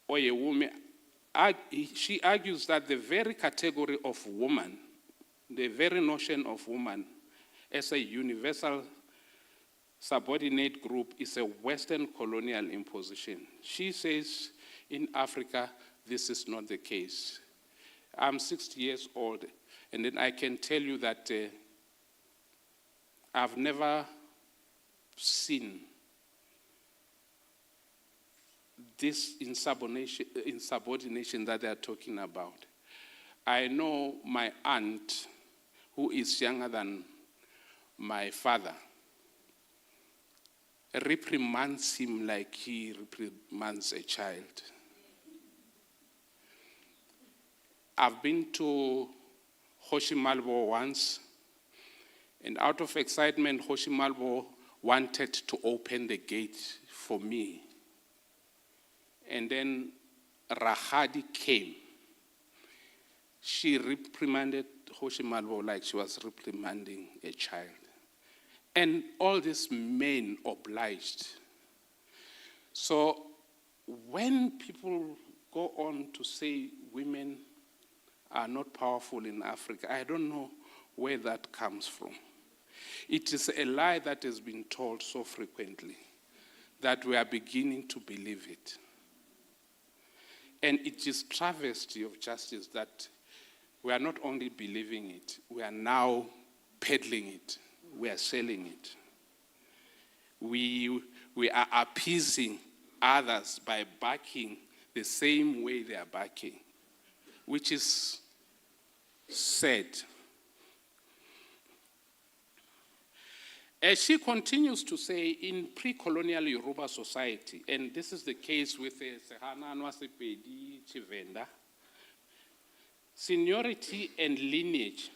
Oyewumi, she argues that the very category of woman, the very notion of woman as a universal subordinate group is a Western colonial imposition. She says in Africa, this is not the case. I'm 60 years old, and then I can tell you that I've never seen this insubordination that they are talking about. I know my aunt, who is younger than my father, reprimands him like he reprimands a child. I've been to Hoshi Malbo once, and out of excitement, Hoshi Malbo wanted to open the gate for me. And then Rahadi came. She reprimanded Hoshi Malbo like she was reprimanding a child. And all these men obliged. So when people go on to say women are not powerful in Africa, I don't know where that comes from. It is a lie that has been told so frequently that we are beginning to believe it. And it is travesty of justice that we are not only believing it, we are now peddling it, we are selling it. We are appeasing others by backing the same way they are backing, which is sad. As she continues to say, in pre-colonial Yoruba society, and this is the case with Sehananwa Sepedi Chivenda, seniority and lineage,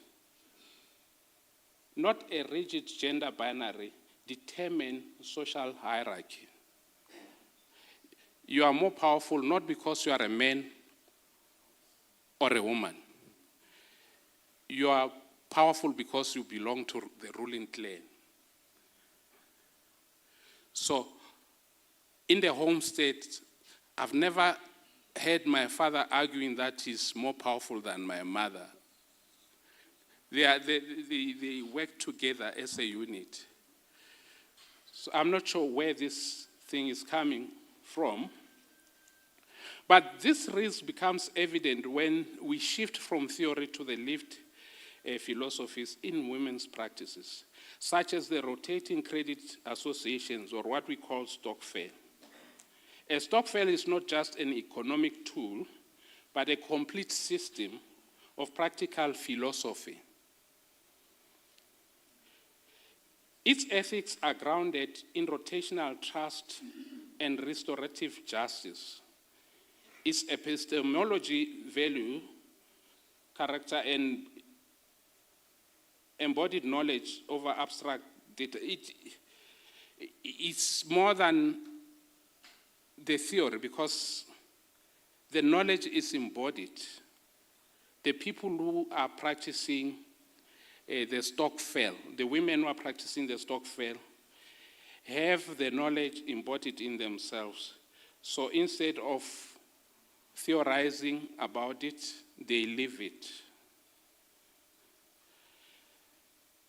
not a rigid gender binary, determine social hierarchy. You are more powerful not because you are a man or a woman. You are powerful because you belong to the ruling clan. So, in the home state, I've never heard my father arguing that he's more powerful than my mother. They work together as a unit. So I'm not sure where this thing is coming from. But But this risk becomes evident when we shift from theory to the lived philosophies in women's practices, such as the rotating credit associations, or what we call stokvel. A stokvel is not just an economic tool, but a complete system of practical philosophy. Its ethics are grounded in rotational trust and restorative justice. Its epistemology, value, character, and embodied knowledge over abstract data, it's more than the theory, because the knowledge is embodied. The people who are practicing the stokvel, the women who are practicing the stokvel, have the knowledge embodied in themselves. So instead of theorizing about it, they live it.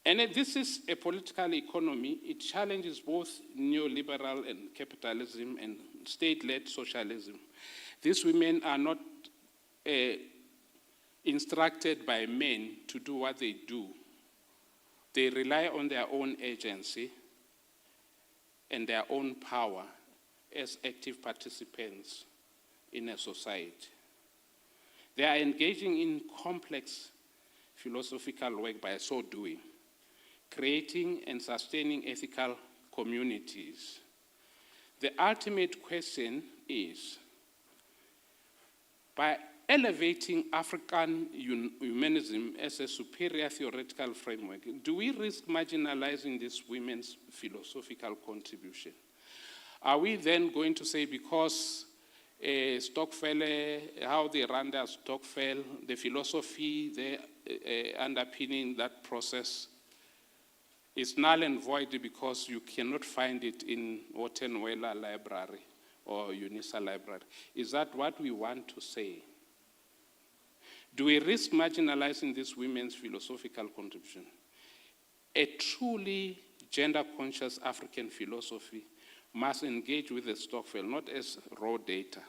And this is a political economy. It challenges both neoliberal and capitalism and state-led socialism. These women are not instructed by men to do what they do. They rely on their own agency and their own power as active participants in a society. They are engaging in complex philosophical work by so doing, creating and sustaining ethical communities. The ultimate question is, by elevating African humanism as a superior theoretical framework, do we risk marginalizing these women's philosophical contribution? Are we then going to say, because stokvel, how they run their stokvel, the philosophy underpinning that process is null and void because you cannot find it in Otenwela Library or UNISA Library? Is that what we want to say? Do we risk marginalizing this women's philosophical contribution? A truly gender-conscious African philosophy must engage with the stokvel not as raw data,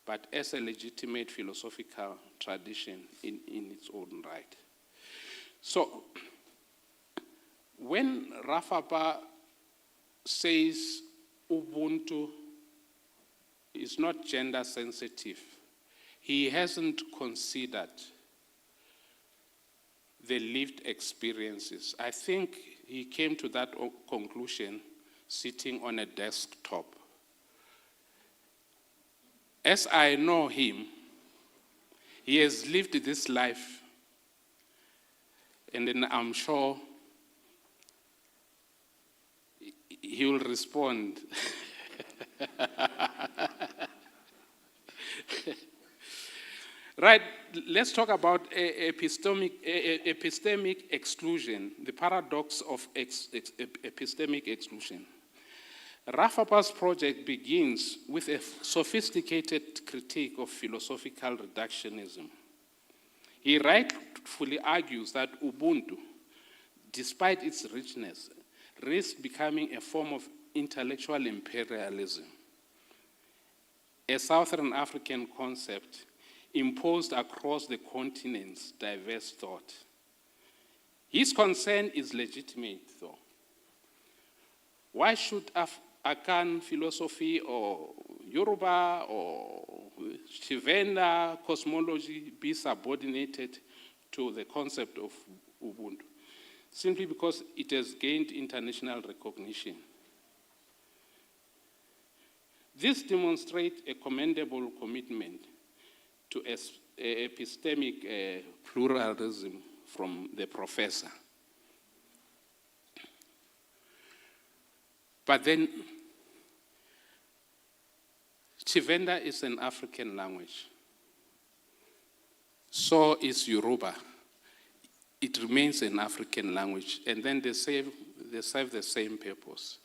but as a legitimate philosophical tradition in its own right. So, when Rafapa says Ubuntu is not gender sensitive, he hasn't considered the lived experiences. I think he came to that conclusion sitting on a desktop. As I know him, he has lived this life, and then I'm sure he will respond. Right, let's talk about epistemic exclusion, the paradox of epistemic exclusion. Rafapa's project begins with a sophisticated critique of philosophical reductionism. He rightfully argues that Ubuntu, despite its richness, risks becoming a form of intellectual imperialism, a Southern African concept imposed across the continent's diverse thought. His concern is legitimate, though. Why should Akan philosophy or Yoruba or Shivenda cosmology be subordinated to the concept of Ubuntu? Simply because it has gained international recognition. This demonstrates a commendable commitment to epistemic pluralism from the professor. But then, Chivenda is an African language. So is Yoruba. It remains an African language, and then they serve the same purpose.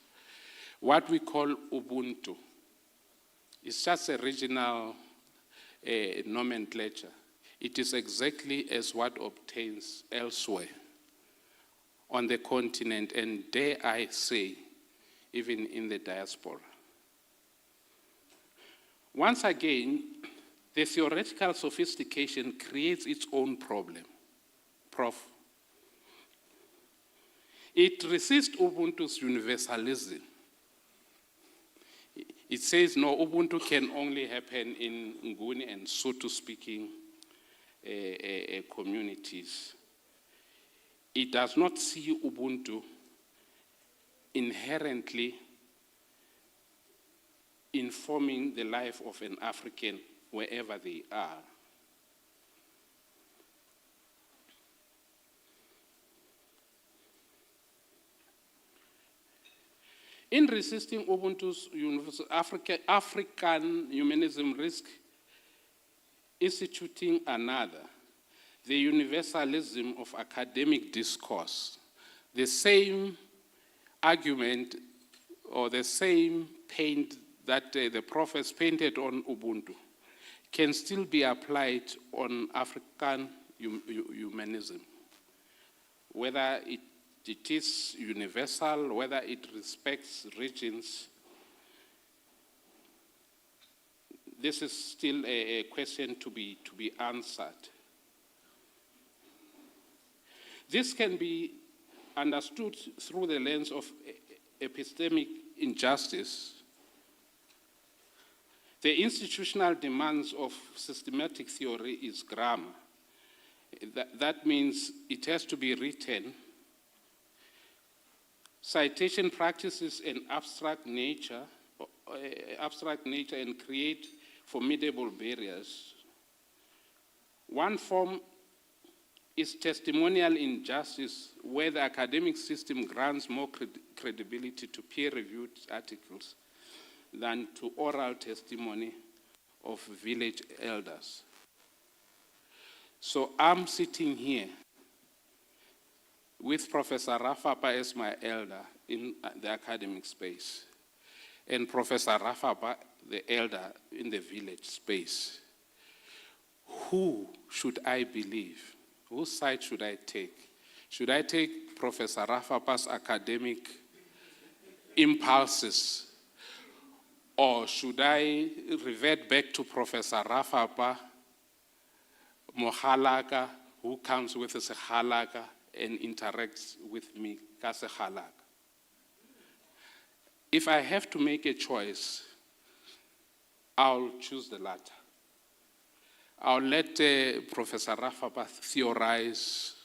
What we call Ubuntu is just a regional nomenclature. It is exactly as what obtains elsewhere on the continent, and dare I say, even in the diaspora. Once again, the theoretical sophistication creates its own problem, Prof. It resists Ubuntu's universalism. It says, no, Ubuntu can only happen in Nguni and Sotho-speaking communities. It does not see Ubuntu inherently informing the life of an African wherever they are. In resisting Ubuntu's universal African humanism risk instituting another, the universalism of academic discourse. The same argument or the same paint that the prophets painted on Ubuntu can still be applied on African humanism, whether it is universal, whether it respects regions. This is still a question to be answered. This can be understood through the lens of epistemic injustice. The institutional demands of systematic theory is grammar. That means it has to be written. Citation practices an abstract nature and create formidable barriers. One form is testimonial injustice, where the academic system grants more credibility to peer-reviewed articles than to oral testimony of village elders. So I'm sitting here with Professor Rafapa as my elder in the academic space, and Professor Rafapa, the elder in the village space. Who should I believe? Whose side should I take? Should I take Professor Rafapa's academic impulses, or should I revert back to Professor Rafapa Mohalaka, who comes with a Sehalaka and interacts with me as a Halaka? If I have to make a choice, I'll choose the latter. I'll let Professor Rafapa theorize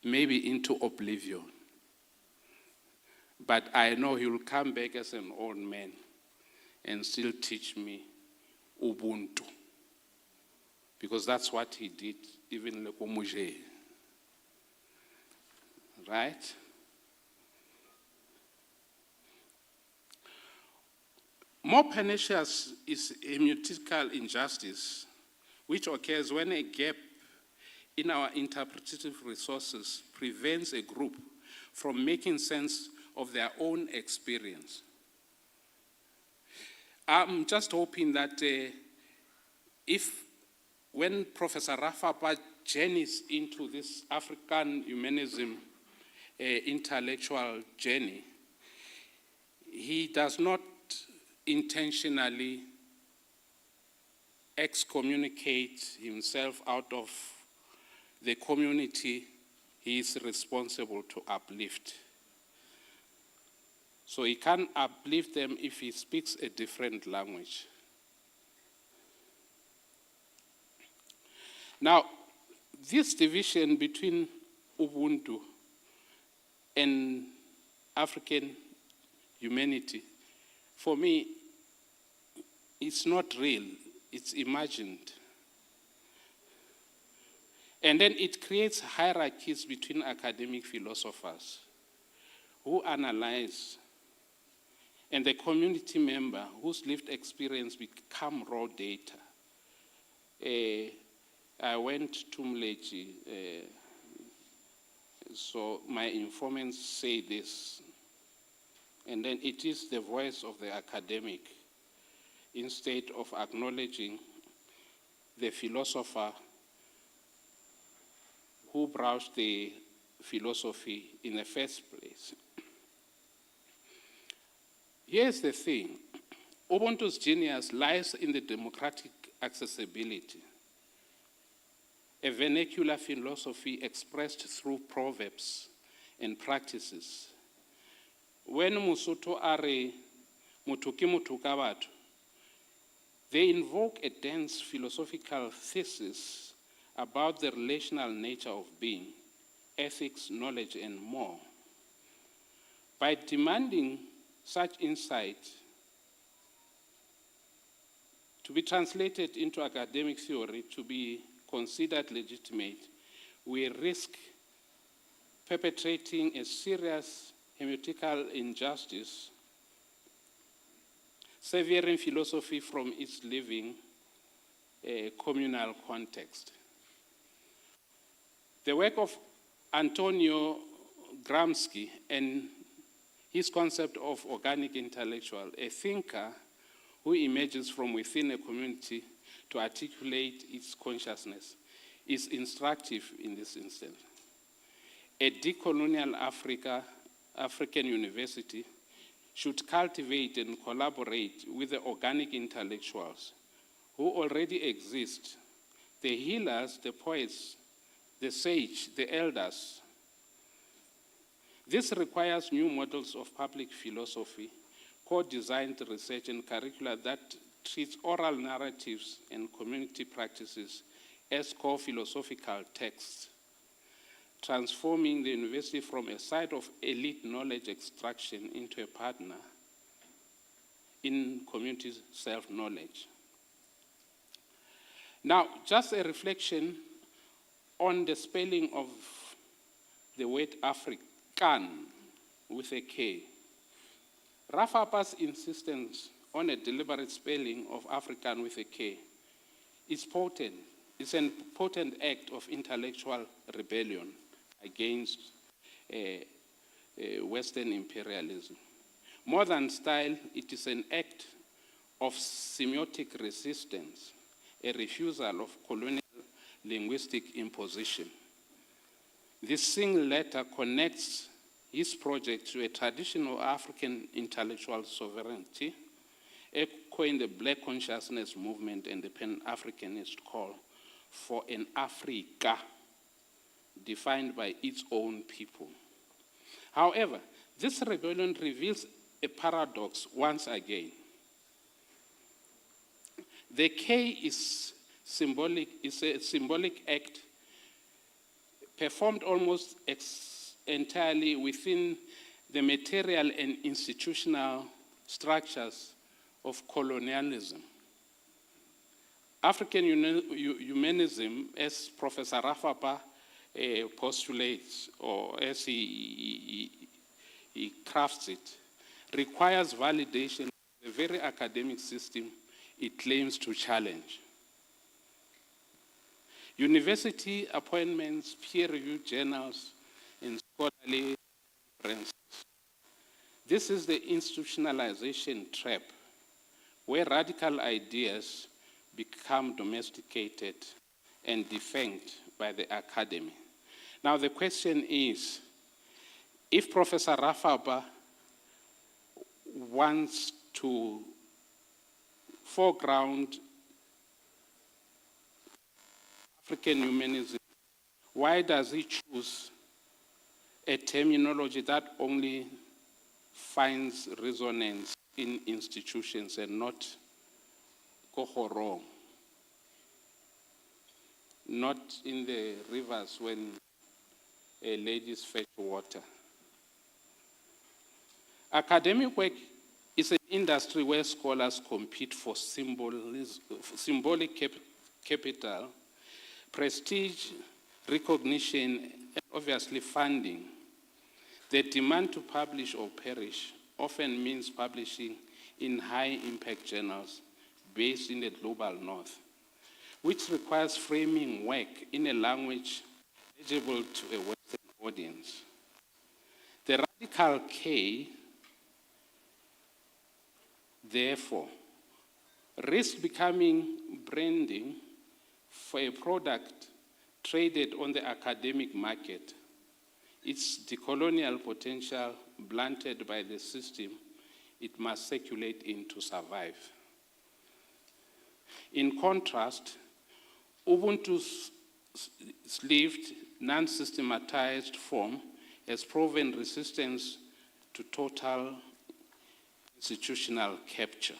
maybe into oblivion. But I know he'll come back as an old man and still teach me Ubuntu. Because that's what he did, even Lekomuje. Right? More pernicious is hermeneutical injustice, which occurs when a gap in our interpretative resources prevents a group from making sense of their own experience. I'm just hoping that when Professor Rafapa journeys into this African humanism intellectual journey, he does not intentionally excommunicate himself out of the community he is responsible to uplift. So he can't uplift them if he speaks a different language. Now, this division between Ubuntu and African humanity, for me, it's not real, it's imagined. And then it creates hierarchies between academic philosophers who analyze, and the community member whose lived experience become raw data. I went to Mleji, so my informants say this, and then it is the voice of the academic instead of acknowledging the philosopher who brought the philosophy in the first place. Here's the thing. Ubuntu's genius lies in the democratic accessibility. A vernacular philosophy expressed through proverbs and practices. When Mosotho are motho ke motho ka batho, they invoke a dense philosophical thesis about the relational nature of being, ethics, knowledge, and more. By demanding such insight to be translated into academic theory to be considered legitimate, we risk perpetrating a serious hermeneutical injustice, severing philosophy from its living communal context. The work of Antonio Gramsci and his concept of organic intellectual, a thinker who emerges from within a community to articulate its consciousness, is instructive in this instance. A decolonial African university should cultivate and collaborate with the organic intellectuals who already exist, the healers, the poets, the sage, the elders. This requires new models of public philosophy, co-designed research and curricula that treats oral narratives and community practices as core philosophical texts, transforming the university from a site of elite knowledge extraction into a partner in community self-knowledge. Now, just a reflection on the spelling of the word African with a K. Rafapa's insistence on a deliberate spelling of African with a K is potent. It's an potent act of intellectual rebellion against Western imperialism. More than style, it is an act of semiotic resistance, a refusal of colonial linguistic imposition. This single letter connects his project to a traditional African intellectual sovereignty, echoing the Black consciousness movement and the Pan-Africanist call for an Africa defined by its own people. However, this rebellion reveals a paradox once again. The K is a symbolic act performed almost entirely within the material and institutional structures of colonialism. African humanism, as Professor Rafapa postulates, or as he crafts it, requires validation of the very academic system it claims to challenge. University appointments, peer-reviewed journals, and scholarly conferences. This is the institutionalization trap, where radical ideas become domesticated and defanged by the academy. Now the question is, if Professor Rafapa wants to foreground African humanism, why does he choose a terminology that only finds resonance in institutions and not kohorong, not in the rivers when ladies fetch water? Academic work is an industry where scholars compete for symbolic capital, prestige, recognition, and obviously funding. The demand to publish or perish often means publishing in high-impact journals based in the global north, which requires framing work in a language legible to a Western audience. The radical K, therefore, risks becoming branding for a product traded on the academic market, its decolonial potential blunted by the system it must circulate in to survive. In contrast, Ubuntu's lived, non-systematized form has proven resistance to total institutional capture.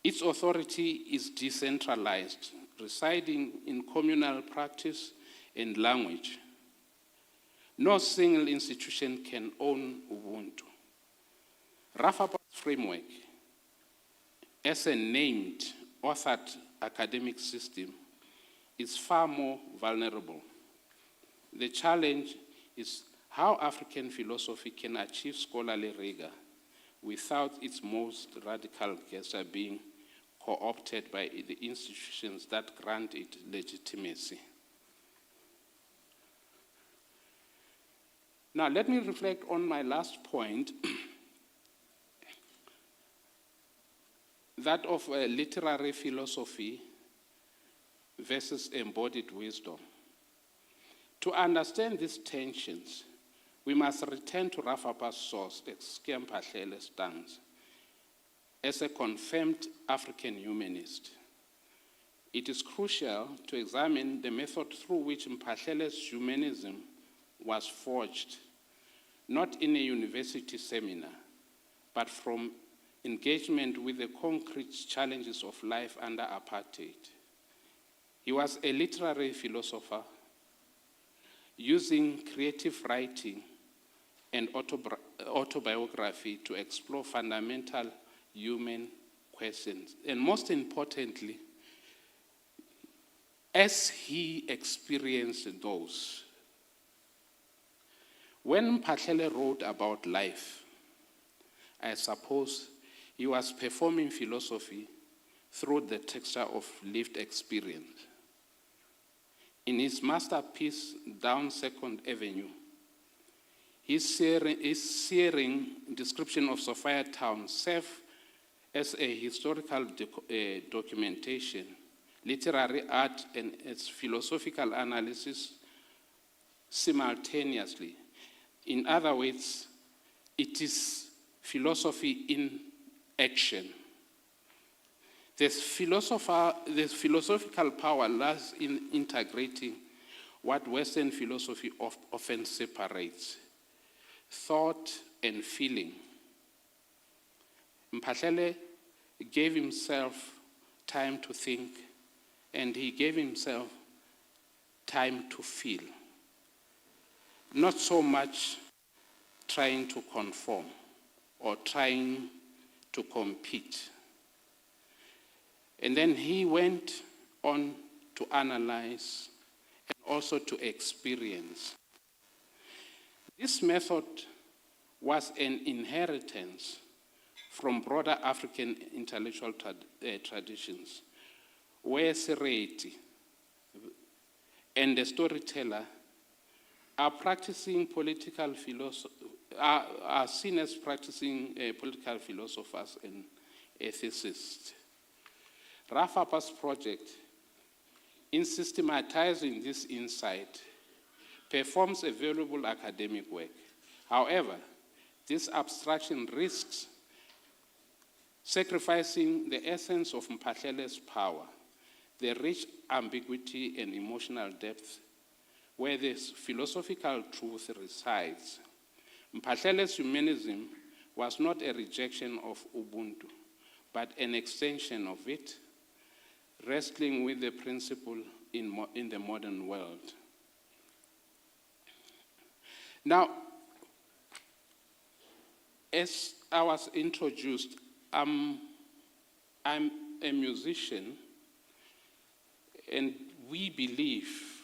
Its authority is decentralized, residing in communal practice and language. No single institution can own Ubuntu. Rafapa's framework, as a named, authored academic system, is far more vulnerable. The challenge is how African philosophy can achieve scholarly rigor without its most radical gesture being co-opted by the institutions that grant it legitimacy. Now, let me reflect on my last point, that of literary philosophy versus embodied wisdom. To understand these tensions, we must return to Rafapa's source, Exkem Mphahlele's stance, as a confirmed African humanist. It is crucial to examine the method through which Mphahlele's humanism was forged, not in a university seminar, but from engagement with the concrete challenges of life under apartheid. He was a literary philosopher using creative writing and autobiography to explore fundamental human questions. And most importantly, as he experienced those. When Mphahlele wrote about life, I suppose he was performing philosophy through the texture of lived experience. In his masterpiece, Down Second Avenue, his searing description of Sophia Town served as a historical documentation, literary art, and its philosophical analysis simultaneously. In other words, it is philosophy in action. This philosophical power lies in integrating what Western philosophy often separates: thought and feeling. Mphahlele gave himself time to think, and he gave himself time to feel. Not so much trying to conform or trying to compete. And then he went on to analyze and also to experience. This method was an inheritance from broader African intellectual traditions, where Sereti and the storyteller are practicing political are seen as practicing political philosophers and ethicists. Rafapa's project, in systematizing this insight, performs a valuable academic work. However, this abstraction risks sacrificing the essence of Mphahlele's power, the rich ambiguity and emotional depth where this philosophical truth resides. Mphahlele's humanism was not a rejection of Ubuntu, but an extension of it, wrestling with the principle in the modern world. Now, as I was introduced, I'm a musician, and we believe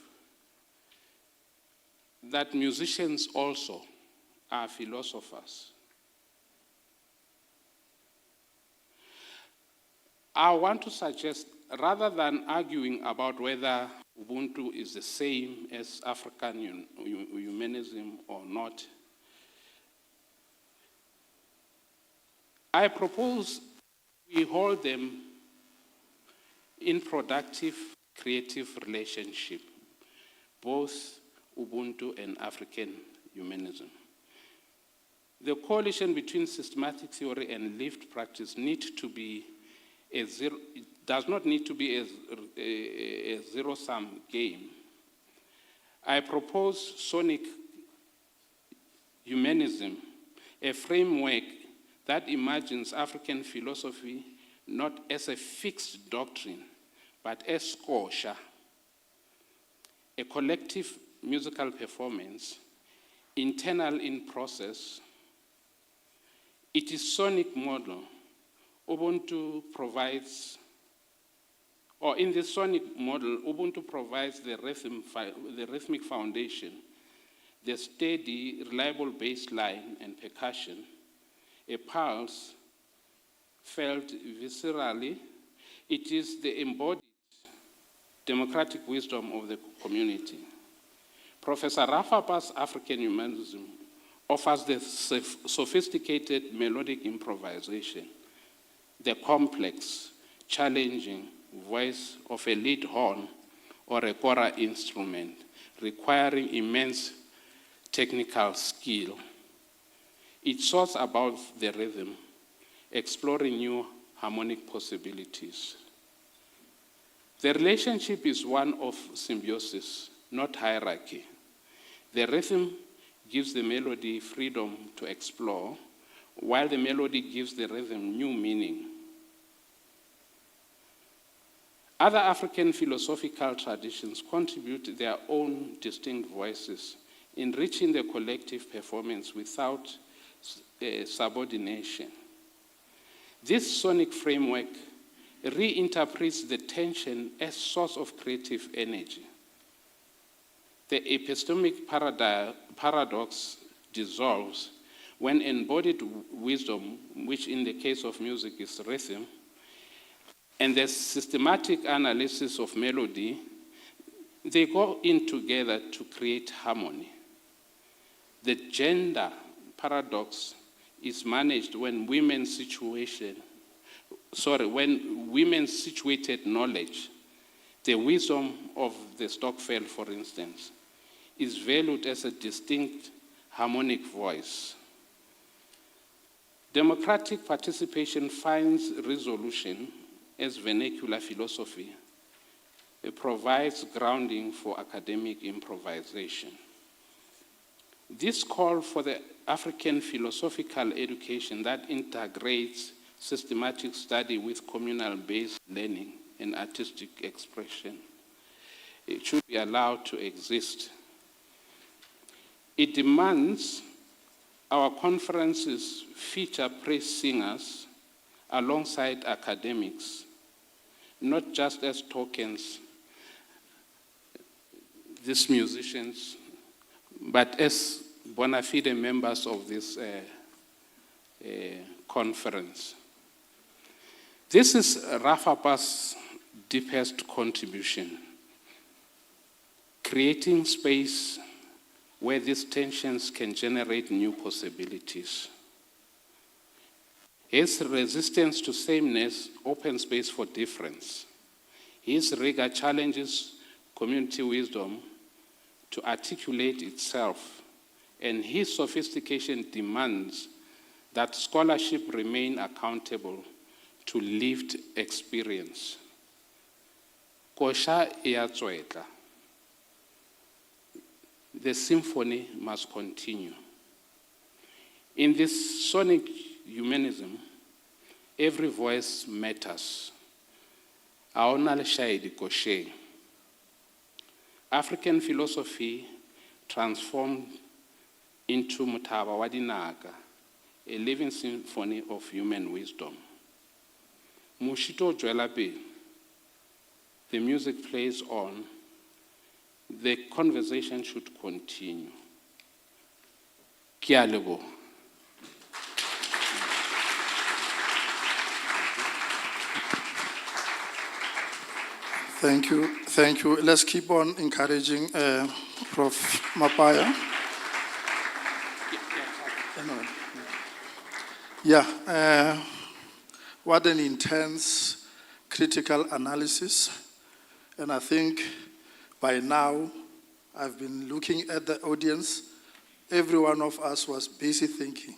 that musicians also are philosophers. I want to suggest, rather than arguing about whether Ubuntu is the same as African humanism or not, I propose we hold them in productive, creative relationship, both Ubuntu and African humanism. The coalition between systematic theory and lived practice need to be does not need to be a zero-sum game. I propose sonic humanism, a framework that imagines African philosophy not as a fixed doctrine, but as kosha, a collective musical performance, internal in process. It is sonic model. Ubuntu provides, or in the sonic model, Ubuntu provides the rhythmic foundation, the steady, reliable bass line and percussion, a pulse felt viscerally. It is the embodied democratic wisdom of the community. Professor Rafapa's African humanism offers the sophisticated melodic improvisation, the complex, challenging voice of a lead horn or a kora instrument, requiring immense technical skill. It soars about the rhythm, exploring new harmonic possibilities. The relationship is one of symbiosis, not hierarchy. The rhythm gives the melody freedom to explore, while the melody gives the rhythm new meaning. Other African philosophical traditions contribute their own distinct voices, enriching the collective performance without subordination. This sonic framework reinterprets the tension as source of creative energy. The epistemic paradox dissolves when embodied wisdom, which in the case of music is rhythm, and the systematic analysis of melody, they go in together to create harmony. The gender paradox is managed when women's situated knowledge, the wisdom of the Stokvel, for instance, is valued as a distinct harmonic voice. Democratic participation finds resolution as vernacular philosophy. It provides grounding for academic improvisation. This call for the African philosophical education that integrates systematic study with communal-based learning and artistic expression, it should be allowed to exist. It demands our conferences feature praise singers alongside academics, not just as tokens, these musicians, but as bona fide members of this conference. This is Rafapa's deepest contribution, creating space where these tensions can generate new possibilities. His resistance to sameness opens space for difference. His rigor challenges community wisdom to articulate itself, and his sophistication demands that scholarship remain accountable to lived experience. Kosha iyatswetla. The symphony must continue. In this sonic humanism, every voice matters. Aona le shaidi koshe. African philosophy transformed into Mutaba wa Dinaka, a living symphony of human wisdom. Mushito Jwelabe, the music plays on, the conversation should continue. Ke a leboha. Thank you, thank you. Let's keep on encouraging Prof. Mapaya. Yeah, what an intense critical analysis. And I think by now, I've been looking at the audience. Every one of us was busy thinking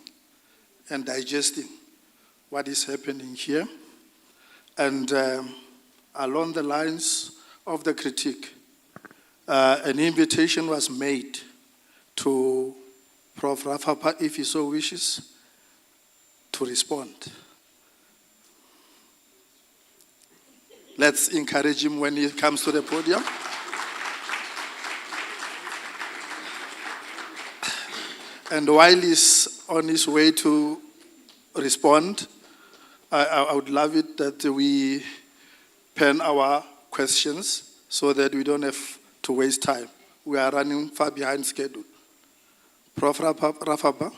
and digesting what is happening here. And along the lines of the critique, an invitation was made to Prof. Rafapa, if he so wishes, to respond. Let's encourage him when he comes to the podium. And while he's on his way to respond, I would love it that we pen our questions so that we don't have to waste time. We are running far behind schedule. Prof. Rafapa.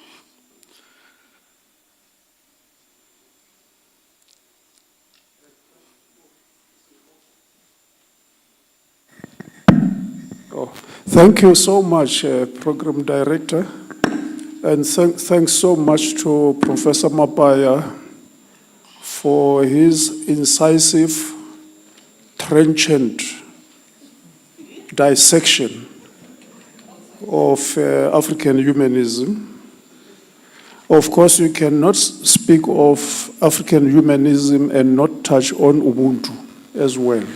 Oh, thank you so much, Program Director. And thanks so much to Professor Mapaya for his incisive, trenchant dissection of African humanism. Of course, you cannot speak of African humanism and not touch on Ubuntu as well.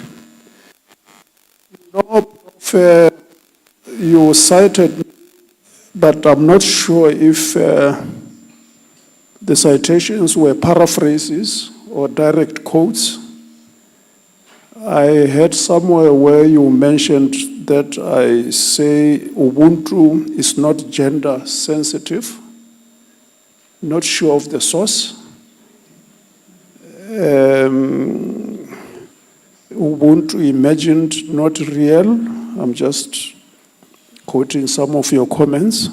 You cited, but I'm not sure if the citations were paraphrases or direct quotes. I heard somewhere where you mentioned that I say Ubuntu is not gender sensitive. Not sure of the source. Ubuntu imagined, not real. I'm just quoting some of your comments.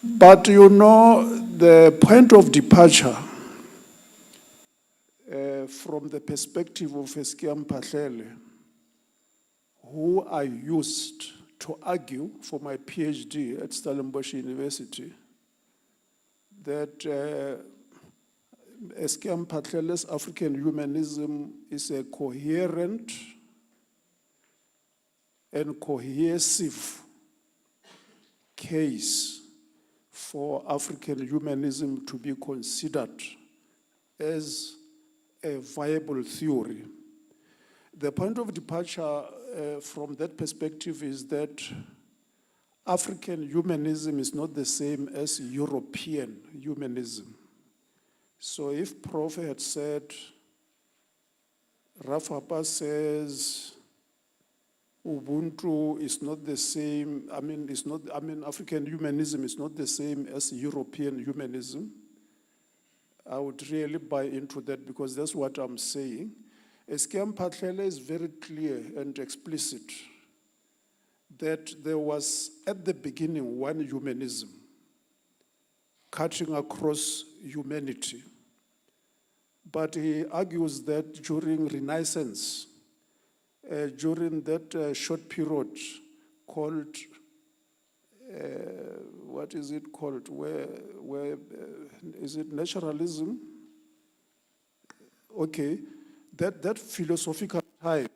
But you know, the point of departure from the perspective of Eskia Mphahlele, who I used to argue for my PhD at Stellenbosch University, that Eskia Mphahlele's African humanism is a coherent and cohesive case for African humanism to be considered as a viable theory. The point of departure from that perspective is that African humanism is not the same as European humanism. So if Prof had said, Rafapa says, Ubuntu is not the same, African humanism is not the same as European humanism, I would really buy into that because that's what I'm saying. Eskia Mphahlele is very clear and explicit that there was, at the beginning, one humanism cutting across humanity. But he argues that during Renaissance, during that short period called, what is it called? Is it naturalism? Okay, that philosophical time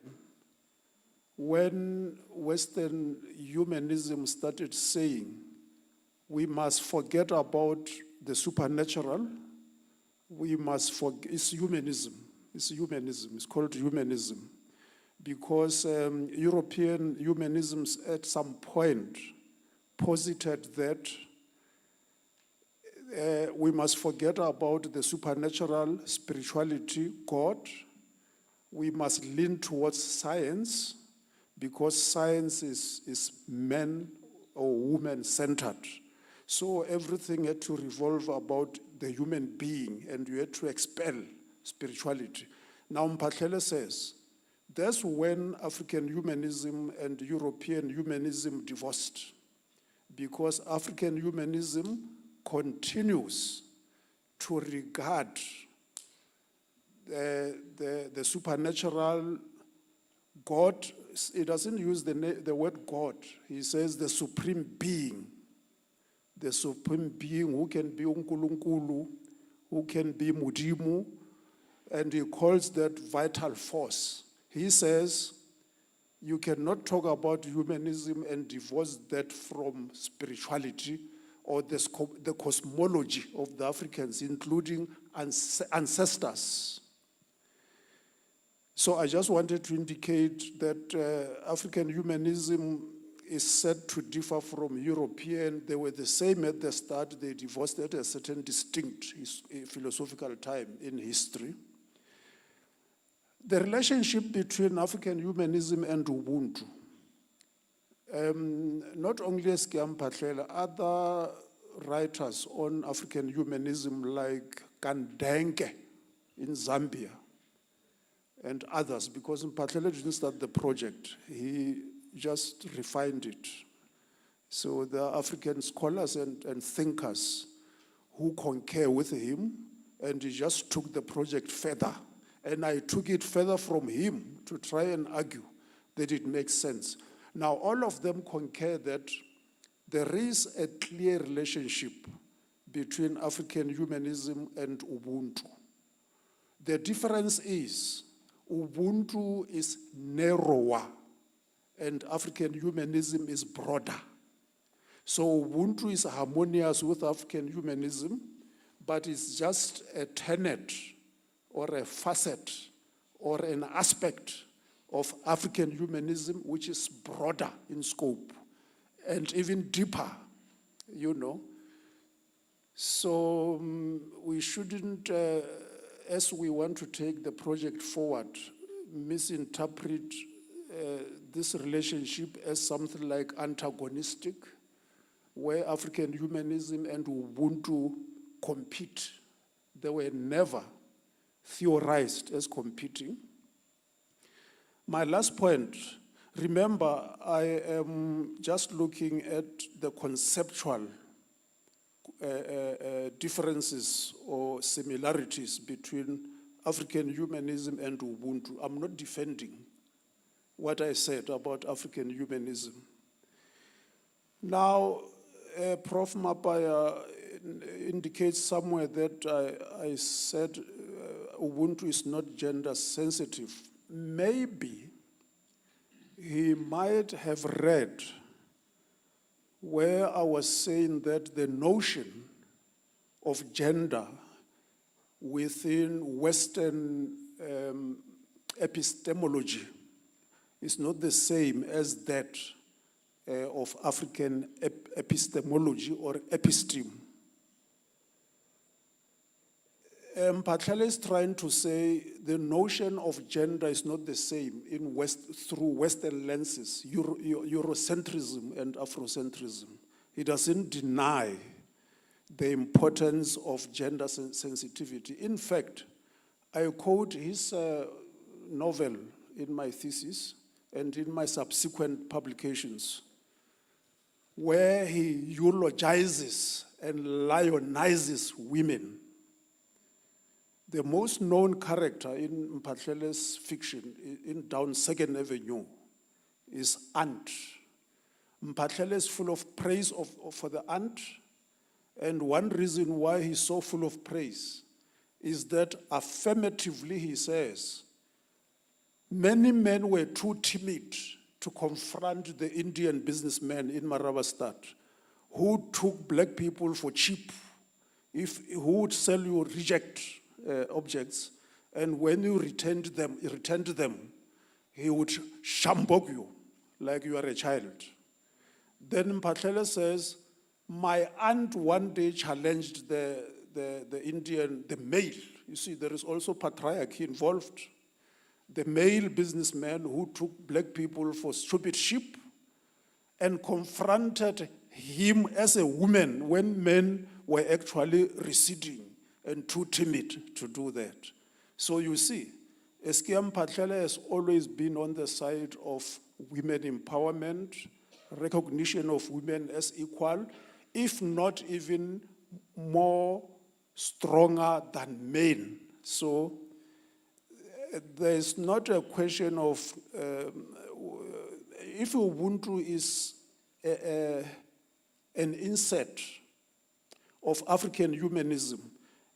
when Western humanism started saying we must forget about the supernatural, we must forget, it's humanism, it's called humanism. Because European humanisms at some point posited that we must forget about the supernatural spirituality, God. We must lean towards science because science is man or woman-centered. So everything had to revolve about the human being and you had to expel spirituality. Now Mphahlele says, that's when African humanism and European humanism divorced, because African humanism continues to regard the supernatural God. It doesn't use the word God. He says the supreme being who can be uNkulunkulu, who can be Mudimu, and he calls that vital force. He says, you cannot talk about humanism and divorce that from spirituality or the cosmology of the Africans, including ancestors. So I just wanted to indicate that African humanism is said to differ from European. They were the same at the start. They divorced at a certain distinct philosophical time in history. The relationship between African humanism and Ubuntu, not only Skiam Patlela, other writers on African humanism like Kandenke in Zambia and others, because Patlela didn't start the project, he just refined it. So there are African scholars and thinkers who concur with him, and he just took the project further. And I took it further from him to try and argue that it makes sense. Now, all of them concur that there is a clear relationship between African humanism and Ubuntu. The difference is Ubuntu is narrower and African humanism is broader. So Ubuntu is harmonious with African humanism, but it's just a tenet or a facet or an aspect of African humanism which is broader in scope and even deeper, you know. So we shouldn't, as we want to take the project forward, misinterpret this relationship as something like antagonistic, where African humanism and Ubuntu compete. They were never theorized as competing. My last point, remember, I am just looking at the conceptual differences or similarities between African humanism and Ubuntu. I'm not defending what I said about African humanism. Now, Prof. Mapaya indicates somewhere that I said Ubuntu is not gender sensitive. Maybe he might have read where I was saying that the notion of gender within Western epistemology is not the same as that of African epistemology or episteme. Mphatlele is trying to say the notion of gender is not the same in through Western lenses, Eurocentrism and Afrocentrism. He doesn't deny the importance of gender sensitivity. In fact, I quote his novel in my thesis and in my subsequent publications, where he eulogizes and lionizes women. The most known character in Mphatlele's fiction in Down 2nd Avenue is Ant. Mphatlele is full of praise for the ant, and one reason why he's so full of praise is that affirmatively he says, many men were too timid to confront the Indian businessman in Maravastat who took black people for cheap, who would sell you reject objects, and when you returned them, he would shambok you like you are a child. Then Mphatlele says, my aunt one day challenged the male. You see, there is also patriarchy involved. The male businessman who took black people for stupid sheep and confronted him as a woman when men were actually receding and too timid to do that. So you see, Eskia Mphatlele has always been on the side of women empowerment, recognition of women as equal, if not even more stronger than men. So there's not a question of, if Ubuntu is an inset of African humanism,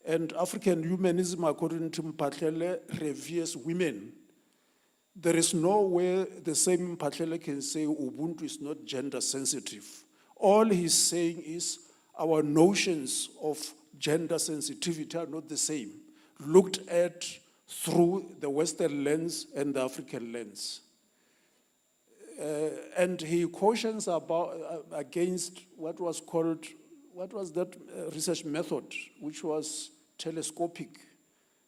and African humanism, according to Mphatlele, reveres women, there is no way the same Mphatlele can say Ubuntu is not gender sensitive. All he's saying is our notions of gender sensitivity are not the same, looked at through the Western lens and the African lens. And he cautions against what was called, what was that research method, which was telescopic.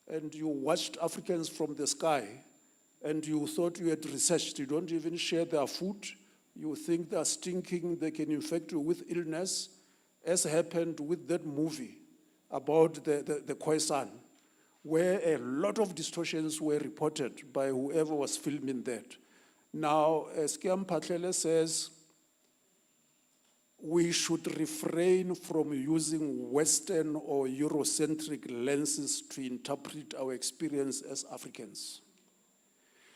And you watched Africans from the sky, and you thought you had researched. You don't even share their food. You think they're stinking, they can infect you with illness, as happened with that movie about the Khoisan, where a lot of distortions were reported by whoever was filming that. Now, as Kiam Patlele says, we should refrain from using Western or Eurocentric lenses to interpret our experience as Africans.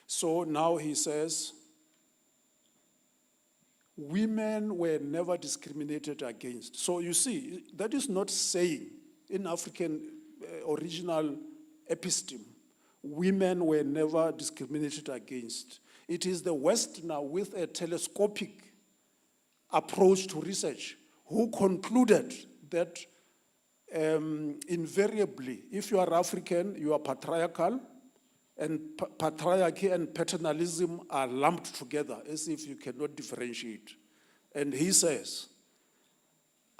So now he says, women were never discriminated against. So you see, that is not saying in African original episteme, women were never discriminated against. It is the West now with a telescopic approach to research who concluded that invariably, if you are African, you are patriarchal, and patriarchy and paternalism are lumped together as if you cannot differentiate. And he says,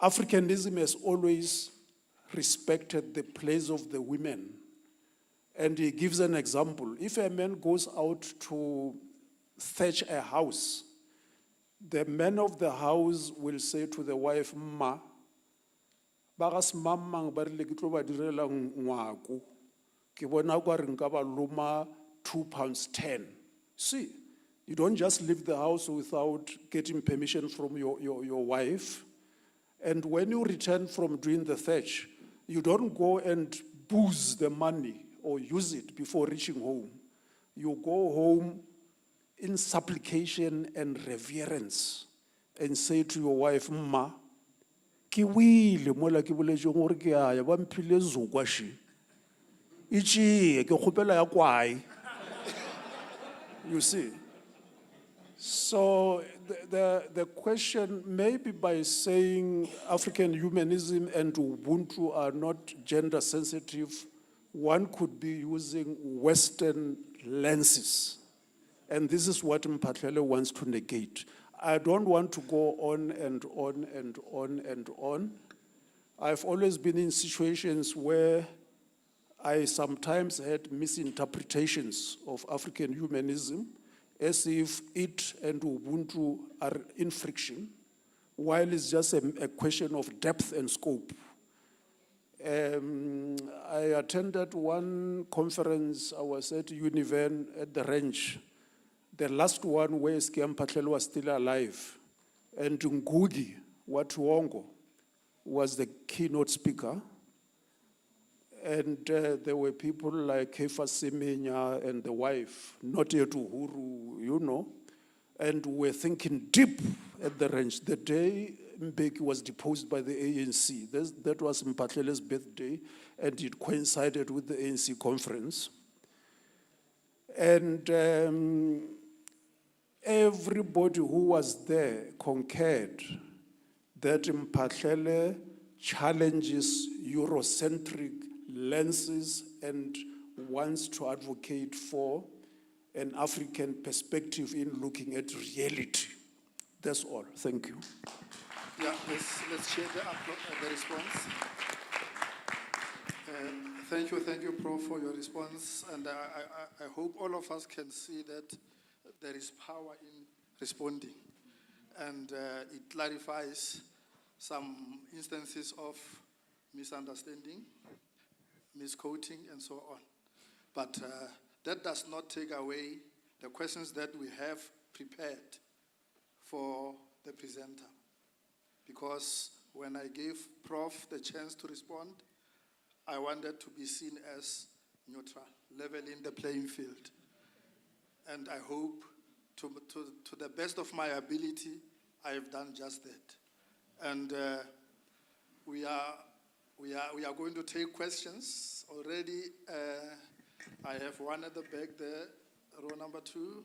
Africanism has always respected the place of the women. And he gives an example. If a man goes out to thatch a house, the man of the house will say to the wife, "Ma, bagas mamang barile ke tlo ba direla ngwako. Ke bona kwa re nka ba loma £2.10." See, you don't just leave the house without getting permission from your wife. And when you return from doing the thatch, you don't go and booze the money or use it before reaching home. You go home in supplication and reverence and say to your wife, "Ma, ki wile mola ki boletse gore ke aya ba mphile zokwa she. Ichi ke kgopela ya kwai." You see. So the question, maybe by saying African humanism and Ubuntu are not gender sensitive, one could be using Western lenses. And this is what Mpatlele wants to negate. I don't want to go on and on and on and on. I've always been in situations where I sometimes had misinterpretations of African humanism, as if it and Ubuntu are in friction, while it's just a question of depth and scope. I attended one conference, I was at Univen at the ranch, the last one where Skiam Patlele was still alive, and Ngugi Watuongo was the keynote speaker. And there were people like Kefa Semenya and the wife, not yet Uhuru, you know, and were thinking deep at the ranch. The day Mbeki was deposed by the ANC, that was Mpatlele's birthday, and it coincided with the ANC conference. And everybody who was there concurred that Mpatlele challenges Eurocentric lenses and wants to advocate for an African perspective in looking at reality. That's all. Thank you. Yeah, let's share the response. Thank you, Prof, for your response. And I hope all of us can see that there is power in responding. And it clarifies some instances of misunderstanding, misquoting, and so on. But that does not take away the questions that we have prepared for the presenter. Because when I gave Prof the chance to respond, I wanted to be seen as neutral, leveling the playing field. And I hope to the best of my ability, I have done just that. And we are going to take questions already. I have one at the back there, row number 2,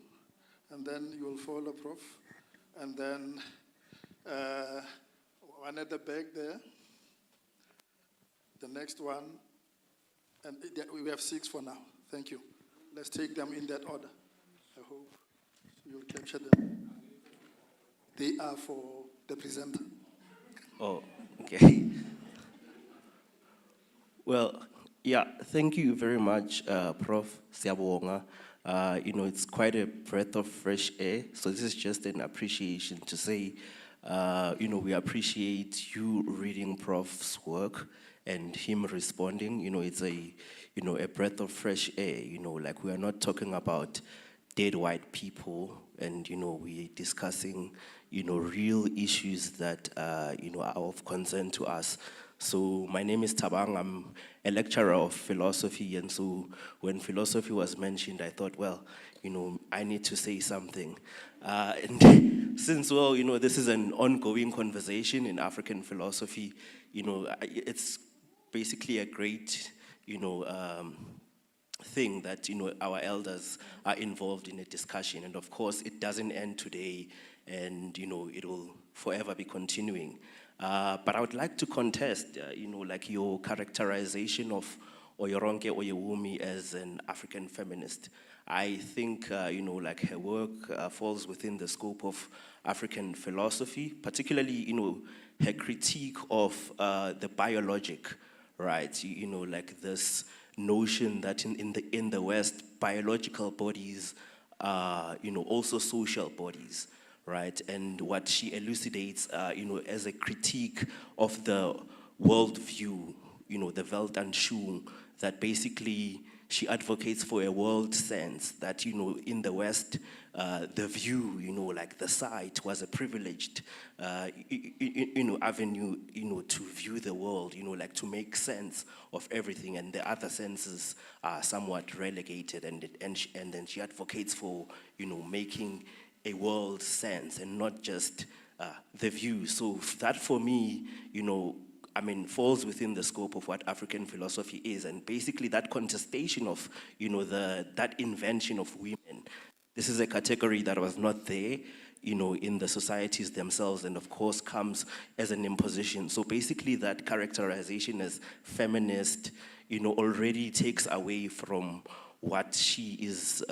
and then you will follow, Prof. And then one at the back there, the next one, and we have 6 for now. Thank you. Let's take them in that order. I hope you'll capture them. They are for the presenter. Oh, okay. Well, yeah, thank you very much, Prof. Siabonga. It's quite a breath of fresh air. So this is just an appreciation to say, we appreciate you reading Prof's work and him responding. It's a breath of fresh air. Like we are not talking about dead white people, and we're discussing real issues that are of concern to us. So my name is Tabang. I'm a lecturer of philosophy, and so when philosophy was mentioned, I thought, well, I need to say something. And since, well, this is an ongoing conversation in African philosophy, it's basically a great, thing that, our elders are involved in a discussion. And of course, it doesn't end today, and, it will forever be continuing. But I would like to contest, like your characterization of Oyoronke Oyewumi as an African feminist. I think, like her work falls within the scope of African philosophy, particularly, her critique of the biologic, right? Like this notion that in the West, biological bodies are, also social bodies, right? And what she elucidates, as a critique of the worldview, the Weltanschauung, that basically she advocates for a world sense that, in the West, the view, like the sight was a privileged, avenue, to view the world, like to make sense of everything, and the other senses are somewhat relegated, and then she advocates for, making a world sense and not just the view. So that for me, falls within the scope of what African philosophy is, and basically that contestation of, that invention of women. This is a category that was not there, in the societies themselves, and of course comes as an imposition. So basically that characterization as feminist, already takes away from what she is,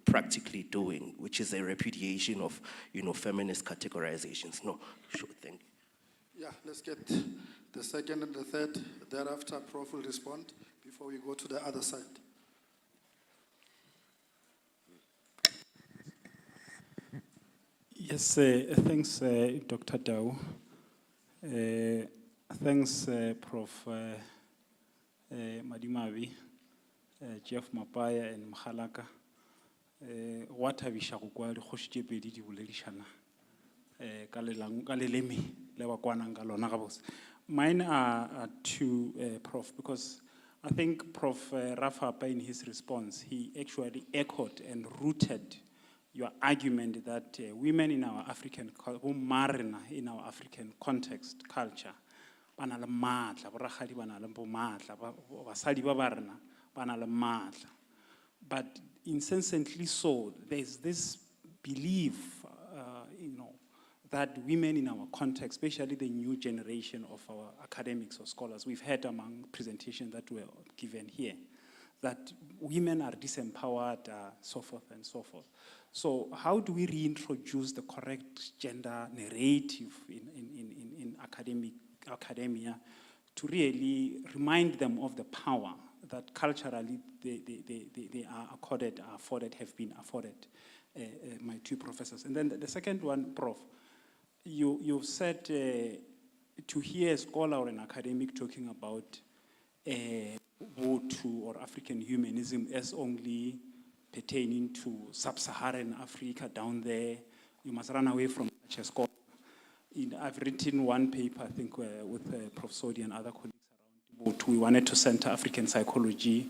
practically doing, which is a repudiation of, feminist categorizations. No, sure, thank you. Yeah, let's get the second and the third. Thereafter, Prof will respond before we go to the other side. Yes, thanks, Dr. Dao. Thanks, Prof. Madimavi, Jeff Mapaya, and Mhalaka. What have you shared with the Hoshje Bedi di Bulelishana? Mine are two, Prof, because I think Prof. Rafa, in his response, he actually echoed and rooted your argument that women in our African context, culture, but incessantly so, there's this belief, that women in our context, especially the new generation of our academics or scholars, we've heard among presentations that were given here, that women are disempowered, so forth and so forth. So how do we reintroduce the correct gender narrative in academia to really remind them of the power that culturally they are afforded, have been afforded, my two professors. And then the second one, Prof, you've said to hear a scholar or an academic talking about Hutu or African humanism as only pertaining to sub-Saharan Africa down there, you must run away from such a scholar. I've written one paper, I think, with Prof. Sodi and other colleagues around Hutu. We wanted to center African psychology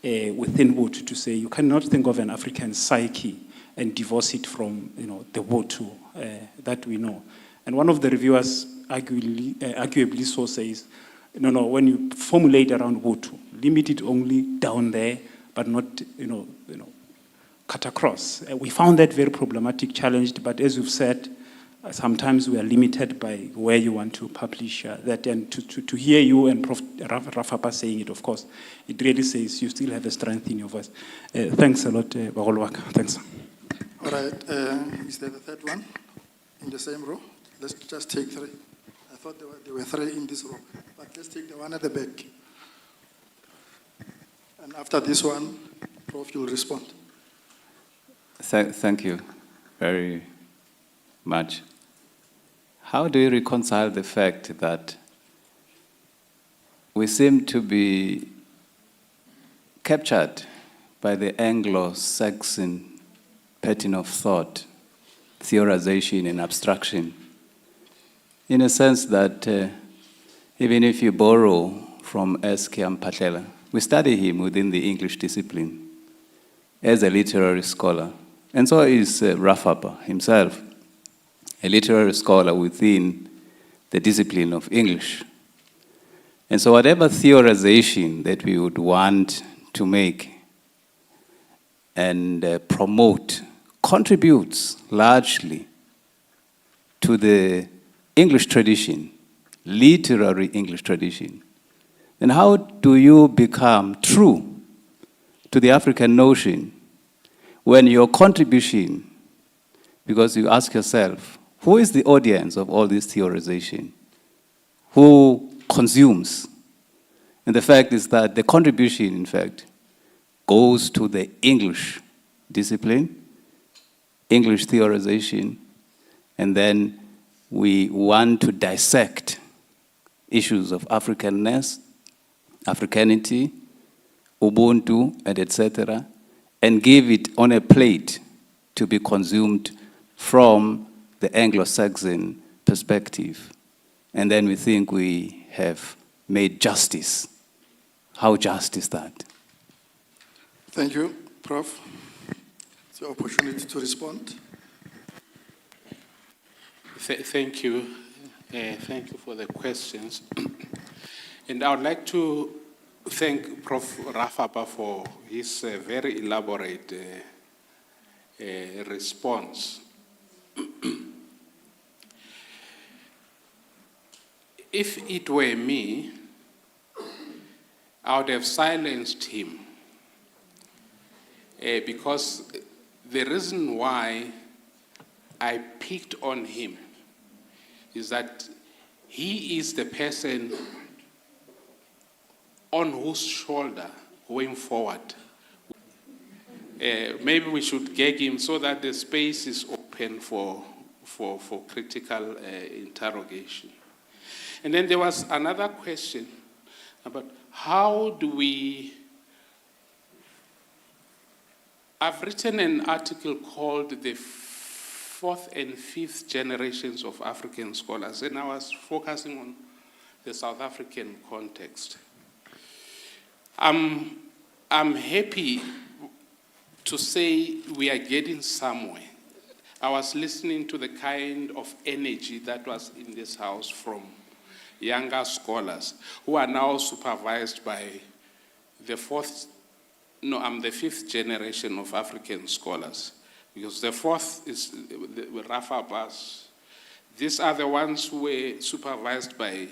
within Hutu to say you cannot think of an African psyche and divorce it from, the Hutu that we know. And one of the reviewers arguably so says, no, when you formulate around Hutu, limit it only down there, but not, cut across. We found that very problematic, challenged, but as you've said, sometimes we are limited by where you want to publish that. And to hear you and Prof. Rafapa saying it, of course, it really says you still have a strength in your voice. Thanks a lot, Bagolwaka. Thanks. All right, is there the third one in the same row? Let's just take three. I thought there were three in this row, but let's take the one at the back. And after this one, Prof, you'll respond. Thank you very much. How do you reconcile the fact that we seem to be captured by the Anglo-Saxon pattern of thought, theorization and abstraction, in a sense that even if you borrow from S.K. Mphatlala, we study him within the English discipline as a literary scholar. And so is Rafapa himself, a literary scholar within the discipline of English. And so whatever theorization that we would want to make and promote contributes largely to the English tradition, literary English tradition. Then how do you become true to the African notion when your contribution, because you ask yourself, who is the audience of all this theorization? Who consumes? And the fact is that the contribution, in fact, goes to the English discipline, English theorization, and then we want to dissect issues of Africanness, Africanity, Ubuntu, and etc., and give it on a plate to be consumed from the Anglo-Saxon perspective. And then we think we have made justice. How just is that? Thank you, Prof. It's your opportunity to respond. Thank you. Thank you for the questions. And I would like to thank Prof. Rafapa for his very elaborate response. If it were me, I would have silenced him. Because the reason why I picked on him is that he is the person on whose shoulder, going forward, maybe we should gag him so that the space is open for critical interrogation. And then there was another question about how do we... I've written an article called The Fourth and Fifth Generations of African Scholars, and I was focusing on the South African context. I'm happy to say we are getting somewhere. I was listening to the kind of energy that was in this house from younger scholars who are now supervised by the fifth generation of African scholars. Because the fourth is the Rafabas. These are the ones who were supervised by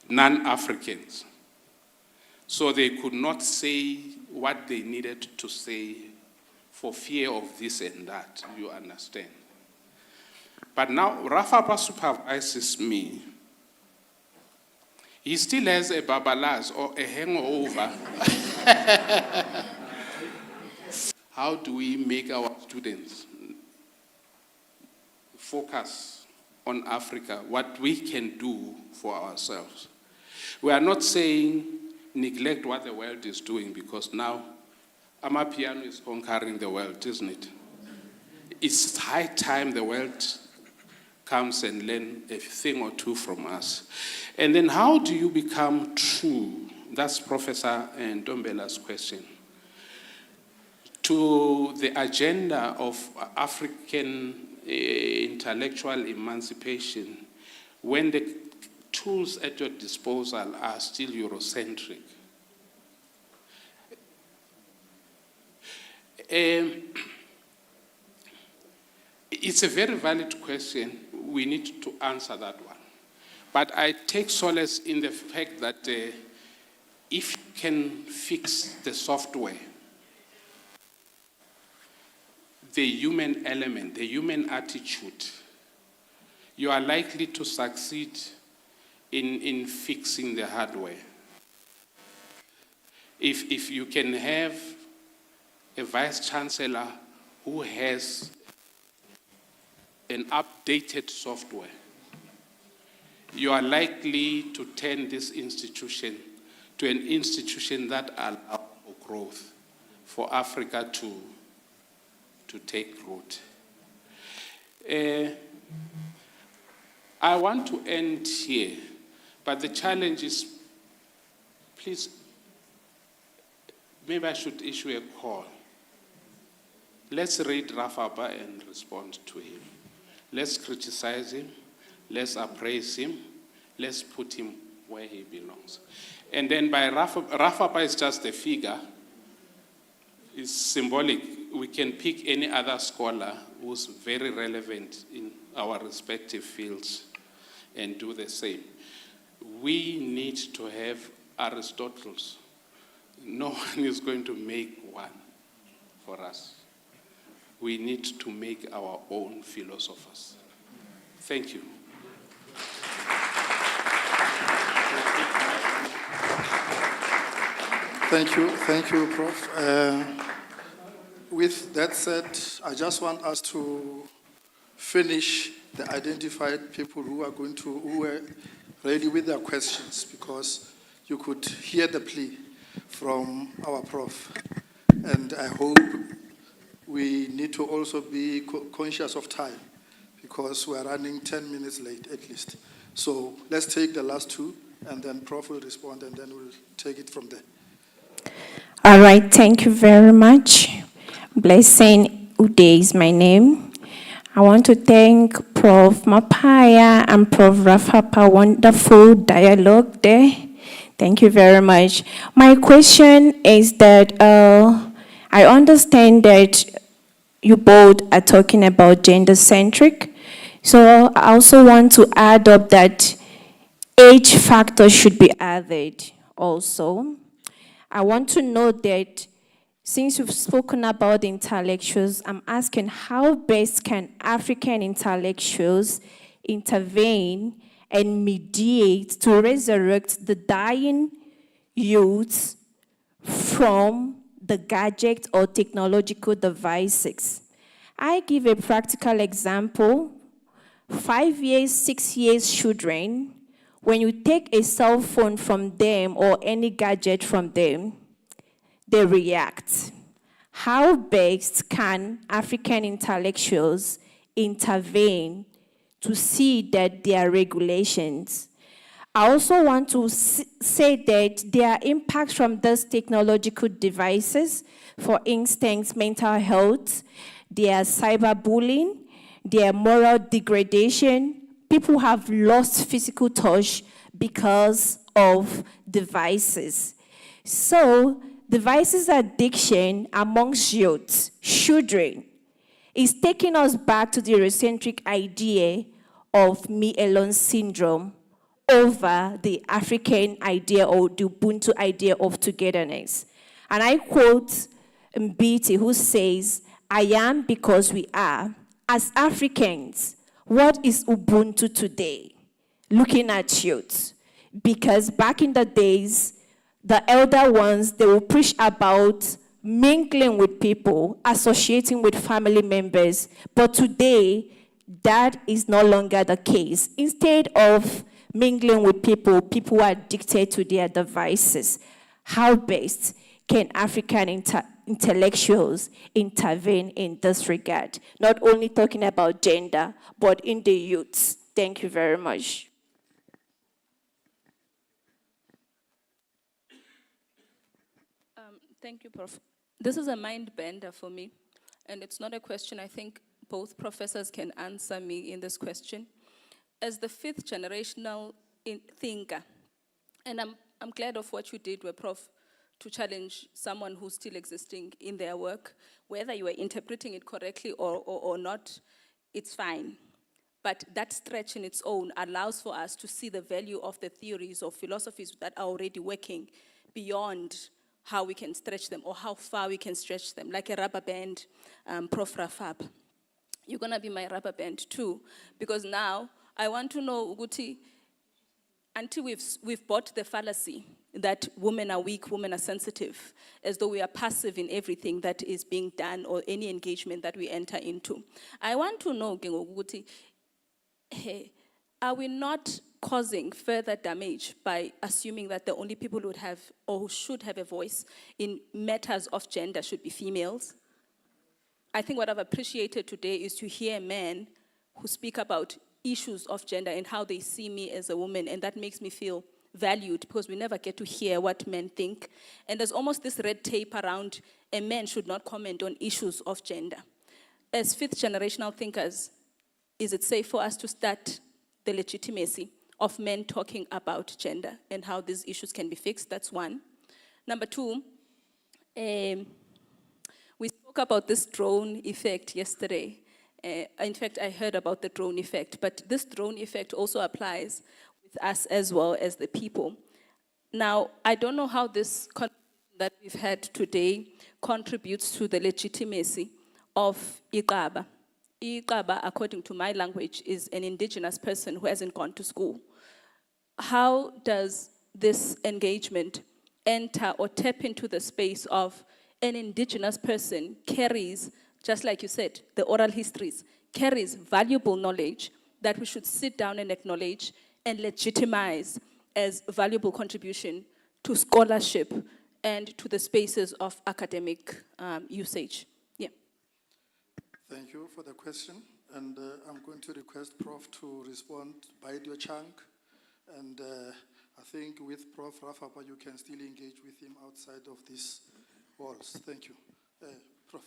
non-Africans. So they could not say what they needed to say for fear of this and that, you understand. But now Rafapa supervises me. He still has a babalas or a hangover. How do we make our students focus on Africa, what we can do for ourselves? We are not saying neglect what the world is doing, because now Amapiano is conquering the world, isn't it? It's high time the world comes and learn a thing or two from us. And then how do you become true? That's Professor Ntombela's question. To the agenda of African intellectual emancipation, when the tools at your disposal are still Eurocentric. It's a very valid question. we need to answer that one. But I take solace in the fact that if you can fix the software, the human element, the human attitude, you are likely to succeed in fixing the hardware. If you can have a vice chancellor who has an updated software, you are likely to turn this institution to an institution that allows for growth, for Africa to take root. I want to end here, but the challenge is, please, maybe I should issue a call. Let's read Rafapa and respond to him. Let's criticize him. Let's appraise him. Let's put him where he belongs. And then by Rafapa is just a figure. It's symbolic. We can pick any other scholar who's very relevant in our respective fields and do the same. We need to have Aristotle's. No one is going to make one for us. We need to make our own philosophers. Thank you. Thank you, Prof. With that said, I just want us to finish the identified people who are ready with their questions, because you could hear the plea from our Prof. And I hope we need to also be conscious of time, because we're running 10 minutes late at least. So let's take the last two, and then Prof will respond, and then we'll take it from there. All right, thank you very much. Blessing Uday is my name. I want to thank Prof. Mapaya and Prof. Rafapa. Wonderful dialogue there. Thank you very much. My question is that I understand that you both are talking about gender-centric. So I also want to add up that age factor should be added also. I want to know that since you've spoken about intellectuals, I'm asking how best can African intellectuals intervene and mediate to resurrect the dying youths from the gadget or technological devices. I give a practical example. 5 years, 6 years children, when you take a cell phone from them or any gadget from them, they react. How best can African intellectuals intervene to see that there are regulations? I also want to say that there are impacts from those technological devices, for instance, mental health, there are cyberbullying, there are moral degradation. People have lost physical touch because of devices. So, devices addiction amongst youth, children, is taking us back to the Eurocentric idea of me alone syndrome over the African idea or the Ubuntu idea of togetherness. And I quote Mbiti, who says, "I am because we are. As Africans, what is Ubuntu today?" Looking at youth. Because back in the days, the elder ones, they will preach about mingling with people, associating with family members. But today, that is no longer the case. Instead of mingling with people, people are addicted to their devices. How best can African intellectuals intervene in this regard? Not only talking about gender, but in the youths. Thank you very much. Thank you, Prof. This is a mind bender for me, and it's not a question I think both professors can answer me in this question. As the fifth generational thinker, and I'm glad of what you did, Prof, to challenge someone who's still existing in their work, whether you are interpreting it correctly or not, it's fine. But that stretch in its own allows for us to see the value of the theories or philosophies that are already working beyond how we can stretch them or how far we can stretch them, like a rubber band, Prof. Rafab. You're gonna be my rubber band too, because now I want to know, Uguti, until we've bought the fallacy that women are weak, women are sensitive, as though we are passive in everything that is being done or any engagement that we enter into. I want to know, Uguti, hey, are we not causing further damage by assuming that the only people who would have or who should have a voice in matters of gender should be females? I think what I've appreciated today is to hear men who speak about issues of gender and how they see me as a woman, and that makes me feel valued because we never get to hear what men think. And there's almost this red tape around a man should not comment on issues of gender. As fifth generational thinkers, is it safe for us to start the legitimacy of men talking about gender and how these issues can be fixed? That's one. Number two, we spoke about this drone effect yesterday. In fact, I heard about the drone effect, but this drone effect also applies with us as well as the people. Now, I don't know how this conversation that we've had today contributes to the legitimacy of Igaba. Igaba, according to my language, is an indigenous person who hasn't gone to school. How does this engagement enter or tap into the space of an indigenous person carries, just like you said, the oral histories, carries valuable knowledge that we should sit down and acknowledge and legitimize as valuable contribution to scholarship and to the spaces of academic usage? Yeah. Thank you for the question. And I'm going to request Prof to respond by your chunk. And I think with Prof Rafapa, you can still engage with him outside of these walls. Thank you. Prof.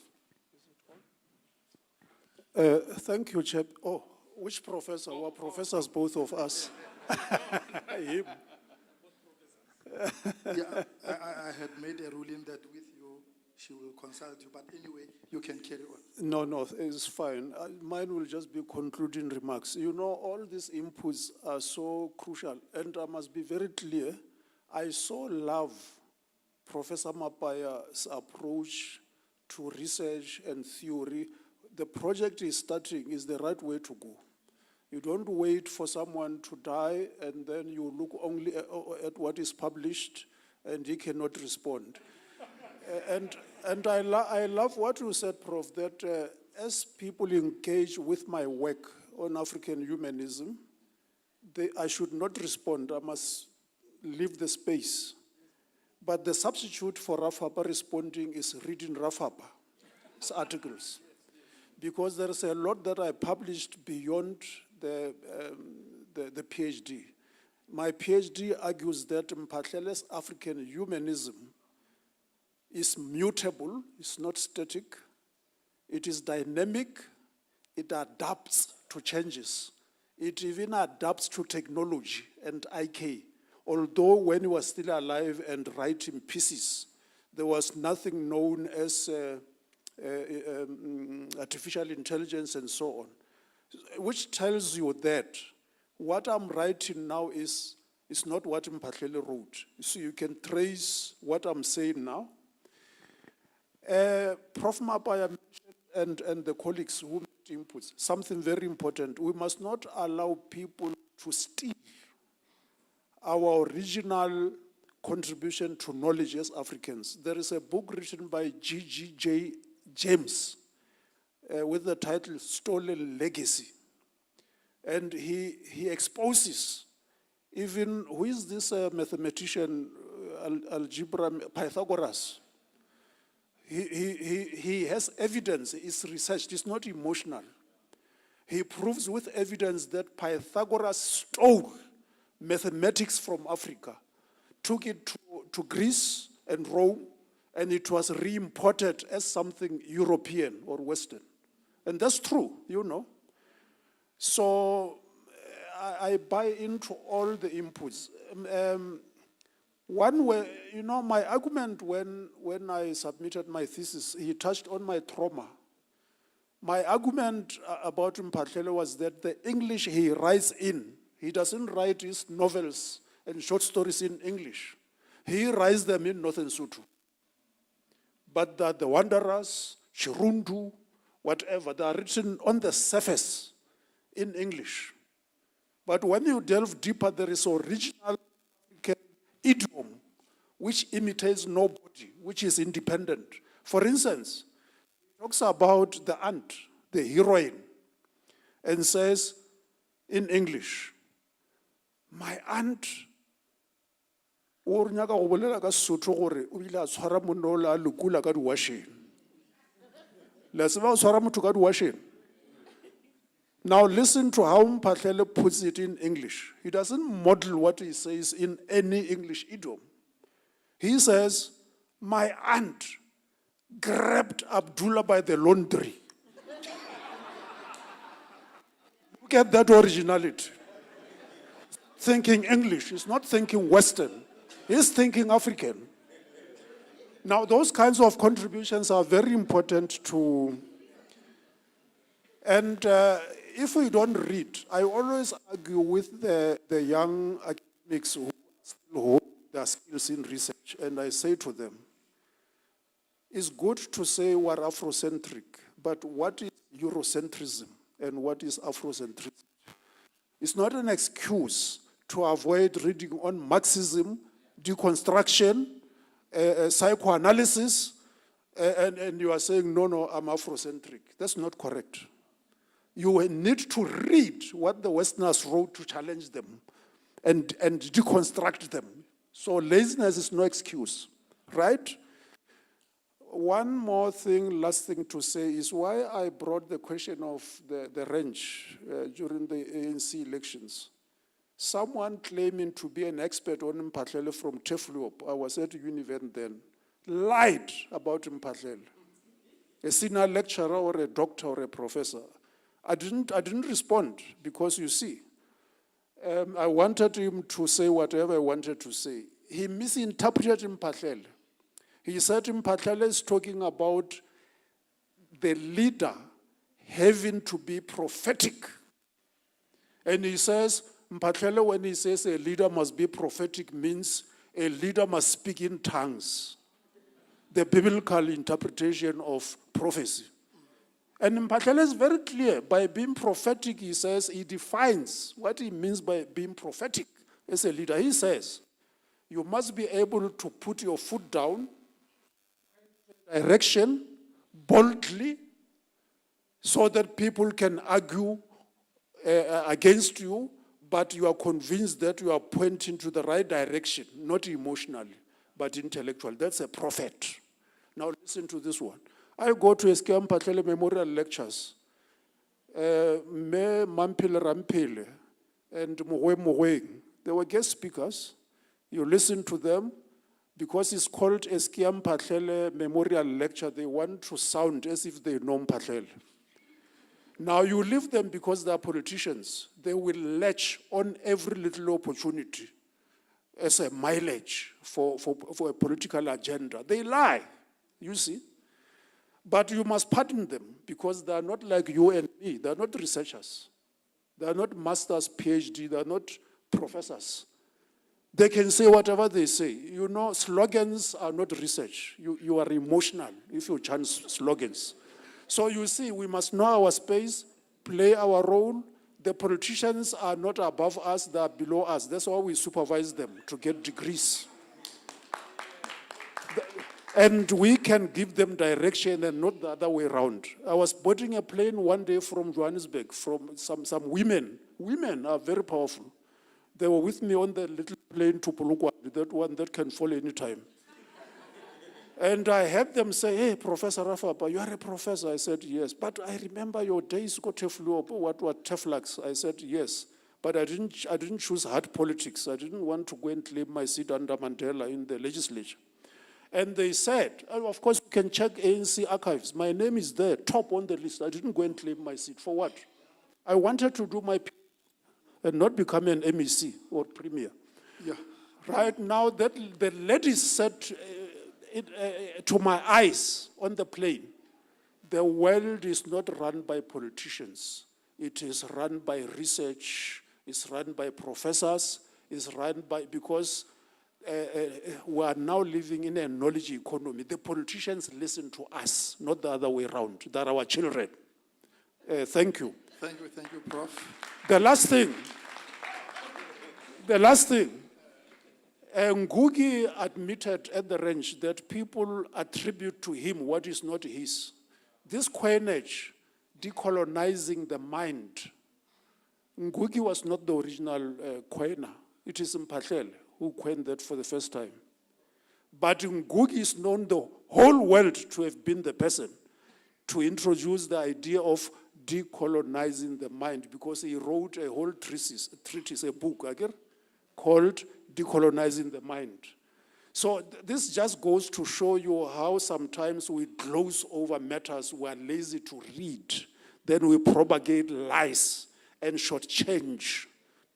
Thank you, Chep. Oh, which professor? Well, professors, both of us. Him. Yeah, I had made a ruling that with you, she will consult you. But anyway, you can carry on. No, it's fine. Mine will just be concluding remarks. You know, all these inputs are so crucial. And I must be very clear. I so love Professor Mapaya's approach to research and theory. The project is starting is the right way to go. You don't wait for someone to die and then you look only at what is published and he cannot respond. And I love what you said, Prof, that as people engage with my work on African humanism, I should not respond. I must leave the space. But the substitute for Rafapa responding is reading Rafapa's articles. Because there is a lot that I published beyond the PhD. My PhD argues that Mpatlele's African humanism is mutable, it's not static, it is dynamic, it adapts to changes. It even adapts to technology and IK. Although when he was still alive and writing pieces, there was nothing known as artificial intelligence and so on, which tells you that what I'm writing now is not what Mpatlele wrote. So you can trace what I'm saying now. Prof. Mapaya mentioned, and the colleagues who made inputs, something very important. We must not allow people to steal our original contribution to knowledge as Africans. There is a book written by G.G.J. James with the title Stolen Legacy. And he exposes even, who is this mathematician, algebra, Pythagoras? He has evidence, it's researched, it's not emotional. He proves with evidence that Pythagoras stole mathematics from Africa, took it to Greece and Rome, and it was re-imported as something European or Western. And that's true, you know. So I buy into all the inputs. One way, you know, my argument when I submitted my thesis, he touched on my trauma. My argument about Mphahlele was that the English he writes in, he doesn't write his novels and short stories in English. He writes them in Northern Sotho. But the Wanderers, Chirundu, whatever, they are written on the surface in English. But when you delve deeper, there is original idiom which imitates nobody, which is independent. For instance, he talks about the ant, the heroine, and says in English, my aunt, o nyaka go bolela ka Sotho gore o ile a tshwara monna o la lekula ka diwasheng. Le tseba o tshwara motho ka diwasheng. Now listen to how Mphahlele puts it in English. He doesn't model what he says in any English idiom. He says, my aunt grabbed Abdullah by the laundry. Look at that originality. Thinking English, he's not thinking Western. He's thinking African. Now, those kinds of contributions are very important to, and if we don't read, I always argue with the young academics who still hold their skills in research, and I say to them, it's good to say we're Afrocentric, but what is Eurocentrism and what is Afrocentrism? It's not an excuse to avoid reading on Marxism, deconstruction, psychoanalysis, and you are saying, no, I'm Afrocentric. That's not correct. You need to read what the Westerners wrote to challenge them and deconstruct them. So laziness is no excuse, right? One more thing, last thing to say is why I brought the question of the range during the ANC elections. Someone claiming to be an expert on Mphahlele from Tefluop, I was at Univen then, lied about Mphahlele. A senior lecturer or a doctor or a professor. I didn't respond because you see, I wanted him to say whatever I wanted to say. He misinterpreted Mphahlele. He said Mphahlele is talking about the leader having to be prophetic. And he says, Mphahlele, when he says a leader must be prophetic, means a leader must speak in tongues. The biblical interpretation of prophecy. And Mphahlele is very clear. By being prophetic, he says, he defines what he means by being prophetic as a leader. He says, you must be able to put your foot down, direction, boldly, so that people can argue against you, but you are convinced that you are pointing to the right direction, not emotionally, but intellectually. That's a prophet. Now listen to this one. I go to SK Mphahlele memorial lectures. Me Mampile Rampile and Mogoeng Mogoeng. They were guest speakers. You listen to them. Because it's called SK Mphahlele Memorial Lecture, they want to sound as if they know Mphahlele. Now you leave them because they are politicians. They will latch on every little opportunity as a mileage for a political agenda. They lie, you see. But you must pardon them because they are not like you and me. They are not researchers. They are not masters, PhD. They are not professors. They can say whatever they say. You know, slogans are not research. You are emotional if you chant slogans. So you see, we must know our space, play our role. The politicians are not above us, they are below us. That's why we supervise them to get degrees. And we can give them direction and not the other way around. I was boarding a plane one day from Johannesburg, from some women. Women are very powerful. They were with me on the little plane to Polokwane, that one that can fall anytime. And I heard them say, hey, Professor Rafapa, you are a professor. I said, yes. But I remember your days go Tefluop, what Teflax. I said, yes. But I didn't choose hard politics. I didn't want to go and claim my seat under Mandela in the legislature. And they said, oh, of course, you can check ANC archives. My name is there, top on the list. I didn't go and claim my seat. For what? I wanted to do my and not become an MEC or premier. Yeah. Right now, that the lady said to my eyes on the plane The world is not run by politicians. It is run by research, it's run by professors, it's run by, because we are now living in a knowledge economy. The politicians listen to us, not the other way around. They're our children. Thank you. Thank you, Prof. The last thing, Ngugi admitted at the ranch that people attribute to him what is not his. This coinage, decolonizing the mind, Ngugi was not the original coiner. It is Mpatlele who coined that for the first time. But Ngugi is known the whole world to have been the person to introduce the idea of decolonizing the mind, because he wrote a whole treatise, a book called Decolonizing the Mind. So this just goes to show you how sometimes we gloss over matters we are lazy to read. Then we propagate lies and shortchange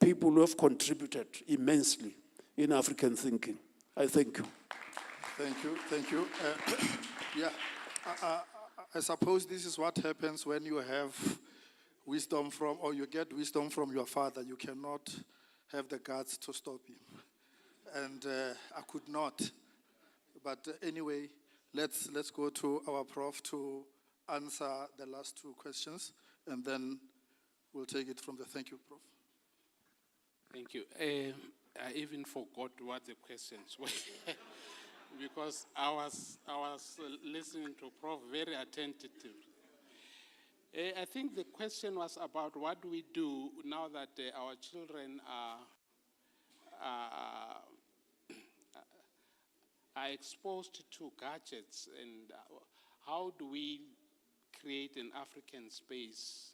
people who have contributed immensely in African thinking. I thank you. Thank you. Yeah, I suppose this is what happens when you have wisdom from, or you get wisdom from your father. You cannot have the guts to stop him. And I could not. But anyway, let's go to our prof to answer the last two questions, and then we'll take it from there. Thank you, Prof. Thank you. I even forgot what the questions were because I was listening to Prof very attentively. I think the question was about what do we do now that our children are exposed to gadgets, and how do we create an African space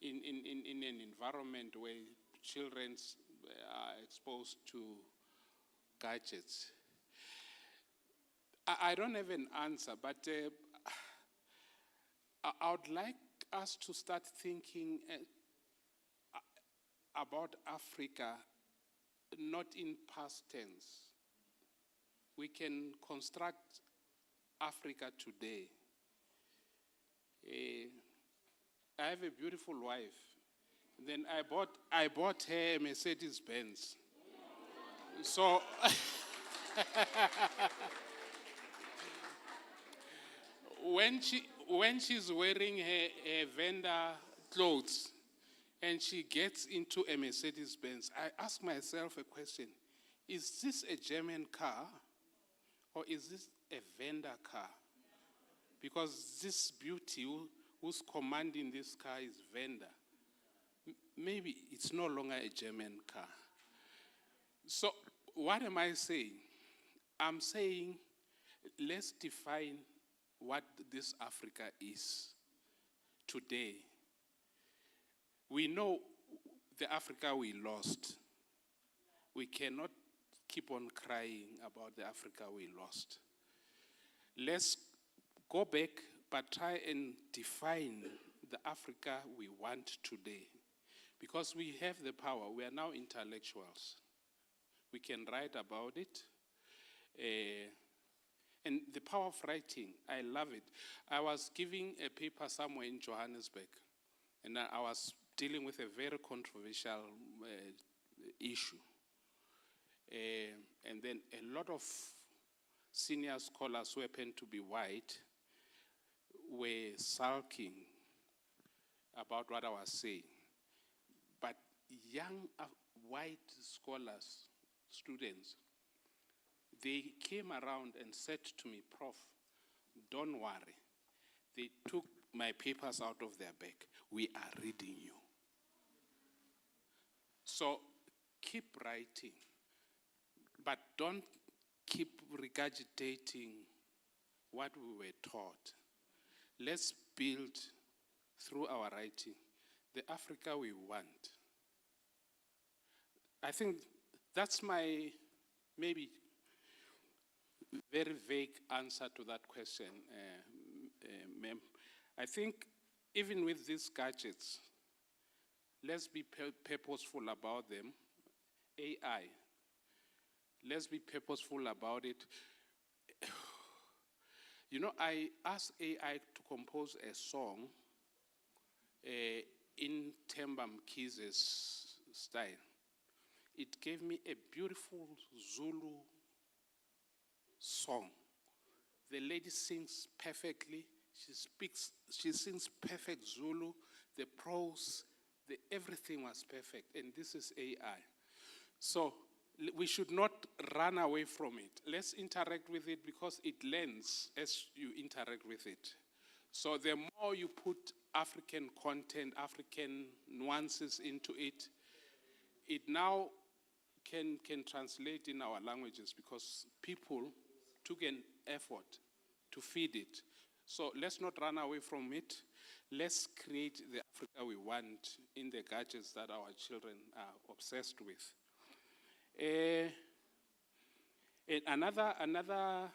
in an environment where children are exposed to gadgets? I don't have an answer, but I would like us to start thinking about Africa not in past tense. We can construct Africa today. I have a beautiful wife. Then I bought her a Mercedes Benz. So when she's wearing her vendor clothes and she gets into a Mercedes Benz, I ask myself a question: is this a German car or is this a vendor car? Because this beauty who's commanding this car is vendor. Maybe it's no longer a German car. So what am I saying? I'm saying let's define what this Africa is today. We know the Africa we lost. We cannot keep on crying about the Africa we lost. Let's go back, but try and define the Africa we want today. Because we have the power. We are now intellectuals. We can write about it. And the power of writing, I love it. I was giving a paper somewhere in Johannesburg, and I was dealing with a very controversial issue. And then a lot of senior scholars who happened to be white were sulking about what I was saying. But young white scholars, students, they came around and said to me, "Prof, don't worry." They took my papers out of their bag. "We are reading you." So keep writing, but don't keep regurgitating what we were taught. Let's build through our writing the Africa we want. I think that's my maybe very vague answer to that question, ma'am. I think even with these gadgets, let's be purposeful about them. AI, let's be purposeful about it. You know, I asked AI to compose a song in Themba Mkhize's style. It gave me a beautiful Zulu song. The lady sings perfectly. She sings perfect Zulu. The prose, everything was perfect. And this is AI. So we should not run away from it. Let's interact with it because it learns as you interact with it. So the more you put African content, African nuances into it, it now can translate in our languages because people took an effort to feed it. So let's not run away from it. Let's create the Africa we want in the gadgets that our children are obsessed with. And another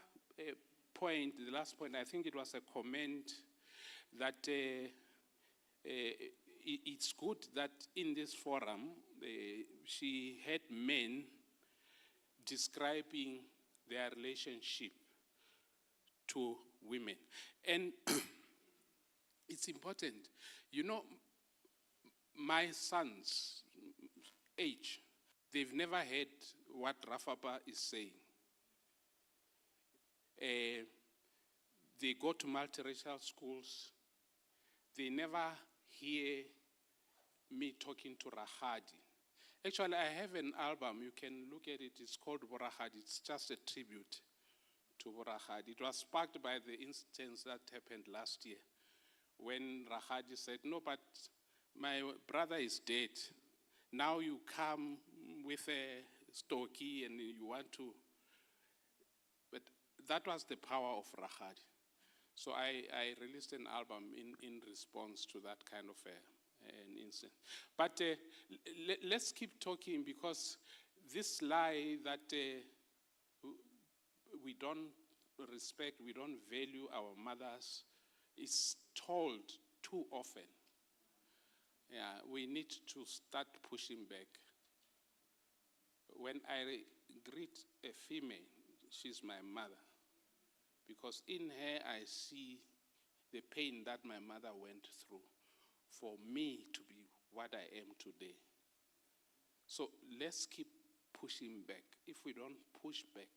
point, the last point, I think it was a comment that it's good that in this forum, she had men describing their relationship to women. And it's important. You know, my sons' age, they've never heard what Rafapa is saying. They go to multiracial schools. They never hear me talking to Rahadi. Actually, I have an album. You can look at it. It's called Borahadi. It's just a tribute to Borahadi. It was sparked by the instance that happened last year when Rahadi said, no, but my brother is dead. Now you come with a stocky and you want to. But that was the power of Rahadi. So I released an album in response to that kind of an incident. But let's keep talking because this lie that we don't respect, we don't value our mothers is told too often. Yeah, we need to start pushing back. When I greet a female, she's my mother. Because in her, I see the pain that my mother went through for me to be what I am today. So let's keep pushing back. If we don't push back,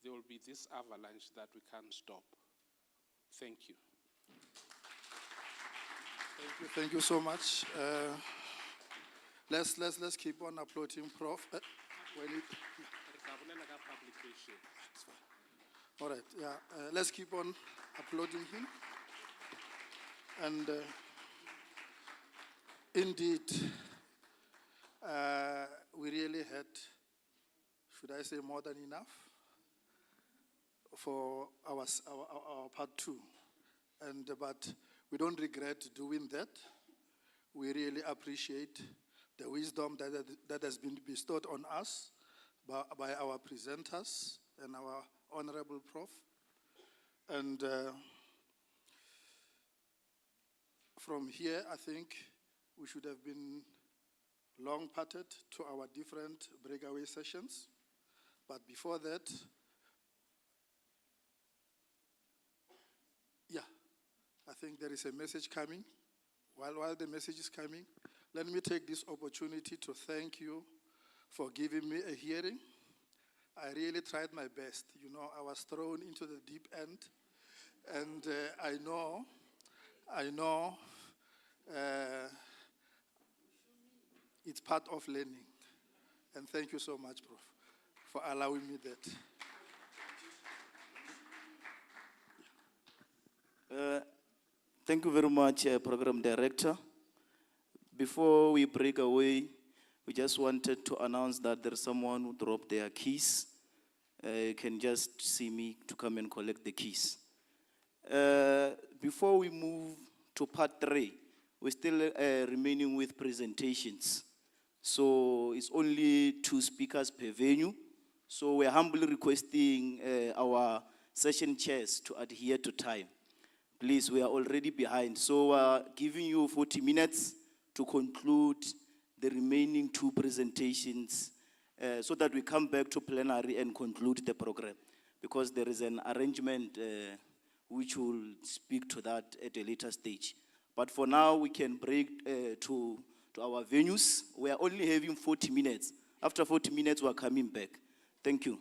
there will be this avalanche that we can't stop. Thank you. Thank you so much. Let's keep on applauding Prof. All right, yeah. Let's keep on applauding him. And indeed, we really had, should I say, more than enough for our part two. But we don't regret doing that. We really appreciate the wisdom that has been bestowed on us by our presenters and our honorable Prof. And from here, I think we should have been long parted to our different breakaway sessions. But before that, yeah, I think there is a message coming. While the message is coming, let me take this opportunity to thank you for giving me a hearing. I really tried my best. You know, I was thrown into the deep end, and I know it's part of learning. And thank you so much, Prof, for allowing me that. Thank you very much, Program Director. Before we break away, we just wanted to announce that there's someone who dropped their keys. You can just see me to come and collect the keys. Before we move to part 3, we're still remaining with presentations. So it's only 2 speakers per venue. So we're humbly requesting our session chairs to adhere to time. Please, we are already behind. So we're giving you 40 minutes to conclude the remaining 2 presentations so that we come back to plenary and conclude the program. because there is an arrangement which will speak to that at a later stage. But for now, we can break to our venues. We are only having 40 minutes. After 40 minutes, we are coming back. Thank you.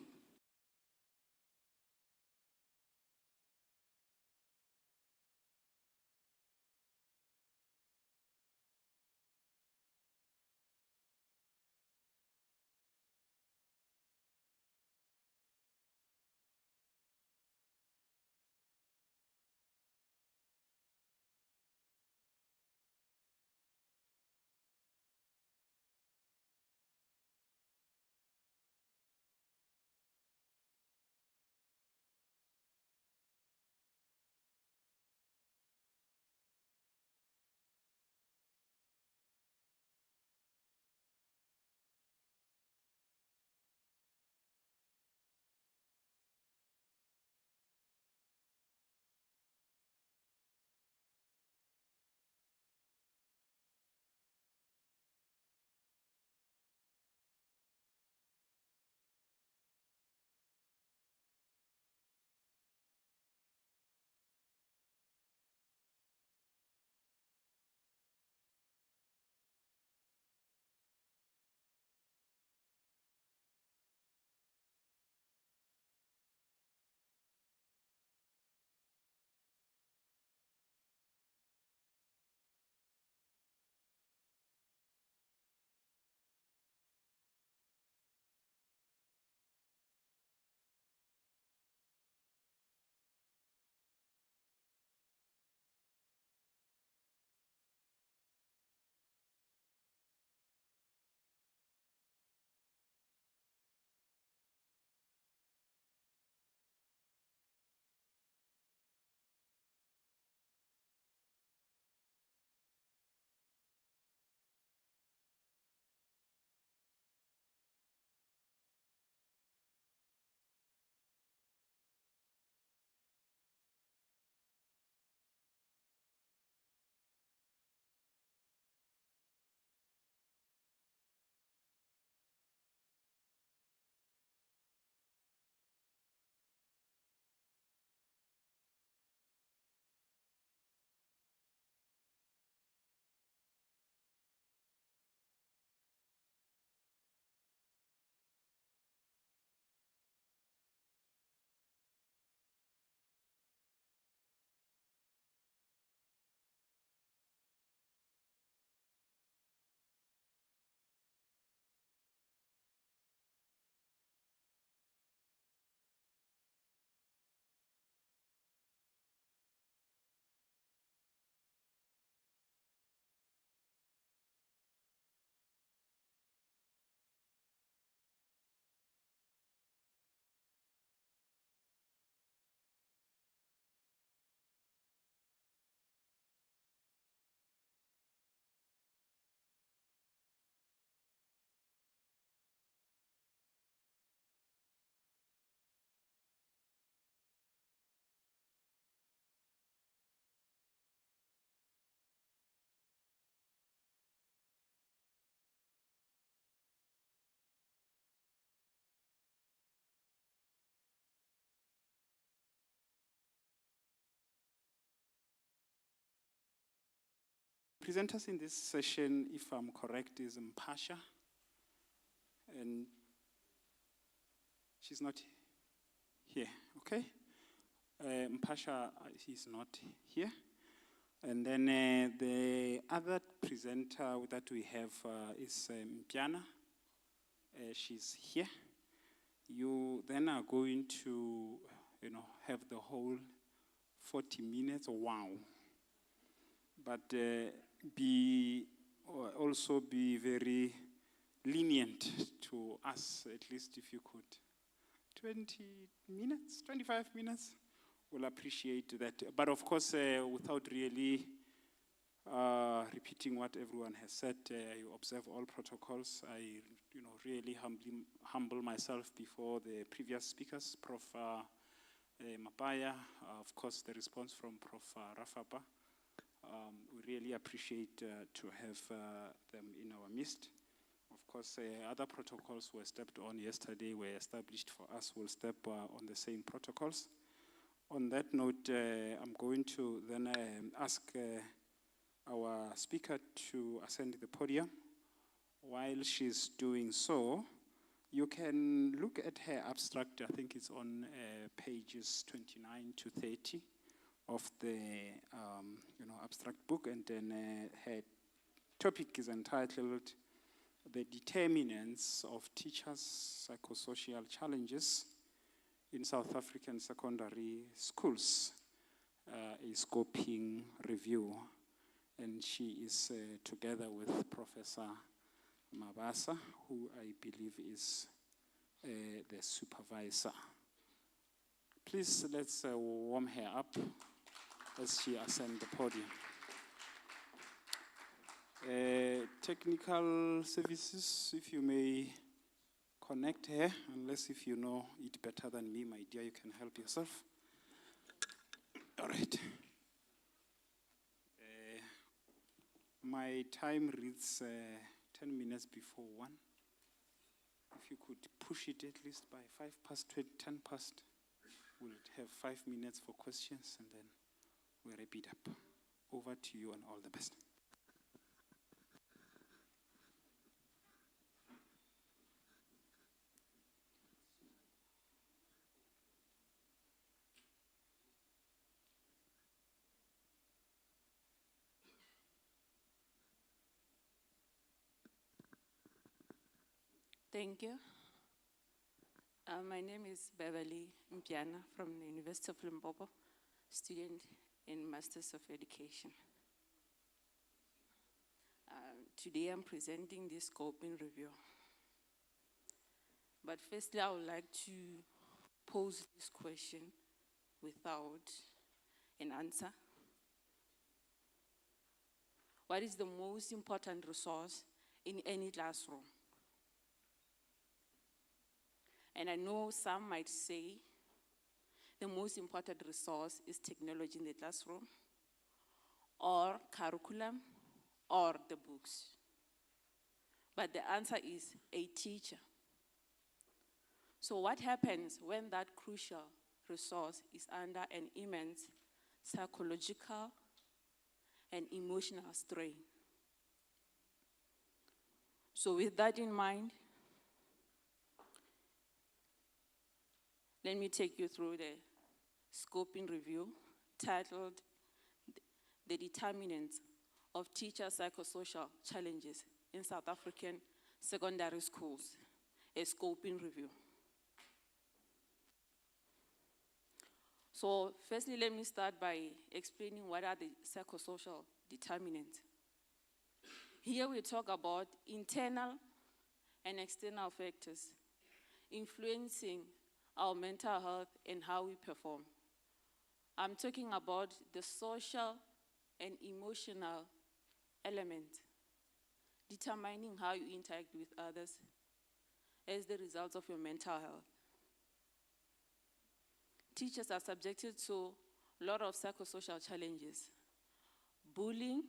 Presenters in this session, if I'm correct, is Mpasha. And she's not here, okay? Mpasha is not here. And then the other presenter that we have is Mpiana. She's here. You then are going to, have the whole 40 minutes. Wow. But also be very lenient to us, at least if you could. 20 minutes, 25 minutes, we'll appreciate that. But of course, without really repeating what everyone has said, you observe all protocols. I really humble myself before the previous speakers, Prof. Mapaya, of course, the response from Prof. Rafapa. We really appreciate to have them in our midst. Of course, other protocols were stepped on yesterday, were established for us. We'll step on the same protocols. On that note, I'm going to then ask our speaker to ascend the podium. While she's doing so, you can look at her abstract. I think it's on pages 29 to 30 of the abstract book, and then her topic is entitled "The Determinants of Teachers' Psychosocial Challenges in South African Secondary Schools," a scoping review. And she is together with Professor Mabasa, who I believe is the supervisor. Please, let's warm her up as she ascends the podium. Technical services, if you may connect her, unless if you know it better than me, my dear, you can help yourself. All right. My time reads 10 minutes before 1. If you could push it at least by 10 past, we'll have 5 minutes for questions, and then we'll wrap it up. Over to you, and all the best. Thank you. My name is Beverly Mpiana from the University of Limpopo, student in Masters of Education. Today I'm presenting this scoping review. But firstly, I would like to pose this question without an answer. What is the most important resource in any classroom? And I know some might say the most important resource is technology in the classroom, or curriculum, or the books. But the answer is a teacher. So what happens when that crucial resource is under an immense psychological and emotional strain? So with that in mind, let me take you through the scoping review titled "The Determinants of Teacher Psychosocial Challenges in South African Secondary Schools," a scoping review. So firstly, let me start by explaining what are the psychosocial determinants. Here we talk about internal and external factors influencing our mental health and how we perform. I'm talking about the social and emotional element, determining how you interact with others as the result of your mental health. Teachers are subjected to a lot of psychosocial challenges: bullying,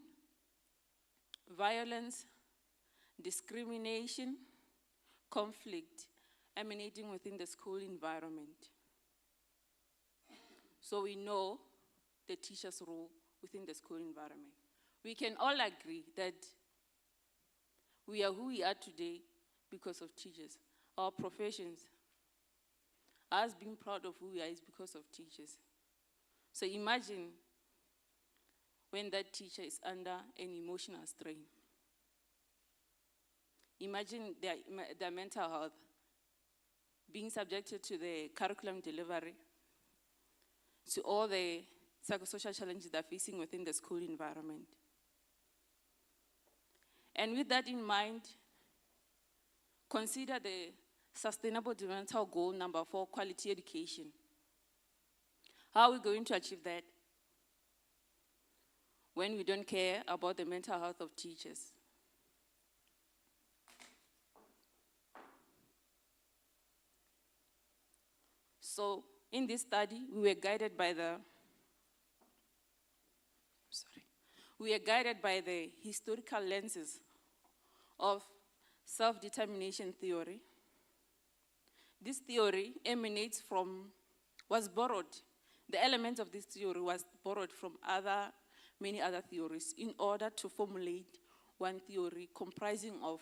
violence, discrimination, conflict emanating within the school environment. So we know the teacher's role within the school environment. We can all agree that we are who we are today because of teachers. Our professions, us being proud of who we are, is because of teachers. So imagine when that teacher is under an emotional strain. Imagine their mental health, being subjected to the curriculum delivery, to all the psychosocial challenges they're facing within the school environment. And with that in mind, consider the Sustainable Developmental Goal number 4, quality education. How are we going to achieve that when we don't care about the mental health of teachers? So in this study, we were guided by the historical lenses of self-determination theory. This theory was borrowed. The elements of this theory was borrowed from many other theories in order to formulate one theory comprising of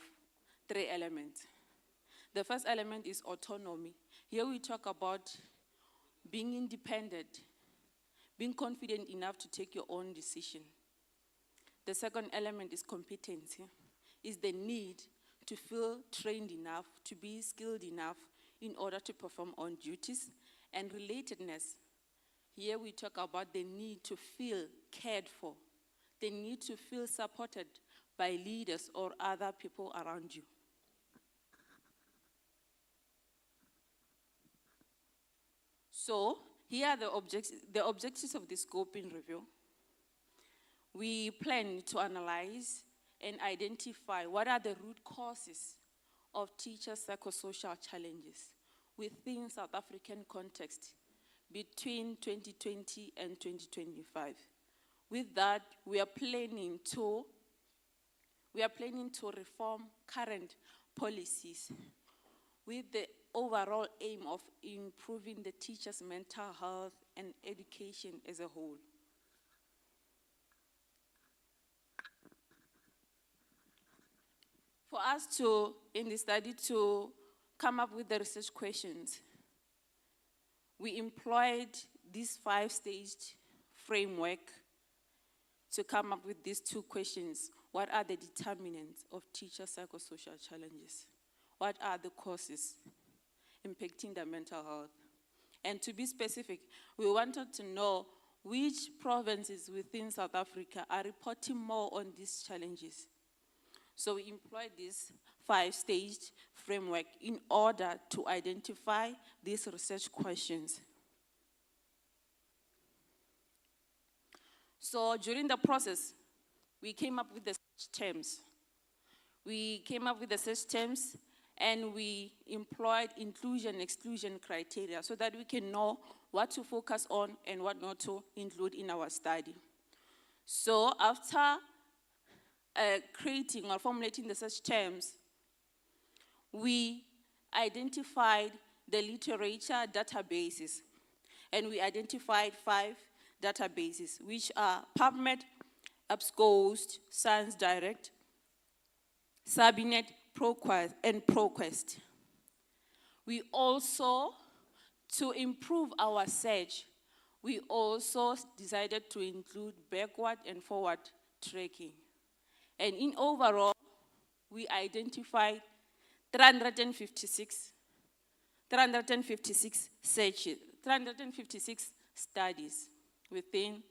3 elements. The first element is autonomy. Here we talk about being independent, being confident enough to take your own decision. The second element is competency, is the need to feel trained enough, to be skilled enough in order to perform on duties. And relatedness, here we talk about the need to feel cared for, the need to feel supported by leaders or other people around you. So, here are the objectives of the scoping review. We plan to analyze and identify what are the root causes of teachers' psychosocial challenges within South African context between 2020 and 2025. With that, we are planning to reform current policies with the overall aim of improving the teachers' mental health and education as a whole. For us in the study, to come up with the research questions, we employed this 5-staged framework to come up with these 2 questions. What are the determinants of teacher psychosocial challenges? What are the causes impacting their mental health? And to be specific, we wanted to know which provinces within South Africa are reporting more on these challenges. So we employed this 5-staged framework in order to identify these research questions. So during the process, we came up with the search terms. And we employed inclusion-exclusion criteria so that we can know what to focus on and what not to include in our study. So after creating or formulating the search terms, we identified the literature databases, and we identified 5 databases, which are PubMed, UpScopes, Science Direct, Sabinet, ProQuest, and ProQuest. We also, to improve our search, we also decided to include backward and forward tracking. And in overall, we identified 356 searches, 356 studies within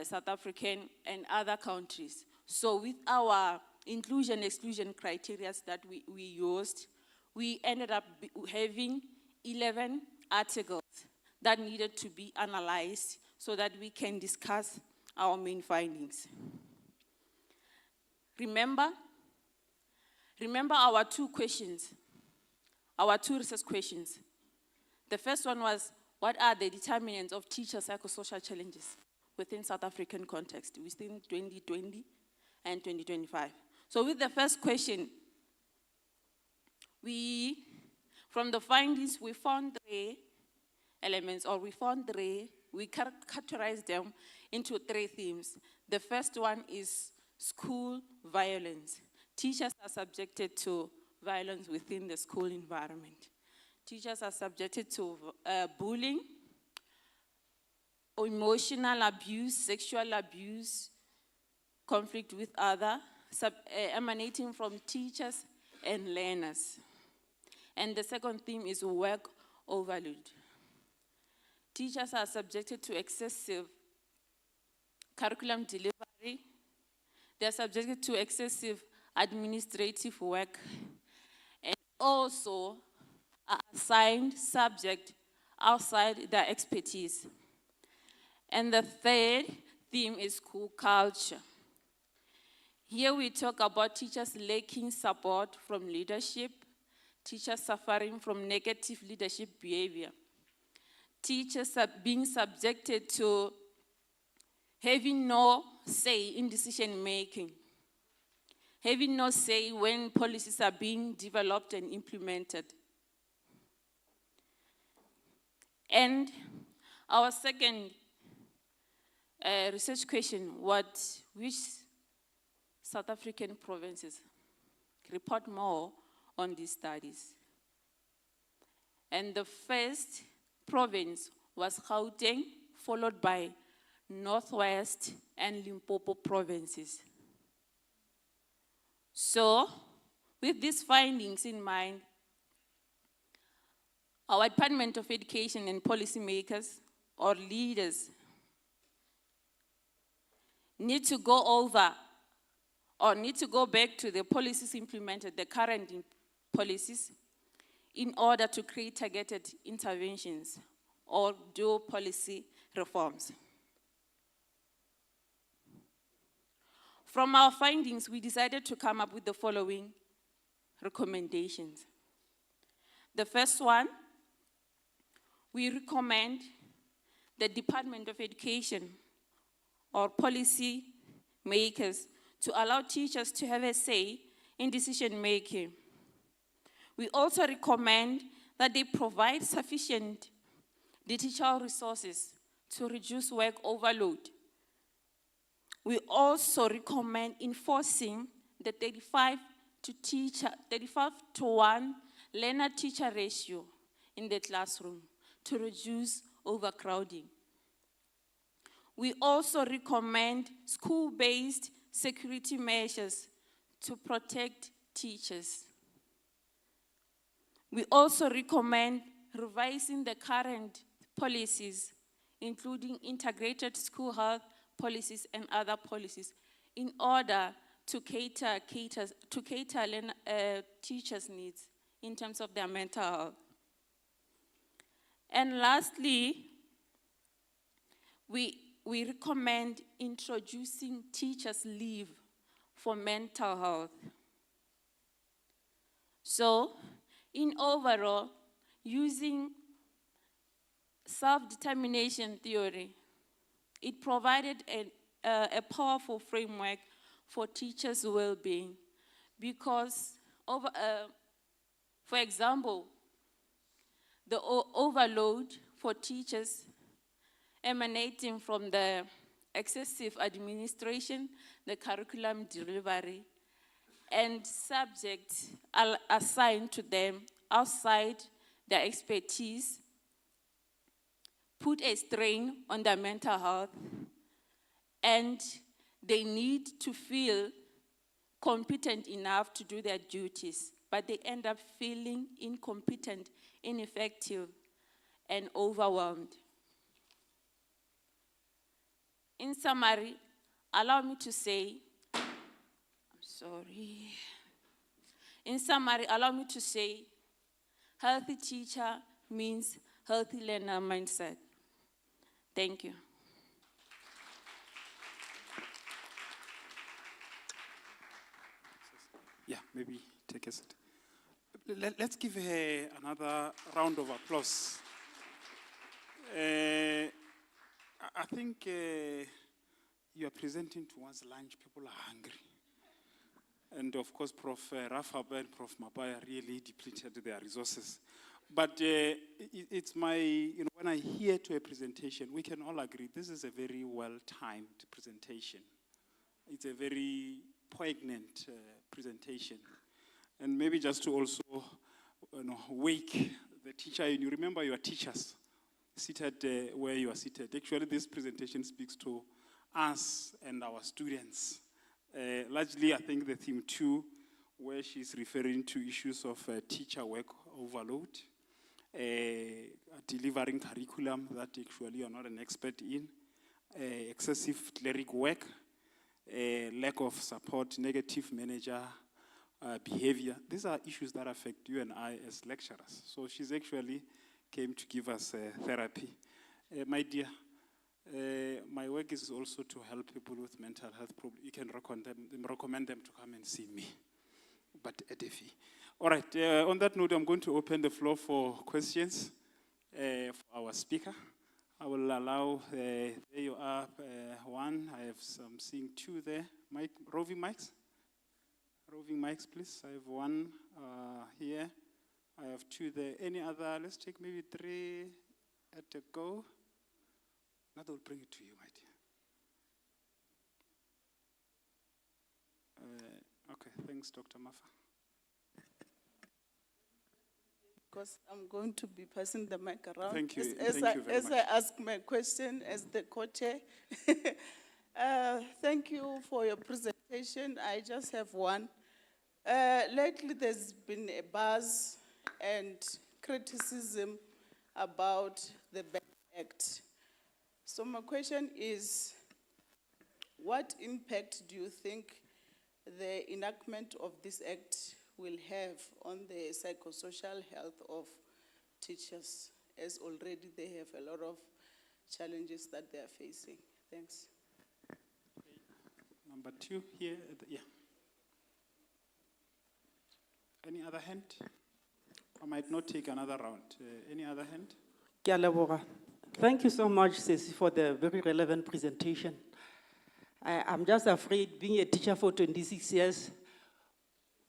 South African and other countries. So with our inclusion-exclusion criteria that we used, we ended up having 11 articles that needed to be analyzed so that we can discuss our main findings. Remember our 2 questions, our 2 research questions. The first one was, what are the determinants of teacher psychosocial challenges within South African context, within 2020 and 2025? So with the first question, from the findings, we found 3 elements, or we categorized them into 3 themes. The first one is school violence. Teachers are subjected to violence within the school environment. Teachers are subjected to bullying, emotional abuse, sexual abuse, conflict with others, emanating from teachers and learners. And the second theme is work overload. Teachers are subjected to excessive curriculum delivery. They are subjected to excessive administrative work, and also are assigned subject outside their expertise. And the third theme is school culture. Here we talk about teachers lacking support from leadership, teachers suffering from negative leadership behavior, teachers are being subjected to having no say in decision making, having no say when policies are being developed and implemented. And our second research question was, which South African provinces report more on these studies? And the first province was Gauteng, followed by Northwest and Limpopo provinces. So, with these findings in mind, our Department of Education and policymakers or leaders need to go over or need to go back to the policies implemented, the current policies, in order to create targeted interventions or do policy reforms. From our findings, we decided to come up with the following recommendations. The first one, we recommend the Department of Education or policy makers to allow teachers to have a say in decision making. We also recommend that they provide sufficient digital resources to reduce work overload. We also recommend enforcing the 35 to 1 learner-teacher ratio in the classroom to reduce overcrowding. We also recommend school-based security measures to protect teachers. We also recommend revising the current policies, including integrated school health policies and other policies, in order to cater teachers' needs in terms of their mental health. And lastly, we recommend introducing teachers' leave for mental health. So, in overall, using self-determination theory, it provided a powerful framework for teachers' well-being because, for example, the overload for teachers emanating from the excessive administration, the curriculum delivery, and subjects assigned to them outside their expertise put a strain on their mental health, and they need to feel competent enough to do their duties, but they end up feeling incompetent, ineffective, and overwhelmed. In summary, allow me to say, healthy teacher means healthy learner mindset. Thank you. Yeah, maybe take a seat. Let's give her another round of applause. I think you are presenting towards lunch. People are hungry. And of course, Prof. Rafapa and Prof. Mapaya really depleted their resources. But it's my, when I hear to a presentation, we can all agree this is a very well-timed presentation. It's a very poignant presentation. And maybe just to also wake the teacher, you remember your teachers seated where you are seated. Actually, this presentation speaks to us and our students. Largely, I think the theme 2, where she's referring to issues of teacher work overload, delivering curriculum that actually you're not an expert in, excessive cleric work, lack of support, negative manager behavior. These are issues that affect you and I as lecturers. So she's actually came to give us therapy. My dear, my work is also to help people with mental health problems. You can recommend them to come and see me, but at a fee. All right, on that note, I'm going to open the floor for questions for our speaker. I will allow, there you are, one. I'm seeing two there. Roving mics? roving mics, please. I have one here. I have two there. Any other? Let's take maybe three at a go. That will bring it to you, my dear. Okay, thanks, Dr. Mafa. Because I'm going to be passing the mic around. Thank you. As Thank you very as much. I ask my question as the co-chair. Thank you for your presentation. I just have one. Lately, there's been a buzz and criticism about the BELA Act. So my question is, what impact do you think the enactment of this act will have on the psychosocial health of teachers, as already they have a lot of challenges that they are facing? Thanks. Number two here. Yeah. Any other hand? I might not take another round. Any other hand? Ke a leboga. Thank you so much, Ceci, for the very relevant presentation. I'm just afraid, being a teacher for 26 years,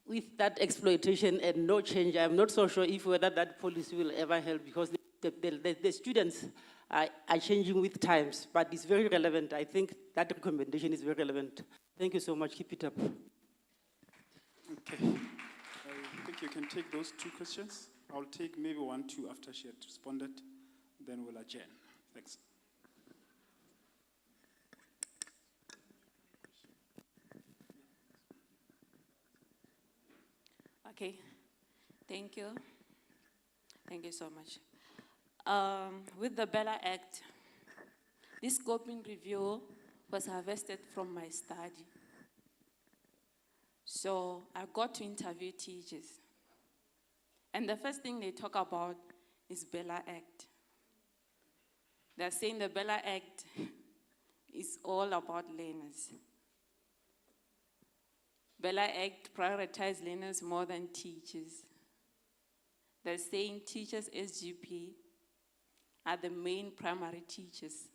with that exploitation and no change, I'm not so sure if whether that policy will ever help, because the students are changing with times, but it's very relevant. I think that recommendation is very relevant. Thank you so much. Keep it up. Okay. I think you can take those two questions. I'll take maybe 1, 2 after she had responded, then we'll adjourn. Thanks. Okay, thank you. Thank you so much. With the BELA Act, this scoping review was harvested from my study. So I got to interview teachers. And the first thing they talk about is BELA Act. They're saying the BELA Act is all about learners. BELA Act prioritizes learners more than teachers. They're saying teachers SGP are the main primary teachers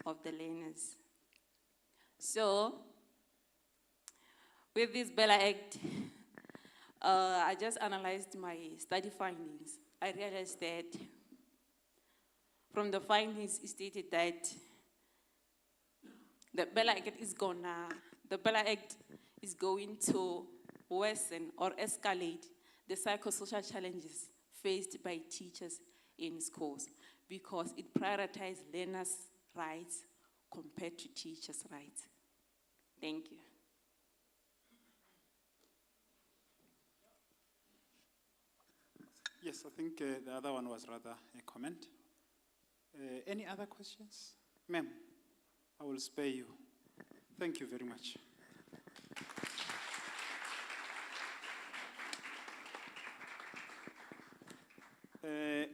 of the learners. So, with this BELA Act, I just analyzed my study findings. I realized that from the findings, it stated that the BELA Act is going to worsen or escalate the psychosocial challenges faced by teachers in schools, because it prioritizes learners' rights compared to teachers' rights. Thank you. Yes, I think the other one was rather a comment. Any other questions? Ma'am, I will spare you. Thank you very much.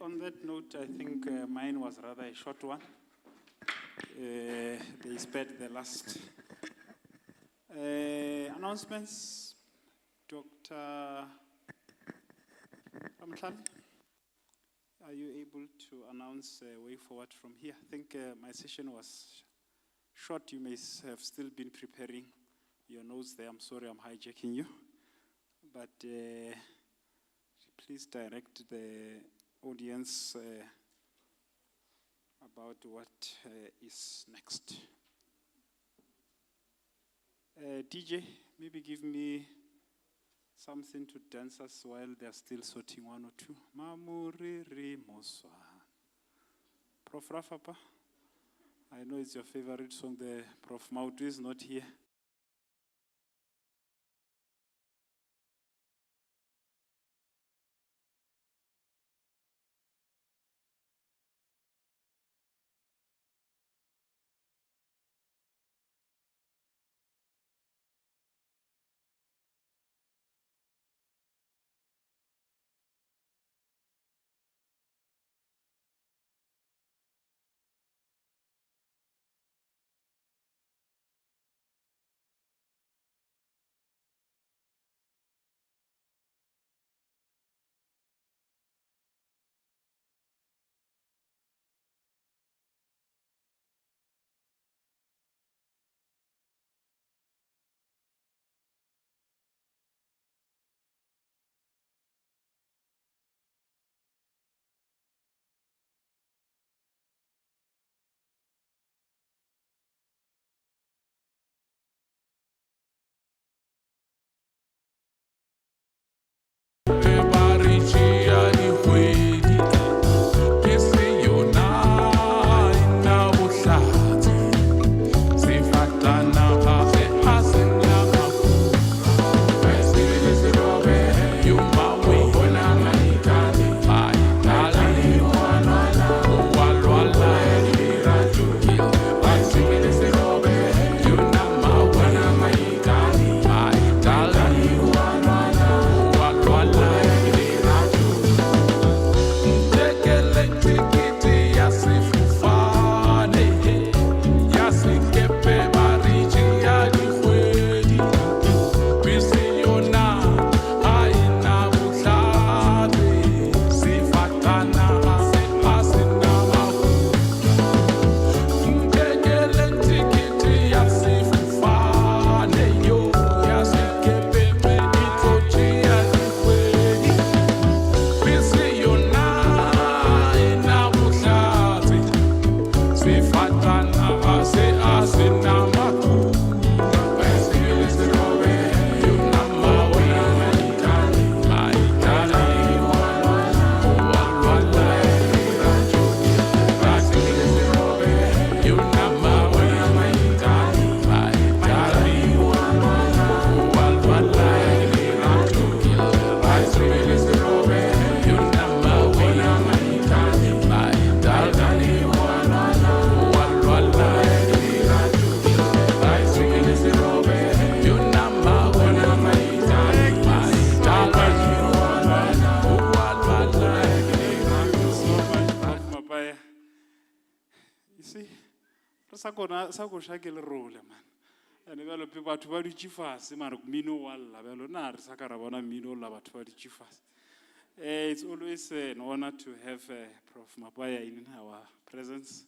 On that note, I think mine was rather a short one. They spared the last. Announcements, Dr. Ramtlal, are you able to announce a way forward from here? I think my session was short. You may have still been preparing your notes there. I'm sorry I'm hijacking you. But please direct the audience about what is next. DJ, maybe give me something to dance us while they're still sorting 1 or 2. Mamuriri Moswa. Prof. Rafapa, I know it's your favorite song. The Prof. Mautu is not here. You see? Sa ko shake le role man. And bjalo pe batho ba dutše fase mara mmino wa lla bjalo na re sa ka ra bona mmino la batho ba dutše fase. It's always an honor to have Prof. Mapaya in our presence.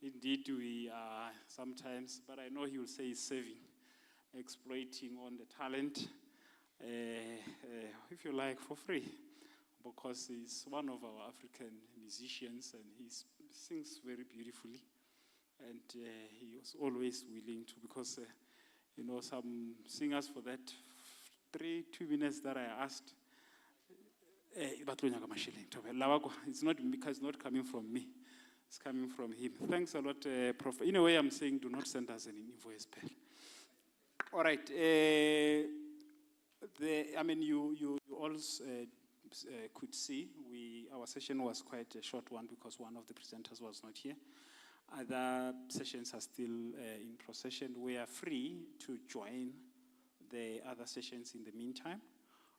Indeed, we are sometimes, but I know he will say he's saving, exploiting on the talent, if you like, for free, because he's one of our African musicians and he sings very beautifully. And he was always willing to, because, some singers for that 2 minutes that I asked, it's not because it's not coming from me. It's coming from him. Thanks a lot, Prof. In a way, I'm saying do not send us an invoice bill. All right. You all could see our session was quite a short one because one of the presenters was not here. Other sessions are still in procession. We are free to join the other sessions in the meantime.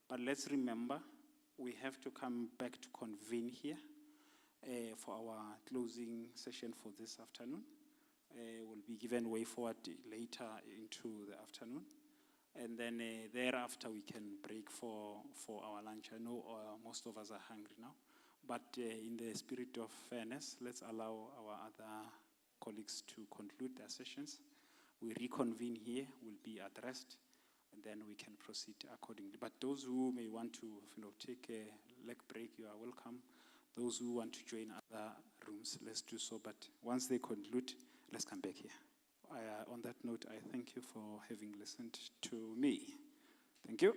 But let's remember, we have to come back to convene here for our closing session for this afternoon. Will be given way forward later into the afternoon. And then thereafter we can break for our lunch. I know most of us are hungry now. But in the spirit of fairness, let's allow our other colleagues to conclude their sessions. We reconvene here, will be addressed, and then we can proceed accordingly. But those who may want to take a leg break, you are welcome. Those who want to join other rooms, let's do so. But once they conclude, let's come back here. On that note, I thank you for having listened to me. Thank you.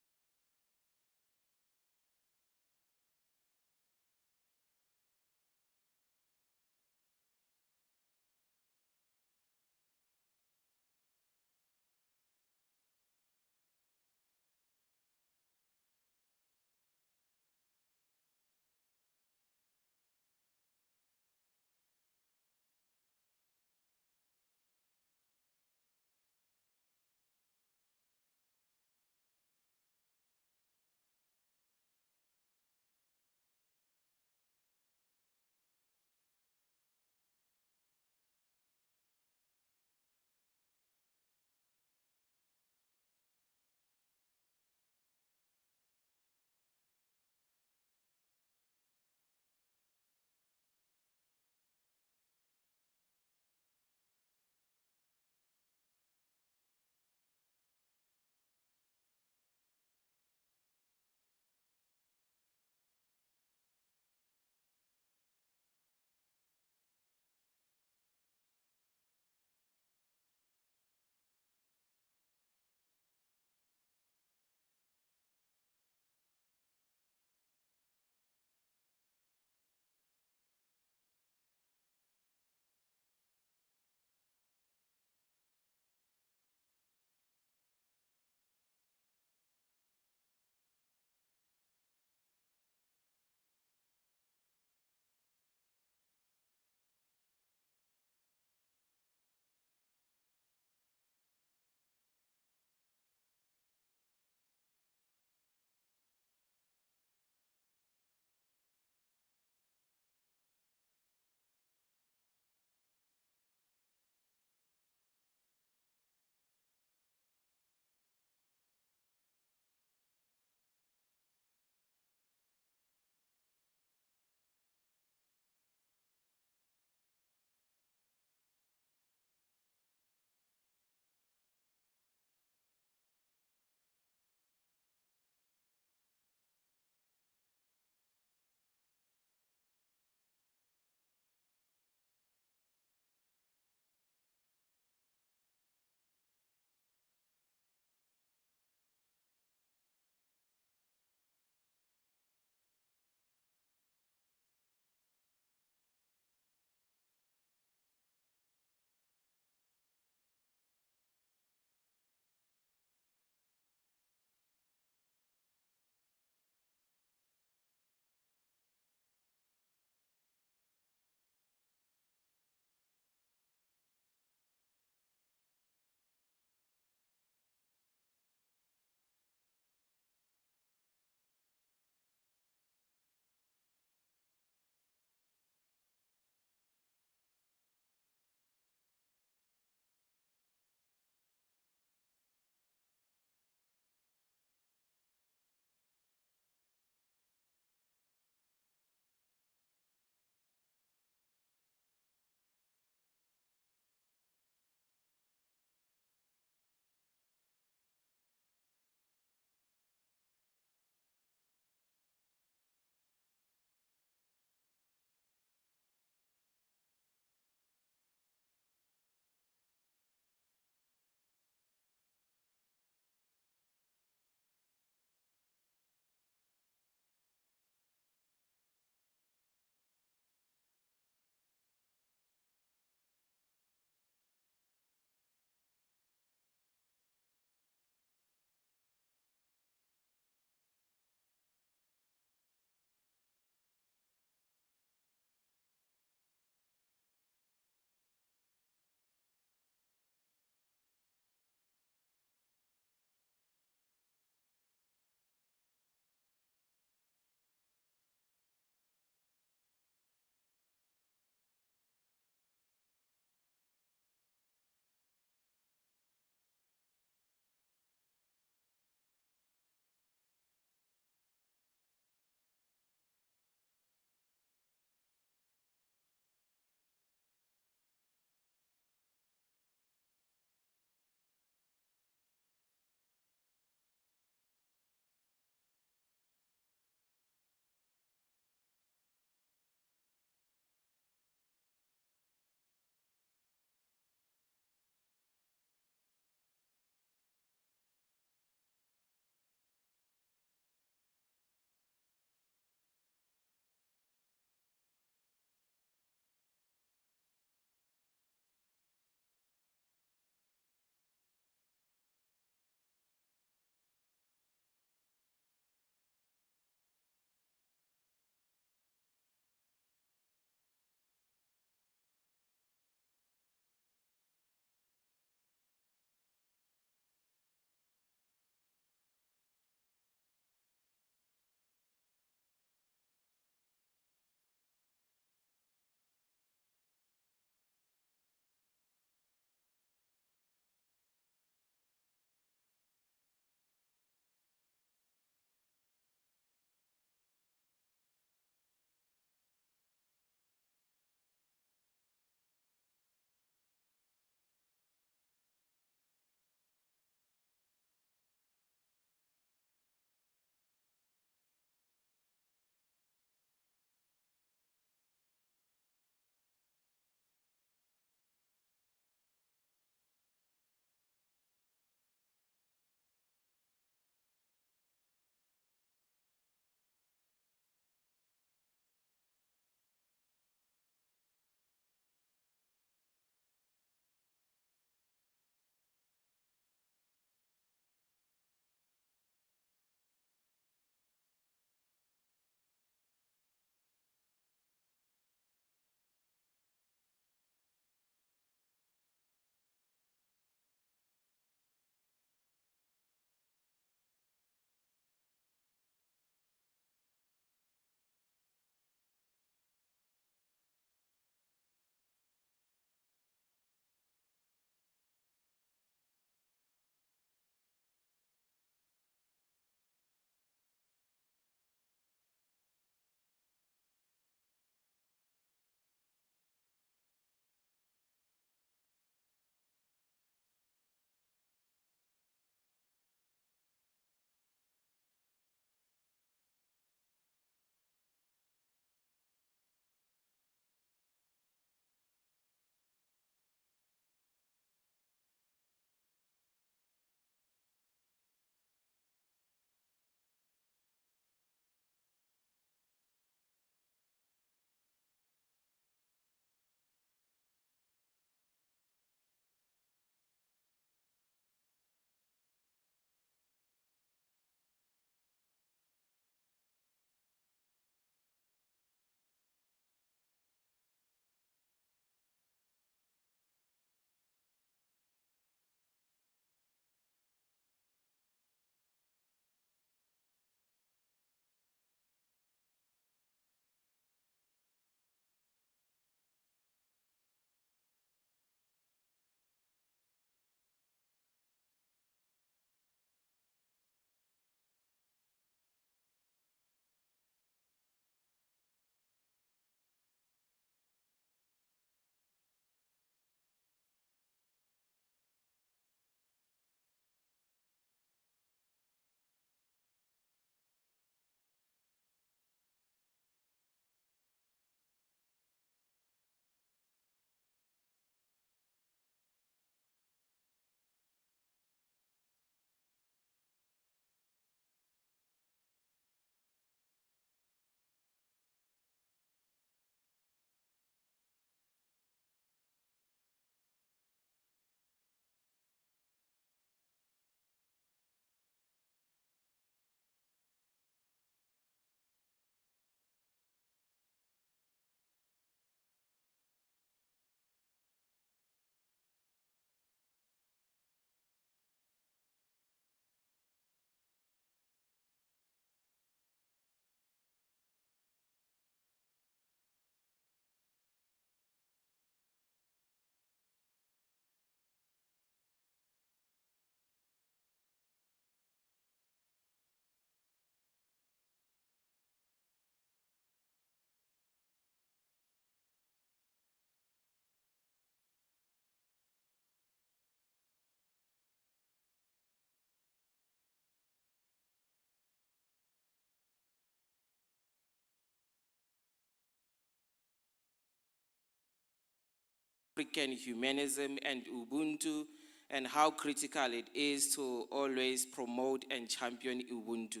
African humanism and Ubuntu, and how critical it is to always promote and champion Ubuntu.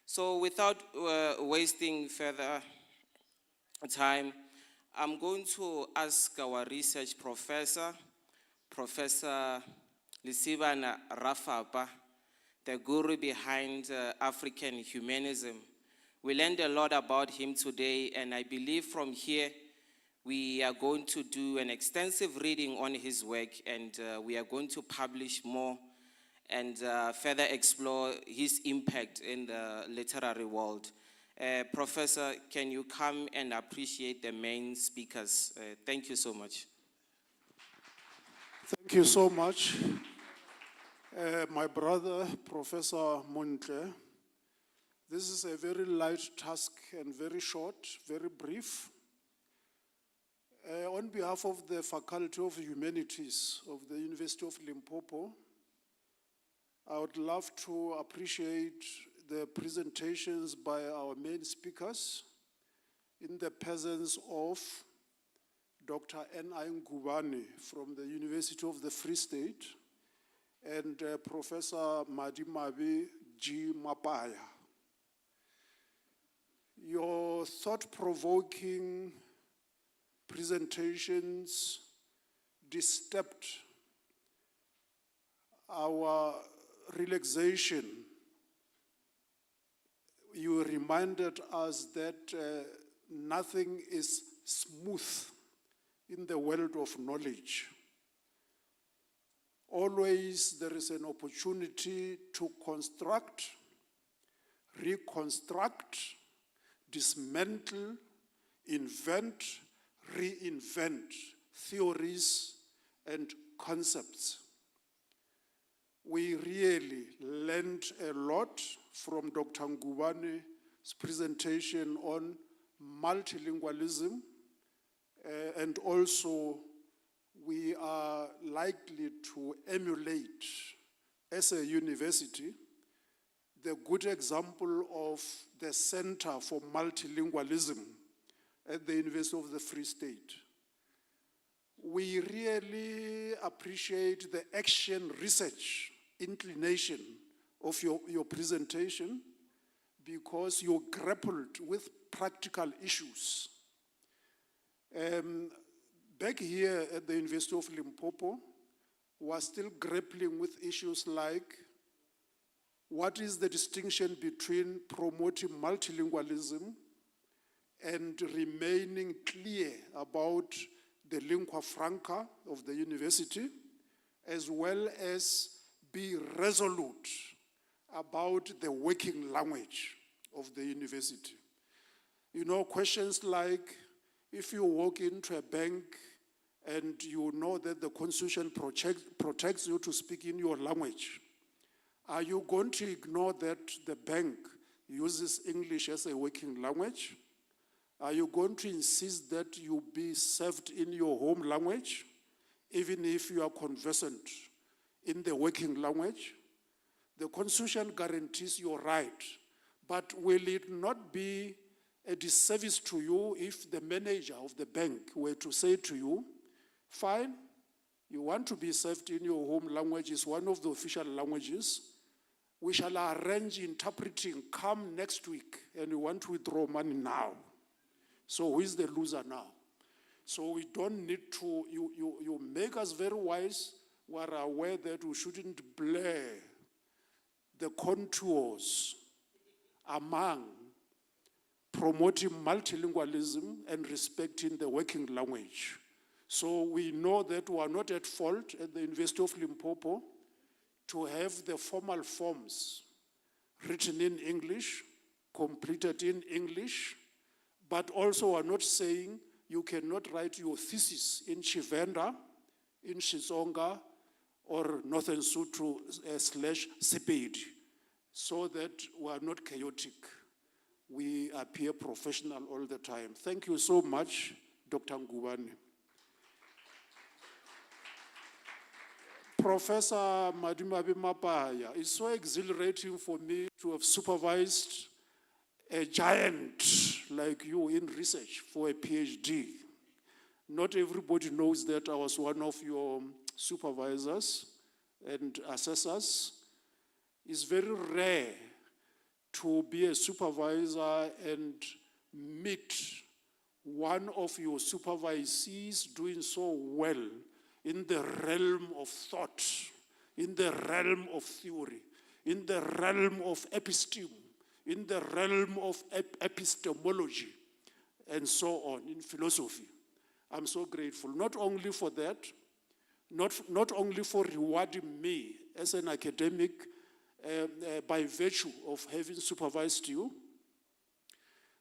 So without wasting further time, I'm going to ask our research professor, Professor Lisibana Rafapa, the guru behind African humanism. We learned a lot about him today, and I believe from here we are going to do an extensive reading on his work, and we are going to publish more and further explore his impact in the literary world. Professor, can you come and appreciate the main speakers? Thank you so much. Thank you so much. My brother, Professor Montle, this is a very light task and very short, very brief. On behalf of the Faculty of Humanities of the University of Limpopo, I would love to appreciate the presentations by our main speakers in the presence of Dr. N.I. Ngubane from the University of the Free State and Professor Madimabe G. Mapaya. Your thought-provoking presentations disturbed our relaxation. You reminded us that nothing is smooth in the world of knowledge. Always there is an opportunity to construct, reconstruct, dismantle, invent, reinvent theories and concepts. We really learned a lot from Dr. Ngubane's presentation on multilingualism, and also we are likely to emulate, as a university, the good example of the Center for Multilingualism at the University of the Free State. We really appreciate the action research inclination of your presentation, because you grappled with practical issues. Back here at the University of Limpopo, we are still grappling with issues like, what is the distinction between promoting multilingualism and remaining clear about the lingua franca of the university, as well as be resolute about the working language of the university. You know, questions like, if you walk into a bank and you know that the Constitution protects you to speak in your language, are you going to ignore that the bank uses English as a working language? Are you going to insist that you be served in your home language, even if you are conversant in the working language? The Constitution guarantees your right, but will it not be a disservice to you if the manager of the bank were to say to you, fine, you want to be served in your home language, is one of the official languages, we shall arrange interpreting, come next week, and you want to withdraw money now. So who is the loser now? So we don't need to, you make us very wise. We are aware that we shouldn't blur the contours among promoting multilingualism and respecting the working language. So we know that we are not at fault at the University of Limpopo to have the formal forms written in English, completed in English, but also are not saying you cannot write your thesis in Chivenda, in Xitsonga, or Northern Sotho / Sepedi, so that we are not chaotic. We appear professional all the time. Thank you so much, Dr. Ngubane. Professor Madimabe Mapaya, it's so exhilarating for me to have supervised a giant like you in research for a PhD. Not everybody knows that I was one of your supervisors and assessors. It's very rare to be a supervisor and meet one of your supervisees doing so well in the realm of thought, in the realm of theory, in the realm of episteme, in the realm of epistemology, and so on, in philosophy. I'm so grateful, not only for that, not only for rewarding me as an academic by virtue of having supervised you.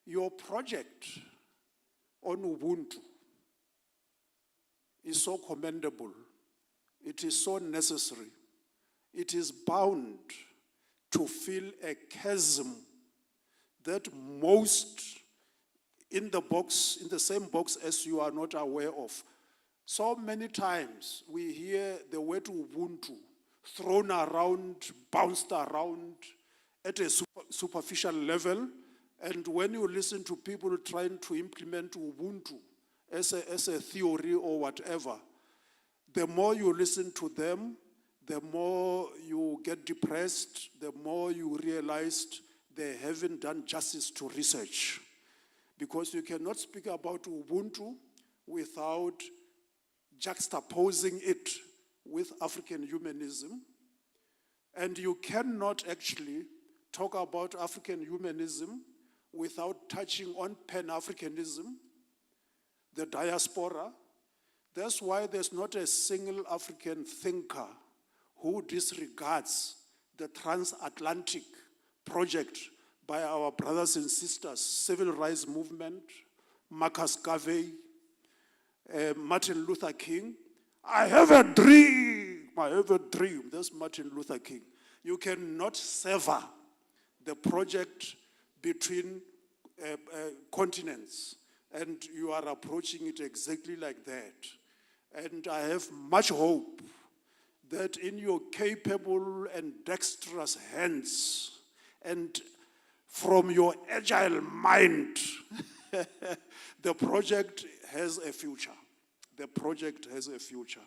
Your project on Ubuntu is so commendable. It is so necessary. It is bound to fill a chasm that most in the same box as you are not aware of. So many times we hear the word Ubuntu thrown around, bounced around at a superficial level, and when you listen to people trying to implement Ubuntu as a theory or whatever, the more you listen to them, the more you get depressed, the more you realize they haven't done justice to research. Because you cannot speak about Ubuntu without juxtaposing it with African humanism. And you cannot actually talk about African humanism without touching on Pan-Africanism, the diaspora. That's why there's not a single African thinker who disregards the transatlantic project by our brothers and sisters, civil rights movement, Marcus Garvey, Martin Luther King. I have a dream. That's Martin Luther King. You cannot sever the project between continents, and you are approaching it exactly like that. And I have much hope that in your capable and dexterous hands and from your agile mind, the project has a future. The project has a future.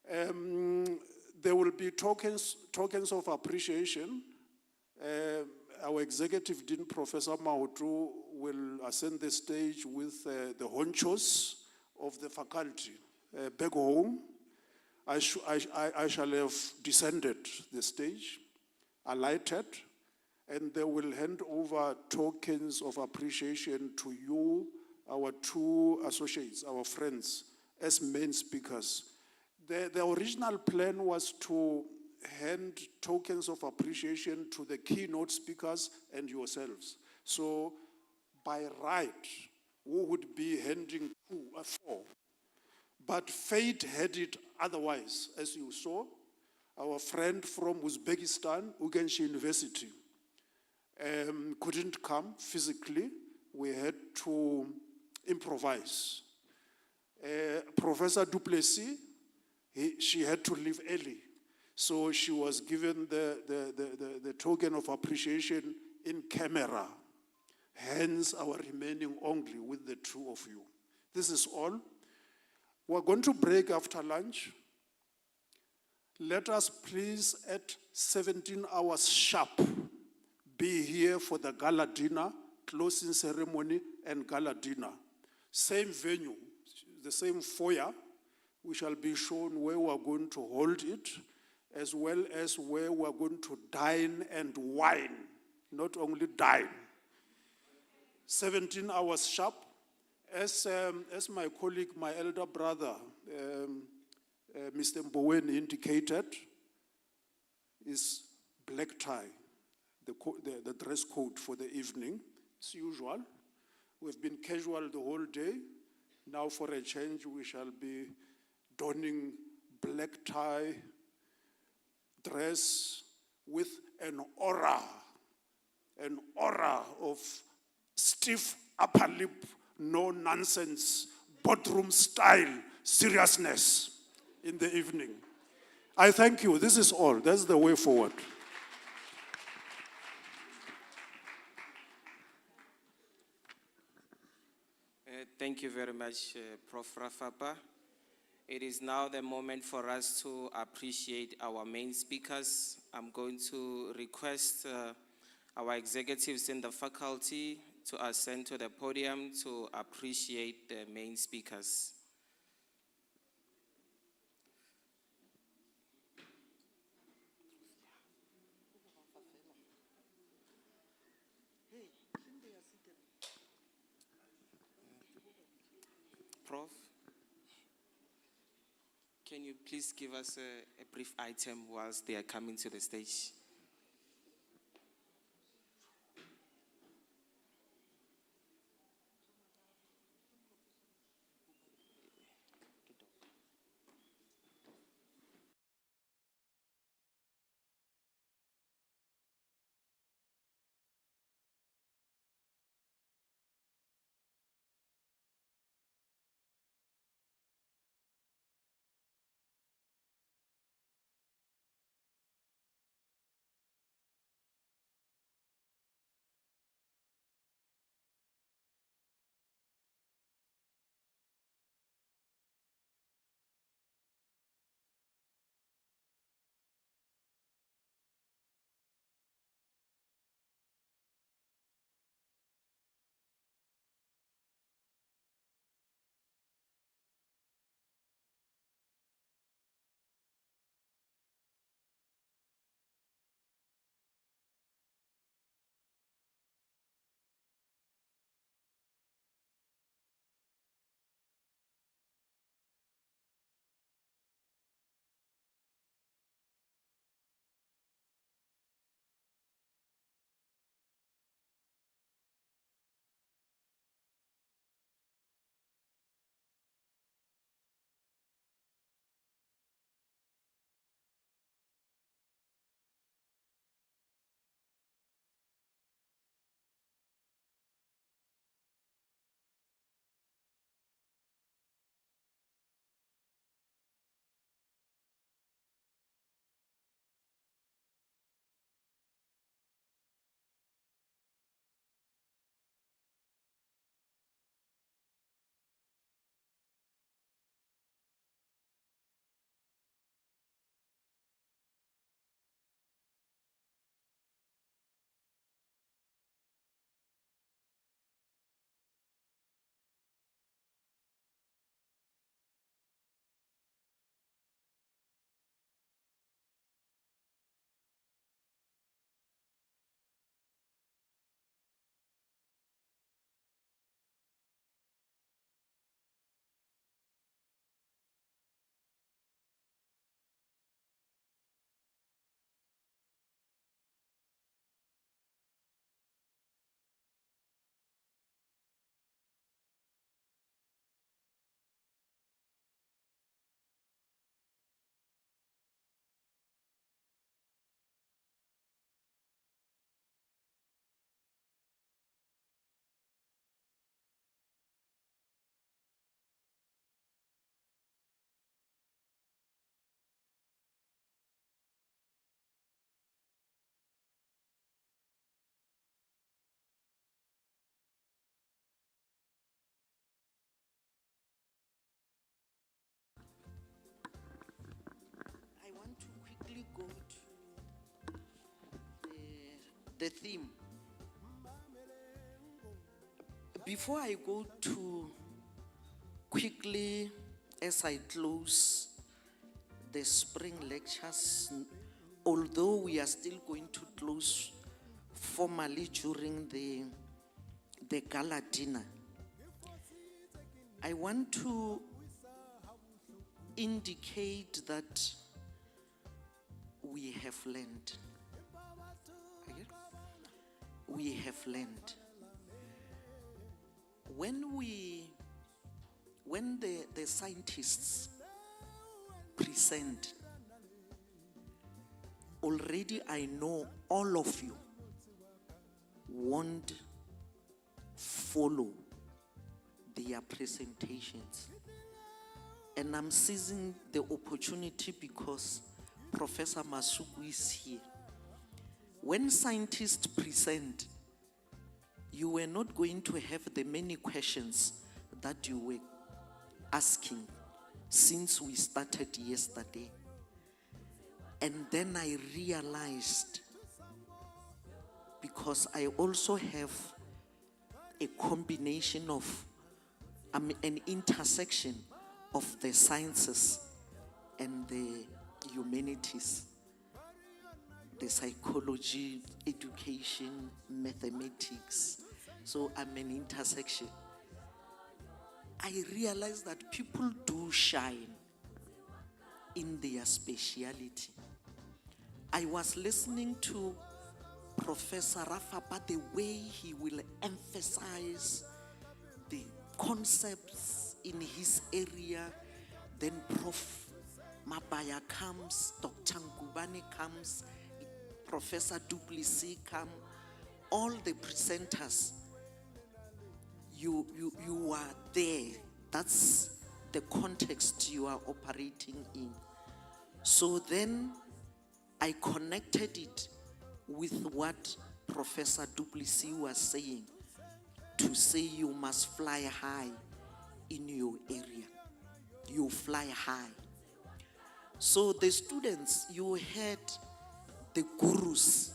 There will be tokens of appreciation. Our executive dean, Professor Mahutu, will ascend the stage with the honchos of the faculty. Back home, I shall have descended the stage, alighted, and they will hand over tokens of appreciation to you, our two associates, our friends, as main speakers. The original plan was to hand tokens of appreciation to the keynote speakers and yourselves. So by right, we would be handing 4. But fate had it otherwise. As you saw, our friend from Uzbekistan, Ugenshi University, couldn't come physically. We had to improvise. Professor Duplessis, she had to leave early. So she was given the token of appreciation in camera. Hence, our remaining only with the two of you. This is all. We're going to break after lunch. Let us please at 17 hours sharp be here for the gala dinner, closing ceremony and gala dinner. Same venue, the same foyer. We shall be shown where we are going to hold it, as well as where we are going to dine and wine, not only dine. 17 hours sharp. As my colleague, my elder brother, Mr. Mboweni indicated, is black tie, the dress code for the evening. It's usual. We've been casual the whole day. Now for a change, we shall be donning black tie dress with an aura of stiff upper lip, no nonsense, boardroom style seriousness in the evening. I thank you. This is all. That's the way forward. Thank you very much, Prof. Rafapa. It is now the moment for us to appreciate our main speakers. I'm going to request our executives in the faculty to ascend to the podium to appreciate the main speakers. Prof, can you please give us a brief item whilst they are coming to the stage? I want to quickly go to the theme. Before I go to quickly, as I close the spring lectures, although we are still going to close formally during the gala dinner, I want to indicate that we have learned. Okay? We have learned. When the scientists present, already I know all of you won't follow their presentations. And I'm seizing the opportunity because Professor Masuku is here. When scientists present, you were not going to have the many questions that you were asking since we started yesterday. And then I realized, because I also have a combination of, an intersection of the sciences and the humanities, the psychology, education, mathematics. So I'm an intersection. I realized that people do shine in their speciality. I was listening to Professor Rafapa, the way he will emphasize the concepts in his area. Then Prof. Mabaya comes, Dr. Ngubane comes, Professor Duplessis comes, all the presenters. You are there. That's the context you are operating in. So then I connected it with what Professor Duplessis was saying, to say you must fly high in your area. You fly high. So the students, you heard the gurus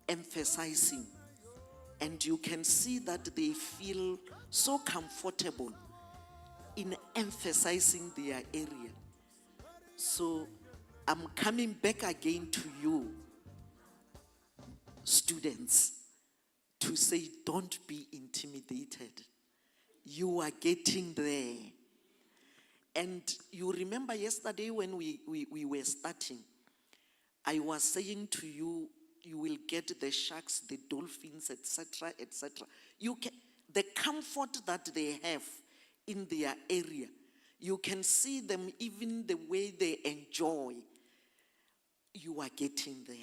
emphasizing, and you can see that they feel so comfortable in emphasizing their area. So I'm coming back again to you, students, to say don't be intimidated. You are getting there. And you remember yesterday when we were starting, I was saying to you, you will get the sharks, the dolphins, etc., etc. You can, the comfort that they have in their area, you can see them even the way they enjoy. You are getting there.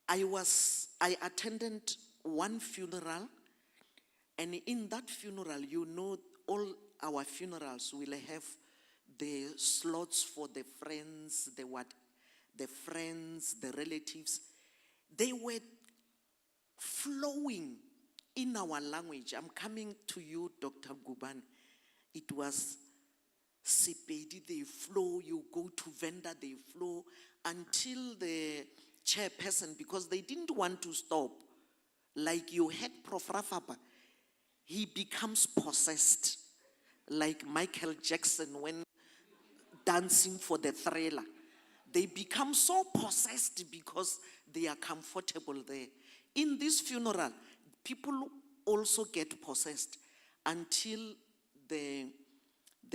I attended one funeral, and in that funeral, you know, all our funerals will have the slots for the friends, the friends, the relatives. They were flowing in our language. I'm coming to you, Dr. Guban. It was Sepedi, they flow. You go to Venda, they flow, until the chairperson, because they didn't want to stop. Like you had Prof. Rafapa, he becomes possessed, like Michael Jackson when dancing for the Thriller. They become so possessed because they are comfortable there. In this funeral, people also get possessed until the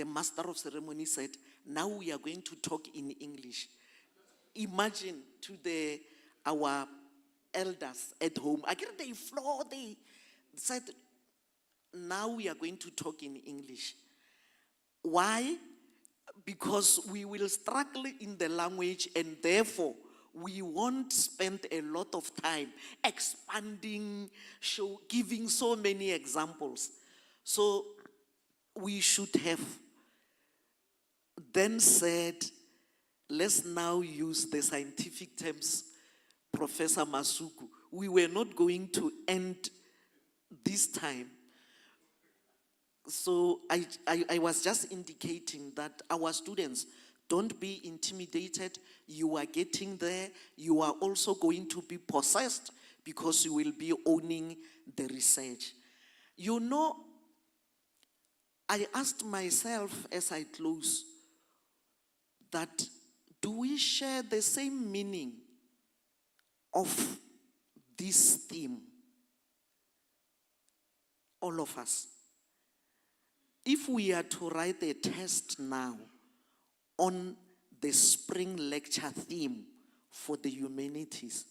master of ceremony said, now we are going to talk in English. Imagine to our elders at home. Again, they flow, they said, now we are going to talk in English. Why? Because we will struggle in the language, and therefore we won't spend a lot of time expanding, giving so many examples. So we should have then said, let's now use the scientific terms, Professor Masuku. We were not going to end this time. So I was just indicating that our students, don't be intimidated. You are getting there. You are also going to be possessed because you will be owning the research. You know, I asked myself as I close that, do we share the same meaning of this theme? All of us. If we are to write a test now on the spring lecture theme for the humanities,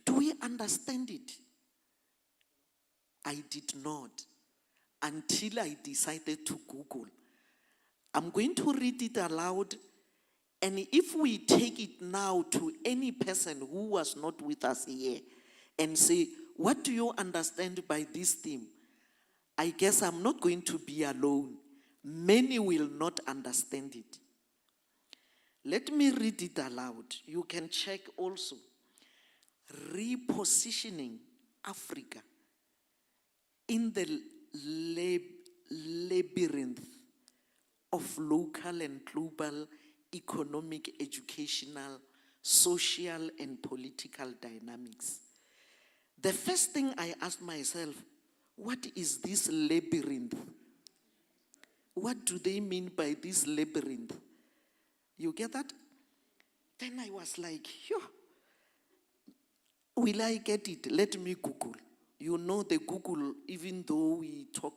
do we understand it? I did not, until I decided to Google. I'm going to read it aloud, and if we take it now to any person who was not with us here and say, what do you understand by this theme? I guess I'm not going to be alone. Many will not understand it. Let me read it aloud. You can check also. Repositioning Africa in the labyrinth of local and global economic, educational, social, and political dynamics. The first thing I asked myself, what is this labyrinth? What do they mean by this labyrinth? You get that? Then I was like, yo, will I get it? Let me Google. You know the Google, even though we talk.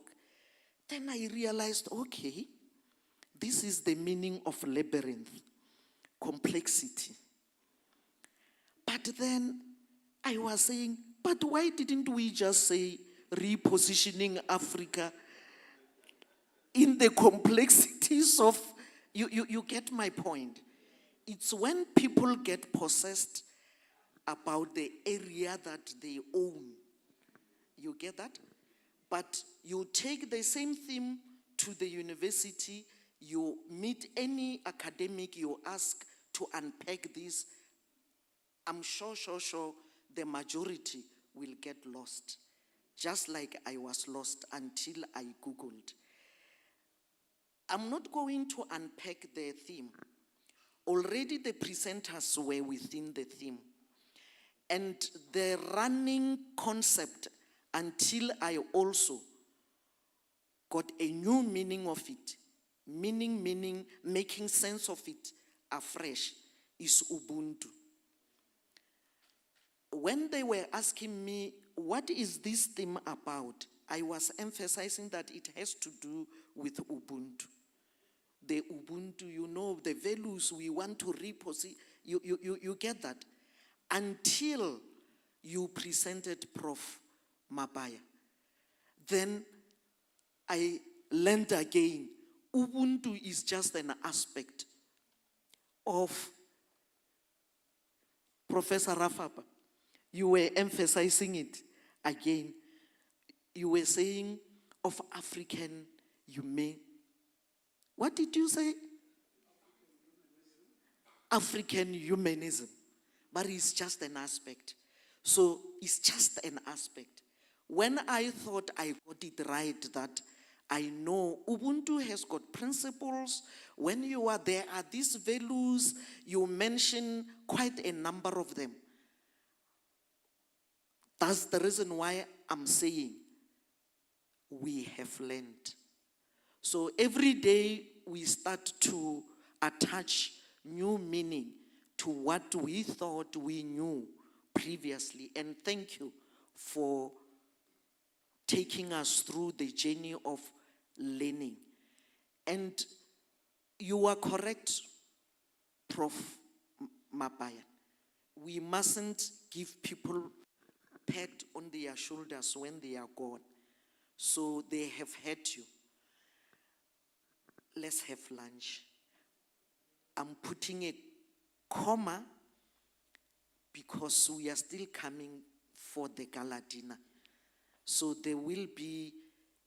Then I realized, okay, this is the meaning of labyrinth, complexity. But then I was saying, but why didn't we just say repositioning Africa in the complexities of, you get my point. It's when people get possessed about the area that they own. You get that? But you take the same theme to the university, you meet any academic, you ask to unpack this, I'm sure the majority will get lost. Just like I was lost until I Googled. I'm not going to unpack the theme. Already the presenters were within the theme. And the running concept, until I also got a new meaning of it, meaning, making sense of it afresh, is Ubuntu. When they were asking me, what is this theme about? I was emphasizing that it has to do with Ubuntu. The Ubuntu, you know, the values we want to reposition, you get that? Until you presented Prof. Mapaya. Then I learned again, Ubuntu is just an aspect of Professor Rafapa. You were emphasizing it again. You were saying of African humanism. What did you say? African humanism. But it's just an aspect. So it's just an aspect. When I thought I got it right, that I know Ubuntu has got principles. When you are there are these values, you mention quite a number of them. That's the reason why I'm saying we have learned. So every day we start to attach new meaning to what we thought we knew previously. And thank you for taking us through the journey of learning. And you are correct, Prof. Mapaya. We mustn't give people pat on their shoulders when they are gone. So they have hurt you. Let's have lunch. I'm putting a comma because we are still coming for the gala dinner. So there will be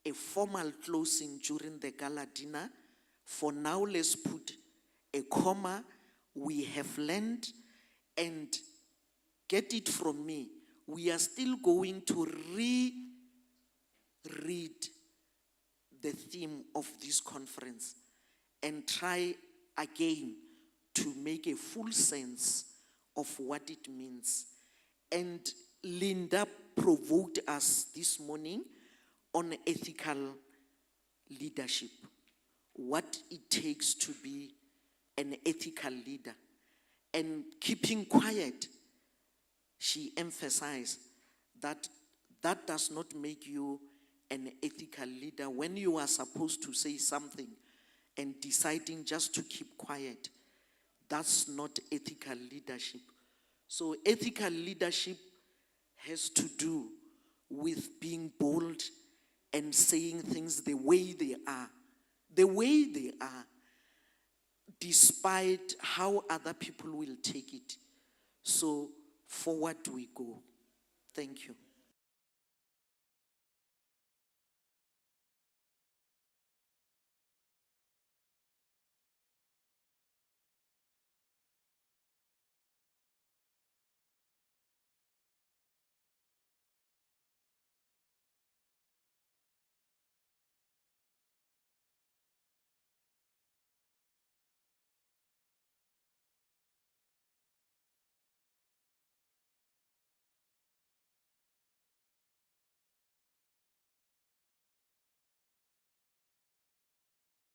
a formal closing during the gala dinner. For now, let's put a comma. We have learned, and get it from me. We are still going to reread the theme of this conference and try again to make a full sense of what it means. And Linda provoked us this morning on ethical leadership, what it takes to be an ethical leader. And keeping quiet, she emphasized that that does not make you an ethical leader. When you are supposed to say something and deciding just to keep quiet, that's not ethical leadership. So ethical leadership has to do with being bold and saying things the way they are. The way they are, despite how other people will take it. So forward we go. Thank you.